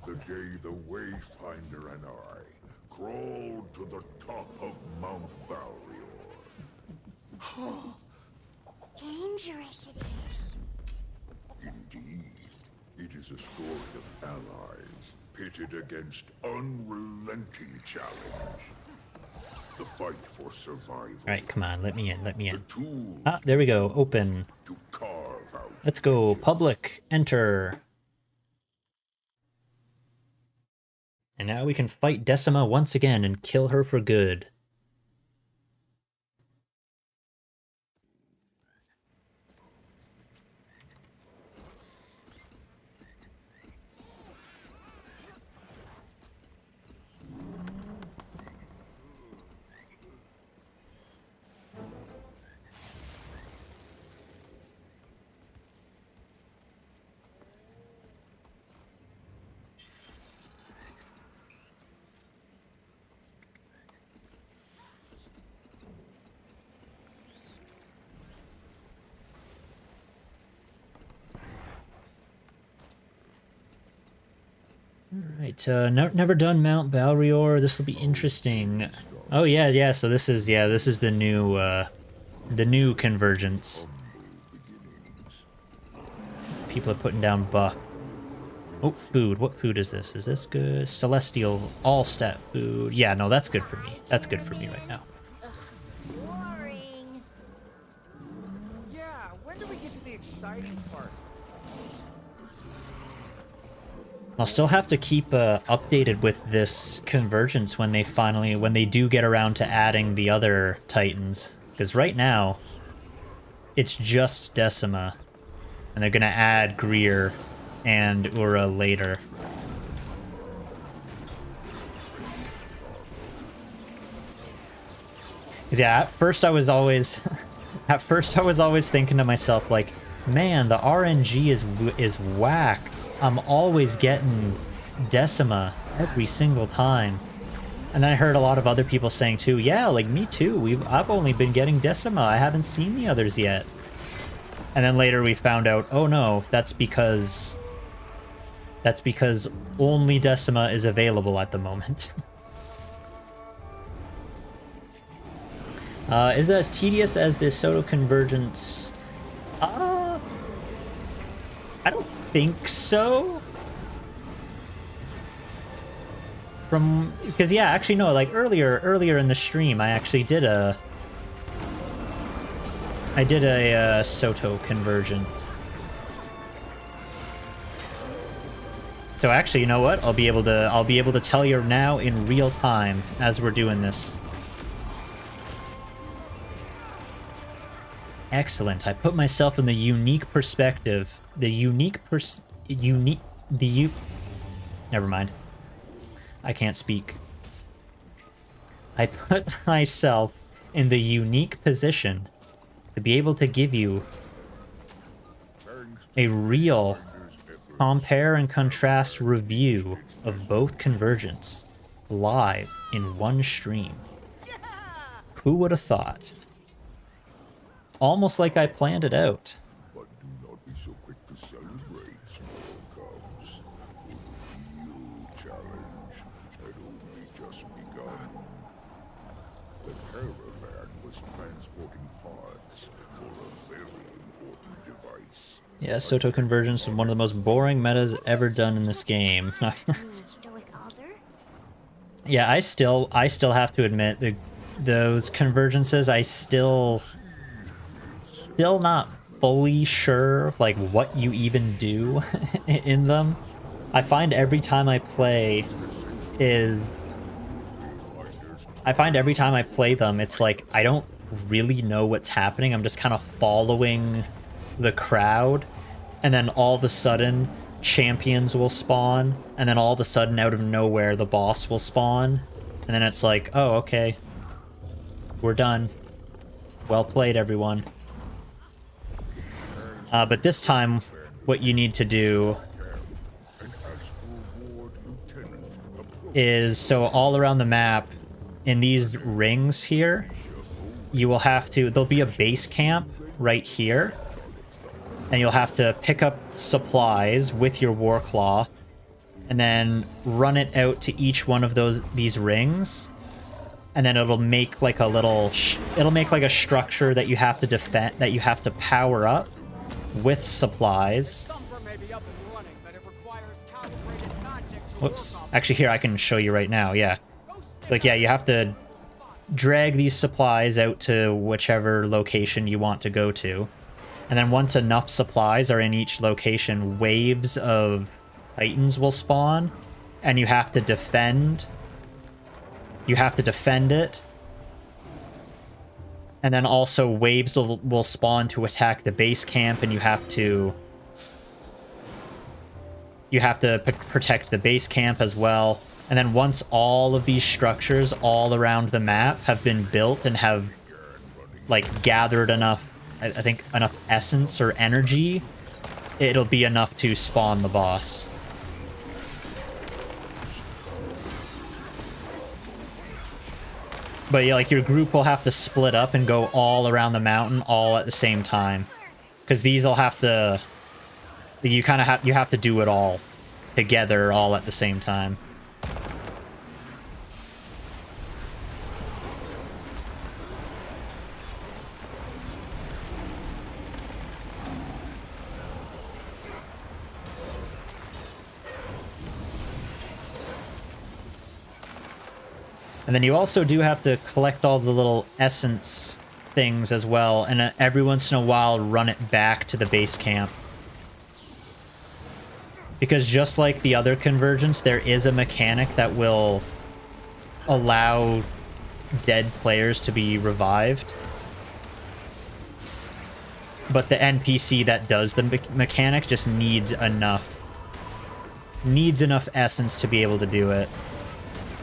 The day the Wayfinder and I crawled to the top of Mount Balrior. Dangerous it is. Indeed, it is a story of allies pitted against unrelenting challenge. The fight for survival. Alright, come on, let me in, let me in. The tools Ah, there we go, open. to carve out. Let's go, public, enter. And now we can fight Decima once again and kill her for good. Alright, never done Mount Balrior. This will be interesting. Oh yeah, so this is the new convergence. People are putting down buff. Oh, food. What food is this? Is this good? Celestial all-stat food. Yeah, no, that's good for me. That's good for me right now. Boring. Yeah, when do we get to the exciting part? I'll still have to keep updated with this convergence when they do get around to adding the other titans. Because right now, it's just Decima. And they're going to add Greer and Ura later. Because yeah, at first I was always thinking to myself, like, man, the RNG is whack. I'm always getting Decima every single time. And then I heard a lot of other people saying too, yeah, like me too. I've only been getting Decima. I haven't seen the others yet. And then later we found out, oh no, that's because only Decima is available at the moment. Is that as tedious as the Soto convergence? I don't think so. Because yeah, actually no, like earlier in the stream I actually did a Soto convergence. So actually, you know what? I'll be able to tell you now in real time as we're doing this. Excellent. I put myself in the unique perspective. Never mind. I can't speak. I put myself in the unique position to be able to give you a real compare and contrast review of both convergence live in one stream. Who would have thought? It's almost like I planned it out. But do not be so quick to celebrate. just begun. The caravan was transporting parts for a very important device. Yeah, Soto convergence is one of the most boring metas ever done in this game. Stoic altar? Yeah, I still have to admit those convergences, I still not fully sure like what you even do in them. I find every time I play them, it's like I don't really know what's happening. I'm just kind of following the crowd, and then all of a sudden champions will spawn, and then all of a sudden out of nowhere the boss will spawn, and then it's like, oh, okay, we're done. Well played, everyone. But this time, what you need to do is, so all around the map, in these rings here, you will have to, there'll be a base camp right here, and you'll have to pick up supplies with your war claw, and then run it out to each one of these rings, and then it'll make like a little, it'll make like a structure that you have to defend, that you have to power up with supplies. Whoops. Actually, here, I can show you right now, yeah. Like, yeah, you have to drag these supplies out to whichever location you want to go to. And then once enough supplies are in each location, waves of Titans will spawn, and you have to defend. You have to defend it. And then also waves will spawn to attack the base camp, and you have to protect the base camp as well. And then once all of these structures all around the map have been built and have like gathered enough, I think enough essence or energy, it'll be enough to spawn the boss. But yeah, like your group will have to split up and go all around the mountain all at the same time, because these will have to, you have to do it all together all at the same time. And then you also do have to collect all the little essence things as well, and every once in a while run it back to the base camp. Because just like the other convergence, there is a mechanic that will allow dead players to be revived. But the NPC that does the mechanic just needs enough essence to be able to do it.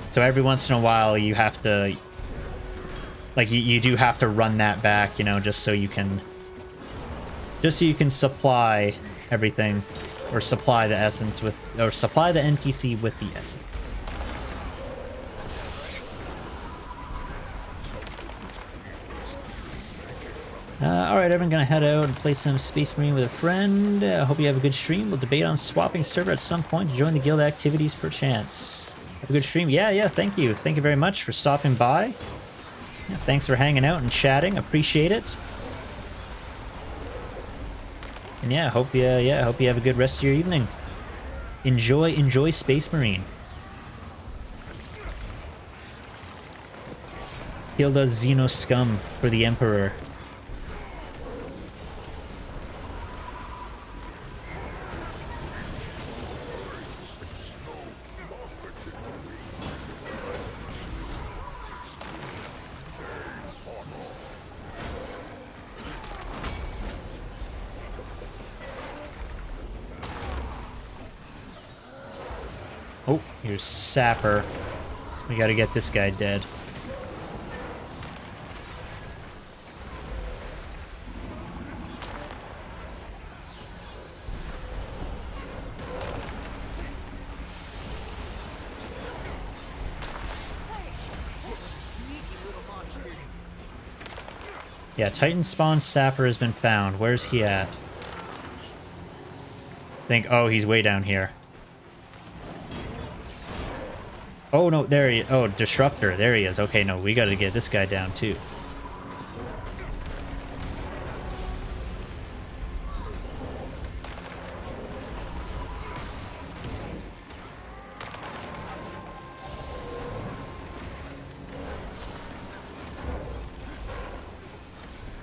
So every once in a while you have to, like, you do have to run that back, you know, just so you can supply everything, or supply the essence with, or supply the NPC with the essence. Alright, everyone, gonna head out and play some Space Marine with a friend. Hope you have a good stream. We'll debate on swapping server at some point to join the guild activities per chance. Have a good stream. Yeah, thank you. Thank you very much for stopping by. Yeah, thanks for hanging out and chatting. Appreciate it. And yeah, hope you have a good rest of your evening. Enjoy Space Marine. Kill the Xeno scum for the Emperor. Oh, here's Sapper. We gotta get this guy dead. Yeah, Titan spawn Sapper has been found. Where's he at? Oh, he's way down here. Oh, no, there he... Oh, Disruptor. There he is. Okay, no, we gotta get this guy down, too.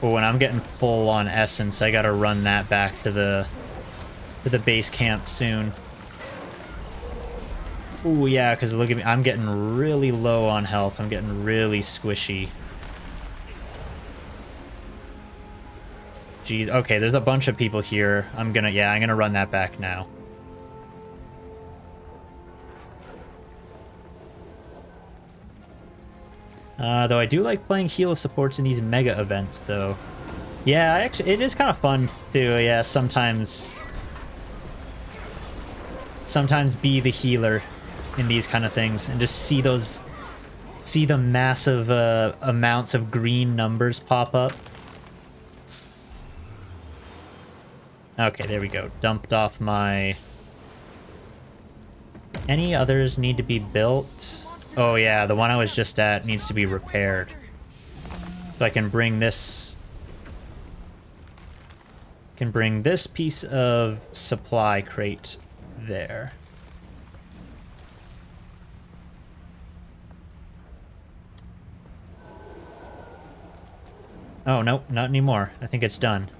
Oh, and I'm getting full on essence. I gotta run that back to the base camp soon. Oh yeah, because look at me. I'm getting really low on health. I'm getting really squishy. Jeez. Okay, there's a bunch of people here. I'm gonna run that back now. Though I do like playing heal supports in these mega events, though. Yeah, actually, it is kind of fun to, yeah, sometimes be the healer in these kind of things and just see the massive amounts of green numbers pop up. Okay, there we go. Dumped off my... Any others need to be built? Oh yeah, the one I was just at needs to be repaired. So I can bring this... piece of supply crate there. Oh, nope, not anymore. I think it's done.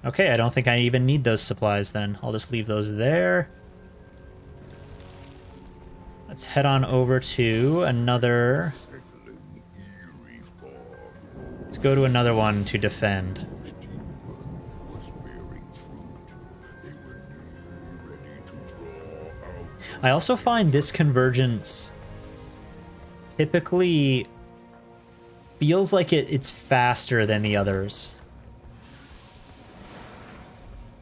Okay, I don't think I even need those supplies then. I'll just leave those there. Let's head on over to another... Let's go to another one to defend. I also find this convergence typically feels like it's faster than the others.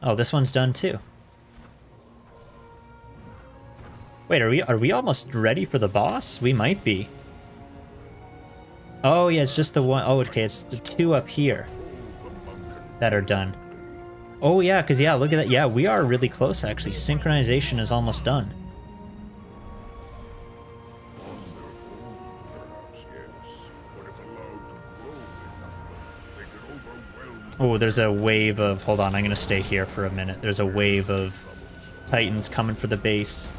Oh, this one's done too. Wait, are we almost ready for the boss? We might be. Oh yeah, it's just the one. Oh, okay, it's the two up here that are done. Oh yeah, because yeah, look at that. Yeah, we are really close actually. Synchronization is almost done. Oh, there's a wave of... Hold on, I'm going to stay here for a minute. There's a wave of Titans coming for the base.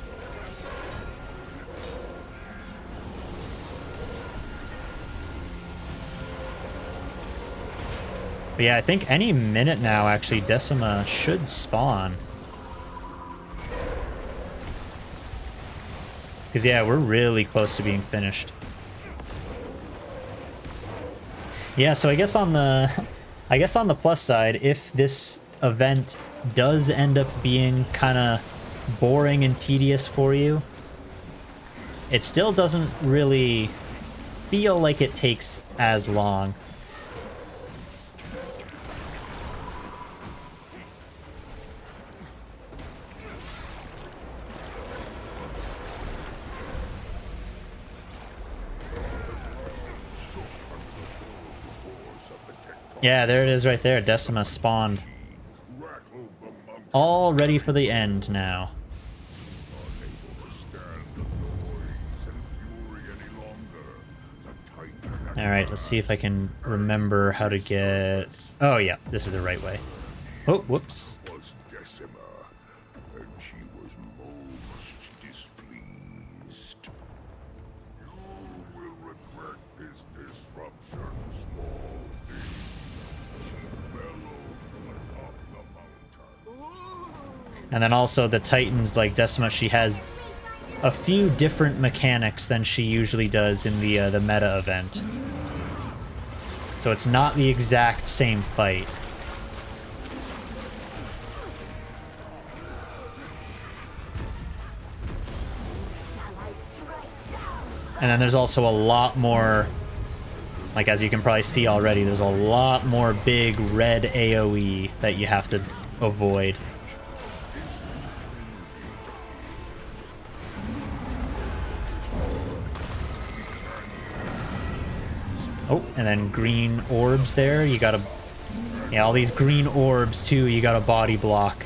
But yeah, I think any minute now, actually, Decima should spawn. Because, yeah, we're really close to being finished. Yeah, so I guess on the plus side, if this event does end up being kind of boring and tedious for you, it still doesn't really feel like it takes as long. Yeah, there it is right there. Decima spawned. All ready for the end now. Alright, let's see if I can remember how to get... Oh yeah, this is the right way. Oh, whoops. And then also the Titans, like Decima, she has a few different mechanics than she usually does in the meta event. So it's not the exact same fight. And then there's also a lot more, like as you can probably see already, there's a lot more big red AoE that you have to avoid. Oh, and then green orbs there. You gotta... Yeah, all these green orbs, too, you gotta body block.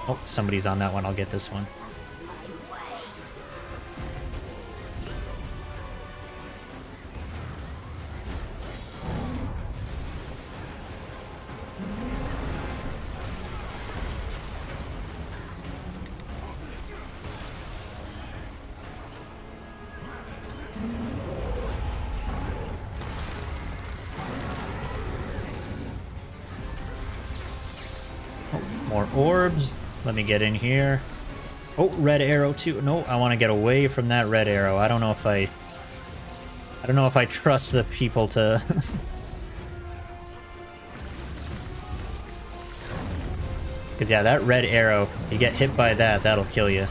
Oh, somebody's on that one. I'll get this one. More orbs. Let me get in here. Oh, red arrow too. No, I want to get away from that red arrow. I don't know if I trust the people to because yeah, that red arrow, you get hit by that, that'll kill you.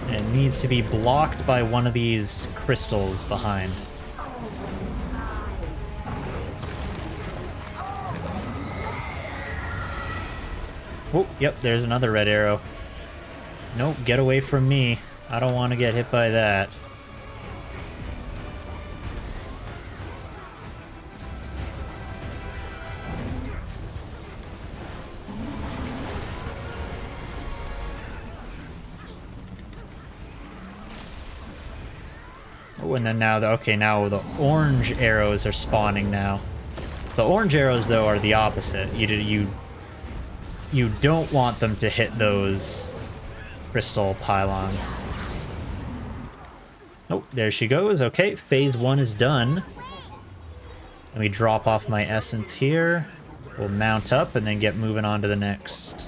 And it needs to be blocked by one of these crystals behind. Oh, yep, there's another red arrow. Nope, get away from me. I don't want to get hit by that. Oh, and then now now the orange arrows are spawning now. The orange arrows, though, are the opposite. You don't want them to hit those crystal pylons. Oh, there she goes. Okay, phase 1 is done. Let me drop off my essence here. We'll mount up and then get moving on to the next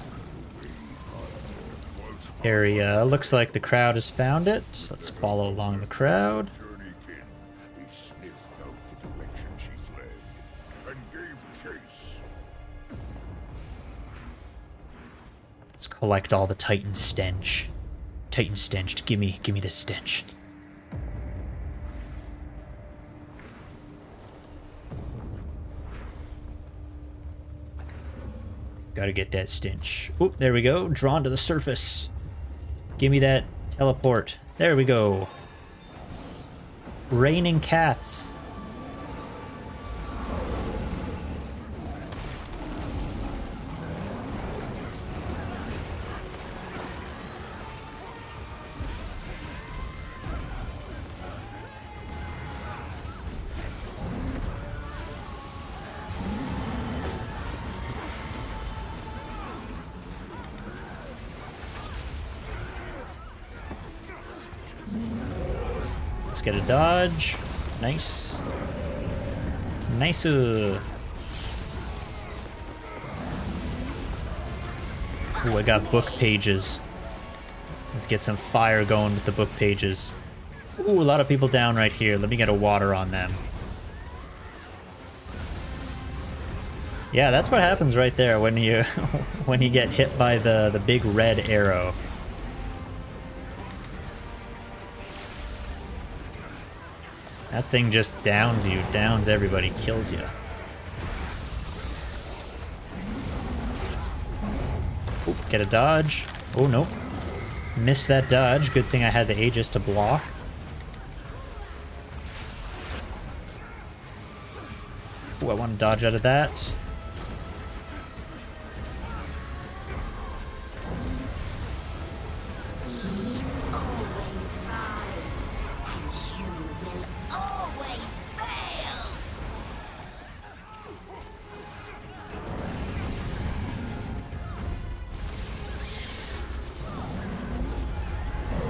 area. Looks like the crowd has found it. Let's follow along the crowd. They sniffed out the direction she fled and gave chase. Let's collect all the Titan stench. Titan stench, give me the stench. Gotta get that stench. Oh, there we go. Drawn to the surface. Give me that teleport. There we go. Raining cats. Let's get a dodge. Nice. Nice. Ooh, I got book pages. Let's get some fire going with the book pages. Ooh, a lot of people down right here. Let me get a water on them. Yeah, that's what happens right there when you when you get hit by the big red arrow. That thing just downs you, downs everybody, kills you. Ooh, get a dodge. Oh, nope. Missed that dodge. Good thing I had the Aegis to block. Ooh, I want to dodge out of that.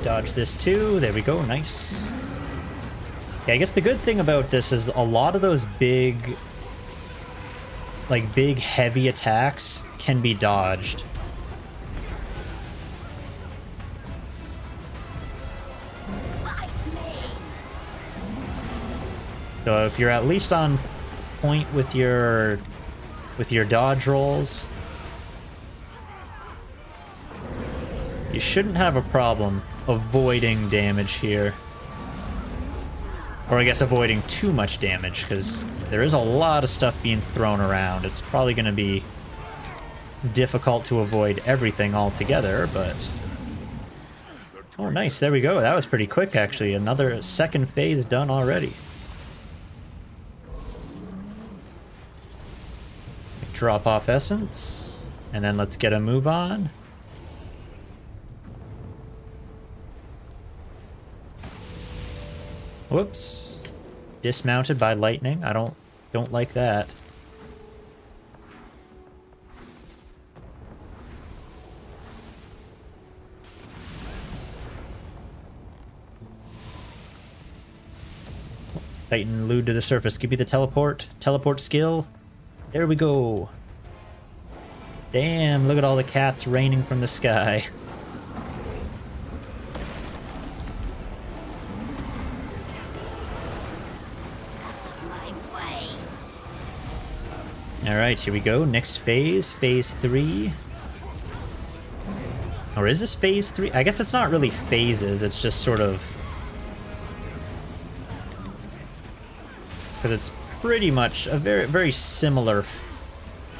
Dodge this too. There we go. Nice. Yeah, I guess the good thing about this is a lot of those big, big heavy attacks can be dodged. So if you're at least on point with your dodge rolls, you shouldn't have a problem avoiding damage here. Or I guess avoiding too much damage, because there is a lot of stuff being thrown around. It's probably going to be difficult to avoid everything altogether, but... Oh, nice. There we go. That was pretty quick, actually. Another second phase done already. drop off essence. And then let's get a move on. Whoops. Dismounted by lightning. I don't like that. Titan lewd to the surface. Give me the teleport. Teleport skill. There we go. Damn, look at all the cats raining from the sky. Alright, here we go. Next phase. Phase 3. Or is this phase 3? I guess it's not really phases. It's just sort of... because it's pretty much a very similar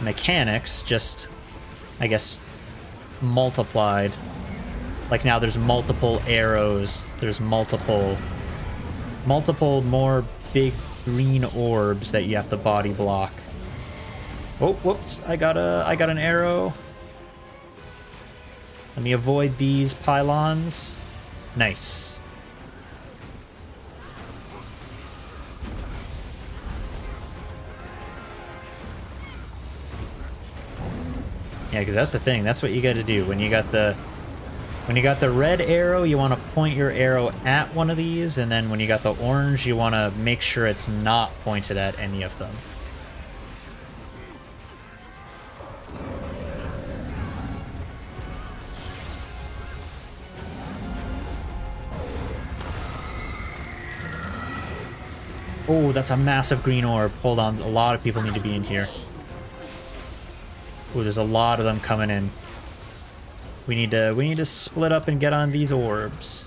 mechanics, just, I guess, multiplied. Like now there's multiple arrows, there's multiple more big green orbs that you have to body block. Oh, whoops, I got an arrow. Let me avoid these pylons. Nice. Yeah, because that's the thing. That's what you got to do when you got the red arrow. You want to point your arrow at one of these, and then when you got the orange, you want to make sure it's not pointed at any of them. Oh, that's a massive green orb. Hold on, a lot of people need to be in here. Ooh, there's a lot of them coming in. We need to split up and get on these orbs.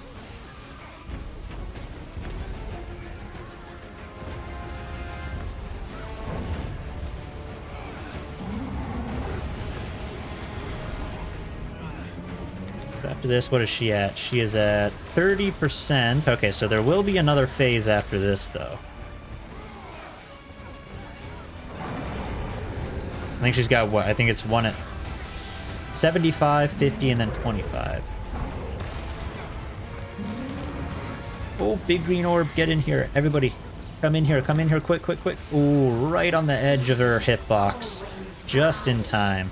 After this, what is she at? She is at 30%. Okay, so there will be another phase after this, though. I think she's got what? I think it's one at 75, 50, and then 25. Oh, big green orb, get in here. Everybody, come in here, quick, quick, quick. Ooh, right on the edge of her hitbox. Just in time.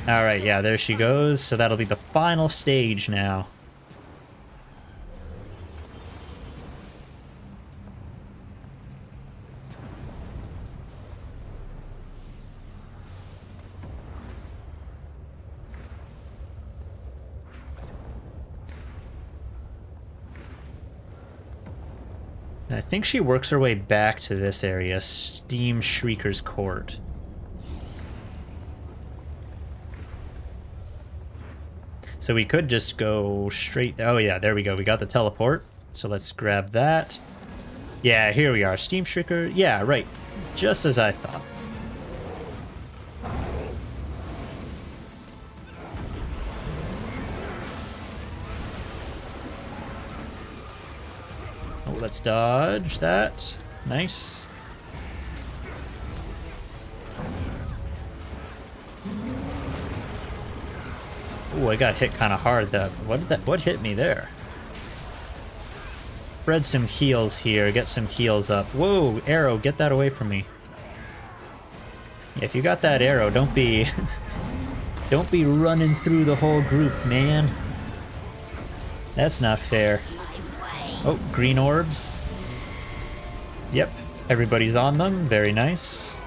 Alright, yeah, there she goes. So that'll be the final stage now. And I think she works her way back to this area, Steam Shrieker's Court. So we could just go straight... oh yeah, there we go. We got the teleport. So let's grab that. Yeah, here we are. Steam Shrieker. Yeah, right. Just as I thought. Oh, let's dodge that. Nice. Ooh, I got hit kind of hard though. What hit me there? Spread some heals here. Get some heals up. Whoa, arrow, get that away from me. Yeah, if you got that arrow, don't be don't be running through the whole group, man. That's not fair. Oh, green orbs. Yep, everybody's on them. Very nice.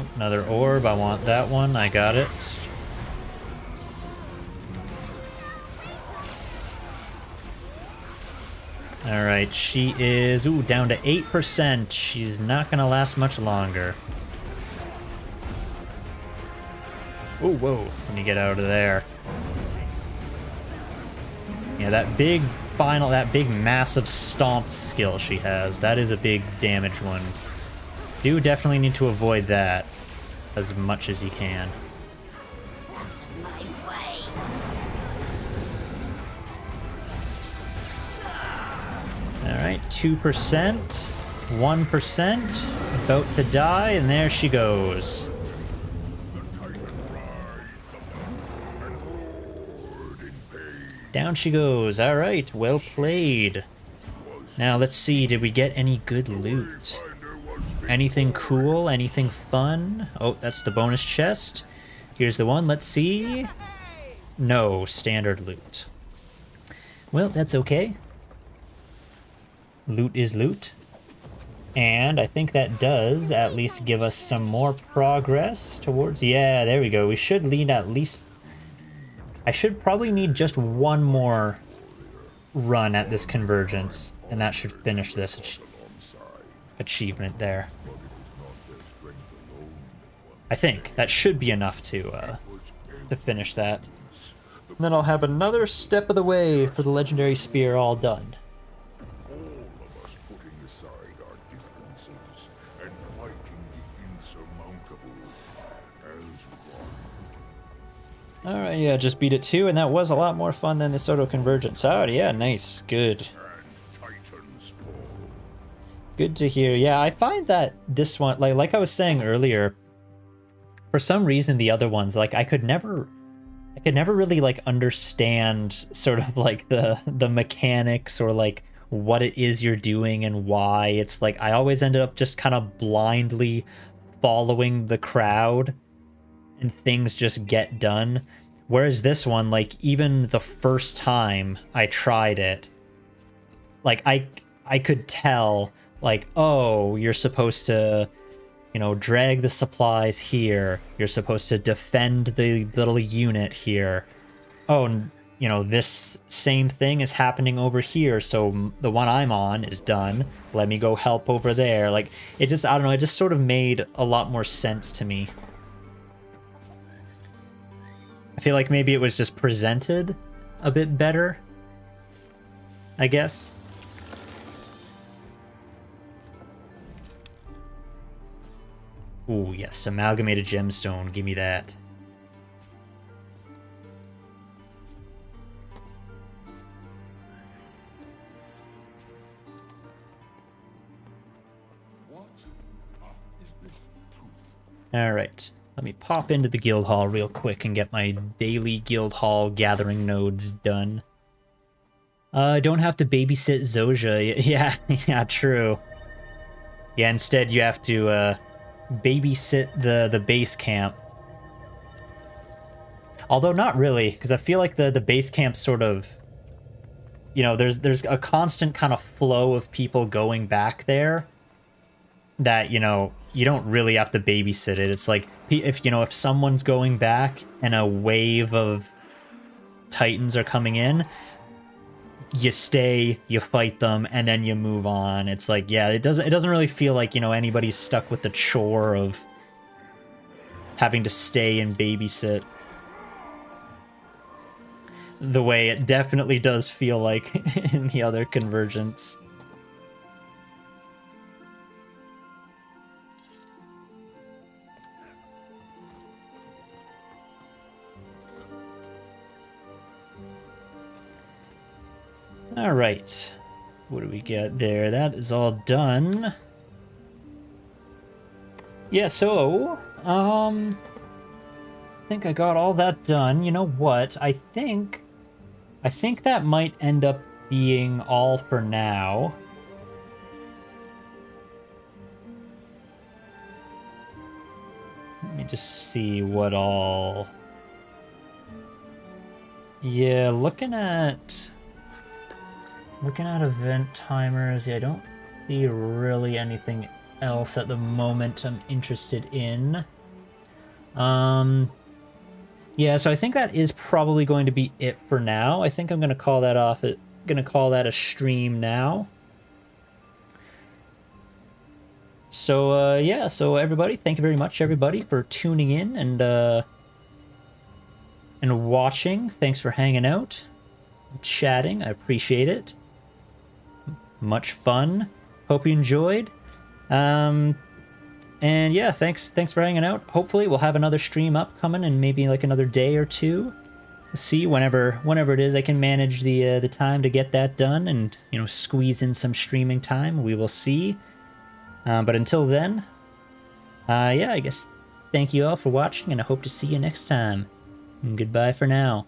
Oh, another orb. I want that one. I got it. Alright, she is down to 8%. She's not gonna last much longer. Oh, whoa. Let me get out of there. Yeah, that big massive stomp skill she has. That is a big damage one. Do definitely need to avoid that as much as you can. Out of my way. Alright, 2%, 1%, about to die, and there she goes. Down she goes. Alright, well played. Now let's see, did we get any good loot? Anything cool? Anything fun? Oh, that's the bonus chest. Here's the one, let's see. No, standard loot. Well, that's okay. Loot is loot. And I think that does at least give us some more progress towards... Yeah, there we go. We should lead at least... I should probably need just one more run at this convergence, and that should finish this achievement there. I think that should be enough to finish that. And then I'll have another step of the way for the legendary spear all done. All of us putting aside our differences and fighting the insurmountable as one. Alright, yeah, just beat it too, and that was a lot more fun than the Soto Convergence. Oh, yeah, nice, good. And Titans fall. Good to hear. Yeah, I find that this one, like I was saying earlier, for some reason the other ones, like I could never really like understand sort of like the mechanics or like what it is you're doing and why. It's like I always ended up just kind of blindly following the crowd and things just get done. Whereas this one, like even the first time I tried it, like I could tell like, oh, you're supposed to, you know, drag the supplies here. You're supposed to defend the little unit here. Oh, and, you know, this same thing is happening over here, so the one I'm on is done. Let me go help over there. Like, it just, I don't know, it just sort of made a lot more sense to me. I feel like maybe it was just presented a bit better, I guess. Ooh, yes, amalgamated gemstone. Give me that. All right, let me pop into the guild hall real quick and get my daily guild hall gathering nodes done. I don't have to babysit Zoja. Yeah, yeah, true. Yeah, instead you have to babysit the base camp. Although not really, because I feel like the base camp sort of, you know, there's a constant kind of flow of people going back there that, you know, you don't really have to babysit it. It's like if someone's going back and a wave of titans are coming in, you stay, you fight them, and then you move on. It's like, yeah, it doesn't really feel like, you know, anybody's stuck with the chore of having to stay and babysit the way it definitely does feel like in the other convergence. All right, what do we get there? That is all done. Yeah, so, I think I got all that done. You know what? I think that might end up being all for now. Let me just see what all... Yeah, looking at event timers, yeah, I don't see really anything else at the moment I'm interested in. Yeah, so I think that is probably going to be it for now. I think I'm going to call that off. Going to call that a stream now. So, yeah, so everybody, thank you very much, everybody, for tuning in and watching. Thanks for hanging out, chatting. I appreciate it. Much fun. Hope you enjoyed. And yeah, thanks for hanging out. Hopefully we'll have another stream up coming in maybe like another day or two. We'll see whenever it is I can manage the time to get that done and, you know, squeeze in some streaming time. We will see. But until then, yeah, I guess thank you all for watching, and I hope to see you next time. And goodbye for now.